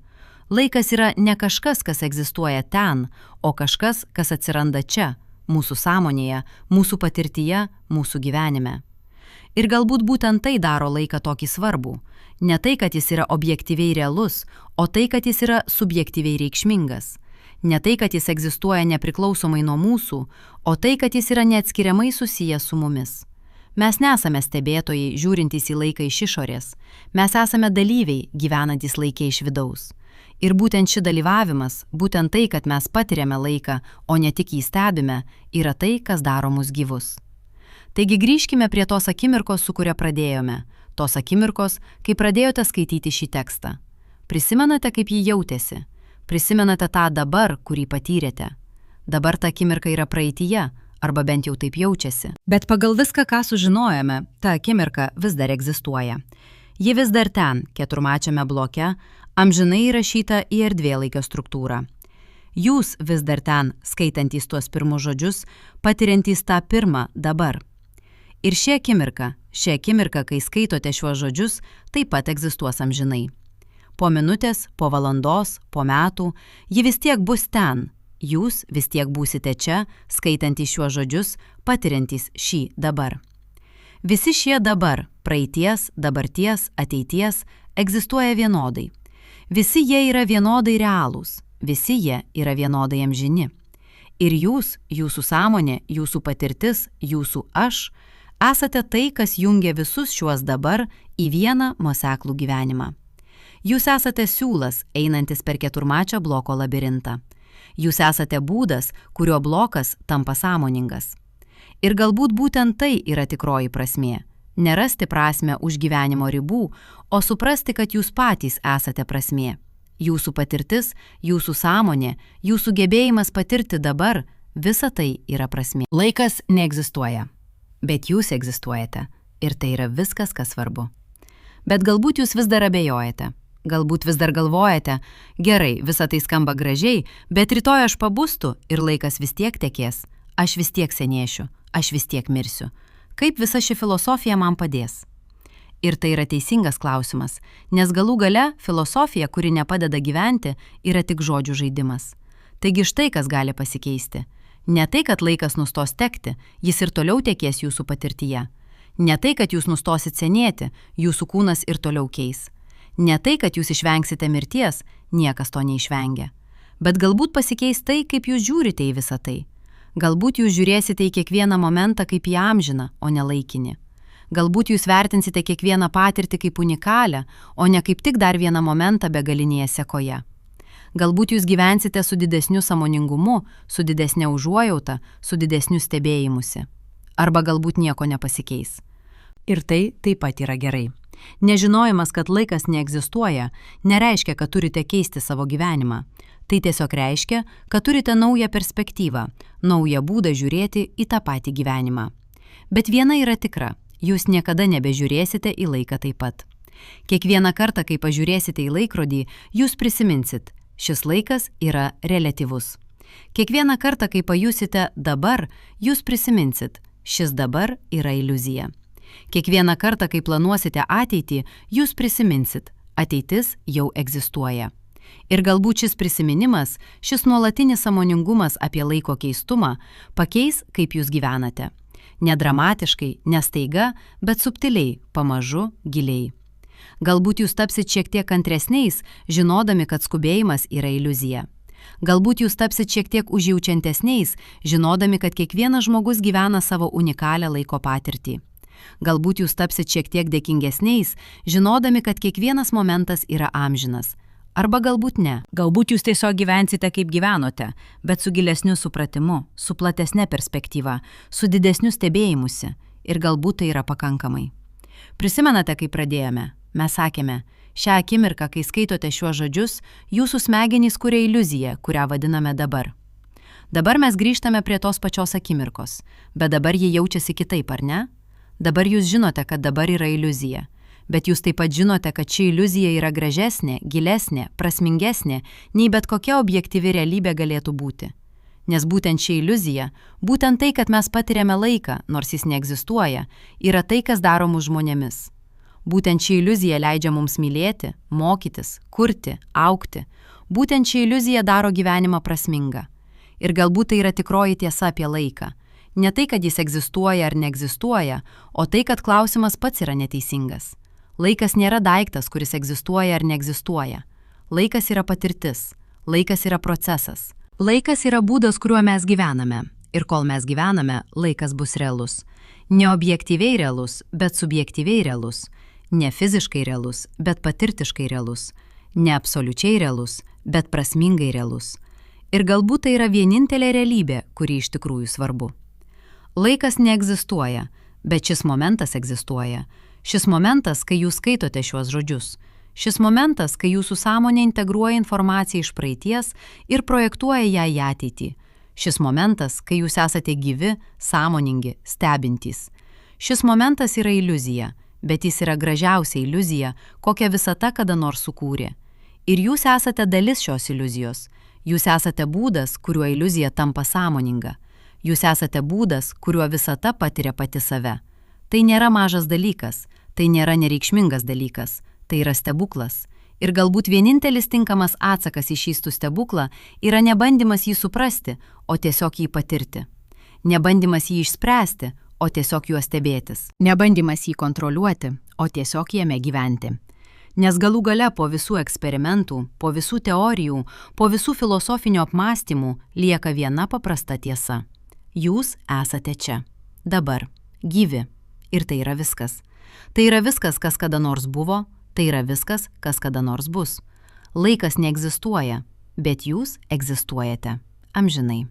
Laikas yra ne kažkas, kas egzistuoja ten, o kažkas, kas atsiranda čia, mūsų sąmonėje, mūsų patirtyje, mūsų gyvenime. Ir galbūt būtent tai daro laiką tokį svarbų. Ne tai, kad jis yra objektyviai realus, o tai, kad jis yra subjektyviai reikšmingas. Ne tai, kad jis egzistuoja nepriklausomai nuo mūsų, o tai, kad jis yra neatskiriamai susijęs su mumis. Mes nesame stebėtojai, žiūrintys į laiką iš išorės. Mes esame dalyviai, gyvenantys laikė iš vidaus. Ir būtent ši dalyvavimas, būtent tai, kad mes patiriame laiką, o ne tik jį stebime, yra tai, kas daro mus gyvus. Taigi grįžkime prie tos akimirkos, su kuria pradėjome. Tos akimirkos, kai pradėjote skaityti šį tekstą. Prisimenate, kaip jį jautėsi? Prisimenate tą dabar, kurį patyrėte? Dabar ta akimirka yra praeityje, arba bent jau taip jaučiasi. Bet pagal viską, ką sužinojame, ta akimirka vis dar egzistuoja. Ji vis dar ten, keturmačiame bloke, amžinai įrašyta į erdvėlaikio struktūrą. Jūs vis dar ten, skaitantys tuos pirmus žodžius, patiriantys tą pirmą dabar. Ir ši akimirka, kai skaitote šiuos žodžius, taip pat egzistuos amžinai. Po minutės, po valandos, po metų, ji vis tiek bus ten. Jūs vis tiek būsite čia, skaitantys šiuos žodžius, patiriantys šį dabar. Visi šie dabar, praeities, dabarties, ateities, egzistuoja vienodai. Visi jie yra vienodai realūs, visi jie yra vienodai amžini. Ir jūs, jūsų sąmonė, jūsų patirtis, jūsų aš, esate tai, kas jungia visus šiuos dabar į vieną nuoseklų gyvenimą. Jūs esate siūlas, einantis per keturmačio bloko labirintą. Jūs esate būdas, kurio blokas tampa sąmoningas. Ir galbūt būtent tai yra tikroji prasmė. Nerasti prasmę už gyvenimo ribų, o suprasti, kad jūs patys esate prasmė. Jūsų patirtis, jūsų sąmonė, jūsų gebėjimas patirti dabar, visa tai yra prasmė. Laikas neegzistuoja, bet jūs egzistuojate. Ir tai yra viskas, kas svarbu. Bet galbūt jūs vis dar abejojate. Galbūt vis dar galvojate, gerai, visa tai skamba gražiai, bet rytoj aš pabustu ir laikas vis tiek tekės. Aš vis tiek senėšiu, aš vis tiek mirsiu. Kaip visa ši filosofija man padės? Ir tai yra teisingas klausimas, nes galų gale filosofija, kuri nepadeda gyventi, yra tik žodžių žaidimas. Taigi štai kas gali pasikeisti. Ne tai, kad laikas nustos tekti, jis ir toliau tekės jūsų patirtyje. Ne tai, kad jūs nustosit senėti, jūsų kūnas ir toliau keis. Ne tai, kad jūs išvengsite mirties, niekas to neišvengia. Bet galbūt pasikeis tai, kaip jūs žiūrite į visą tai. Galbūt jūs žiūrėsite į kiekvieną momentą kaip į amžiną, o ne laikinį. Galbūt jūs vertinsite kiekvieną patirtį kaip unikalią, o ne kaip tik dar vieną momentą begalinėje sekoje. Galbūt jūs gyvensite su didesniu sąmoningumu, su didesne užuojauta, su didesniu stebėjimusi. Arba galbūt nieko nepasikeis. Ir tai taip pat yra gerai. Nežinojimas, kad laikas neegzistuoja, nereiškia, kad turite keisti savo gyvenimą. Tai tiesiog reiškia, kad turite naują perspektyvą, naują būdą žiūrėti į tą patį gyvenimą. Bet viena yra tikra, jūs niekada nebežiūrėsite į laiką taip pat. Kiekvieną kartą, kai pažiūrėsite į laikrodį, jūs prisiminsit, šis laikas yra reliatyvus. Kiekvieną kartą, kai pajusite dabar, jūs prisiminsit, šis dabar yra iliuzija. Kiekvieną kartą, kai planuosite ateitį, jūs prisiminsit, ateitis jau egzistuoja. Ir galbūt šis prisiminimas, šis nuolatinis sąmoningumas apie laiko keistumą pakeis, kaip jūs gyvenate. Nedramatiškai, ne staiga, bet subtiliai, pamažu, giliai. Galbūt jūs tapsit šiek tiek kantresniais, žinodami, kad skubėjimas yra iliuzija. Galbūt jūs tapsit šiek tiek užjaučiantesniais, žinodami, kad kiekvienas žmogus gyvena savo unikalią laiko patirtį. Galbūt jūs tapsit šiek tiek dėkingesniais, žinodami, kad kiekvienas momentas yra amžinas. Arba galbūt ne. Galbūt jūs tiesiog gyvensite kaip gyvenote, bet su gilesniu supratimu, su platesne perspektyva, su didesniu stebėjimusi. Ir galbūt tai yra pakankamai. Prisimenate, kai pradėjome? Mes sakėme, šią akimirką, kai skaitote šiuos žodžius, jūsų smegenys kuria iliuziją, kurią vadiname dabar. Dabar mes grįžtame prie tos pačios akimirkos, bet dabar ji jaučiasi kitaip, ar ne? Dabar jūs žinote, kad dabar yra iliuzija. Bet jūs taip pat žinote, kad ši iliuzija yra gražesnė, gilesnė, prasmingesnė, nei bet kokia objektyvi realybė galėtų būti. Nes būtent ši iliuzija, būtent tai, kad mes patiriame laiką, nors jis neegzistuoja, yra tai, kas daro mus žmonėmis. Būtent ši iliuzija leidžia mums mylėti, mokytis, kurti, augti. Būtent ši iliuzija daro gyvenimą prasmingą. Ir galbūt tai yra tikroji tiesa apie laiką. Ne tai, kad jis egzistuoja ar neegzistuoja, o tai, kad klausimas pats yra neteisingas. Laikas nėra daiktas, kuris egzistuoja ar neegzistuoja. Laikas yra patirtis. Laikas yra procesas. Laikas yra būdas, kuriuo mes gyvename. Ir kol mes gyvename, laikas bus realus. Ne objektyviai realus, bet subjektyviai realus. Ne fiziškai realus, bet patirtiškai realus. Ne absoliučiai realus, bet prasmingai realus. Ir galbūt tai yra vienintelė realybė, kuri iš tikrųjų svarbu. Laikas neegzistuoja, bet šis momentas egzistuoja. Šis momentas, kai jūs skaitote šiuos žodžius. Šis momentas, kai jūsų sąmonė integruoja informaciją iš praeities ir projektuoja ją į ateitį. Šis momentas, kai jūs esate gyvi, sąmoningi, stebintys. Šis momentas yra iliuzija, bet jis yra gražiausia iliuzija, kokią visata kada nors sukūrė. Ir jūs esate dalis šios iliuzijos. Jūs esate būdas, kuriuo iliuzija tampa sąmoninga. Jūs esate būdas, kuriuo visata patiria pati save. Tai nėra mažas dalykas, tai nėra nereikšmingas dalykas, tai yra stebuklas. Ir galbūt vienintelis tinkamas atsakas į šį stebuklą yra ne bandymas jį suprasti, o tiesiog jį patirti. Ne bandymas jį išspręsti, o tiesiog juo stebėtis. Ne bandymas jį kontroliuoti, o tiesiog jame gyventi. Nes galų gale po visų eksperimentų, po visų teorijų, po visų filosofinių apmąstymų lieka viena paprasta tiesa. Jūs esate čia. Dabar. Gyvi. Ir tai yra viskas. Tai yra viskas, kas kada nors buvo, tai yra viskas, kas kada nors bus. Laikas neegzistuoja, bet jūs egzistuojate. Amžinai.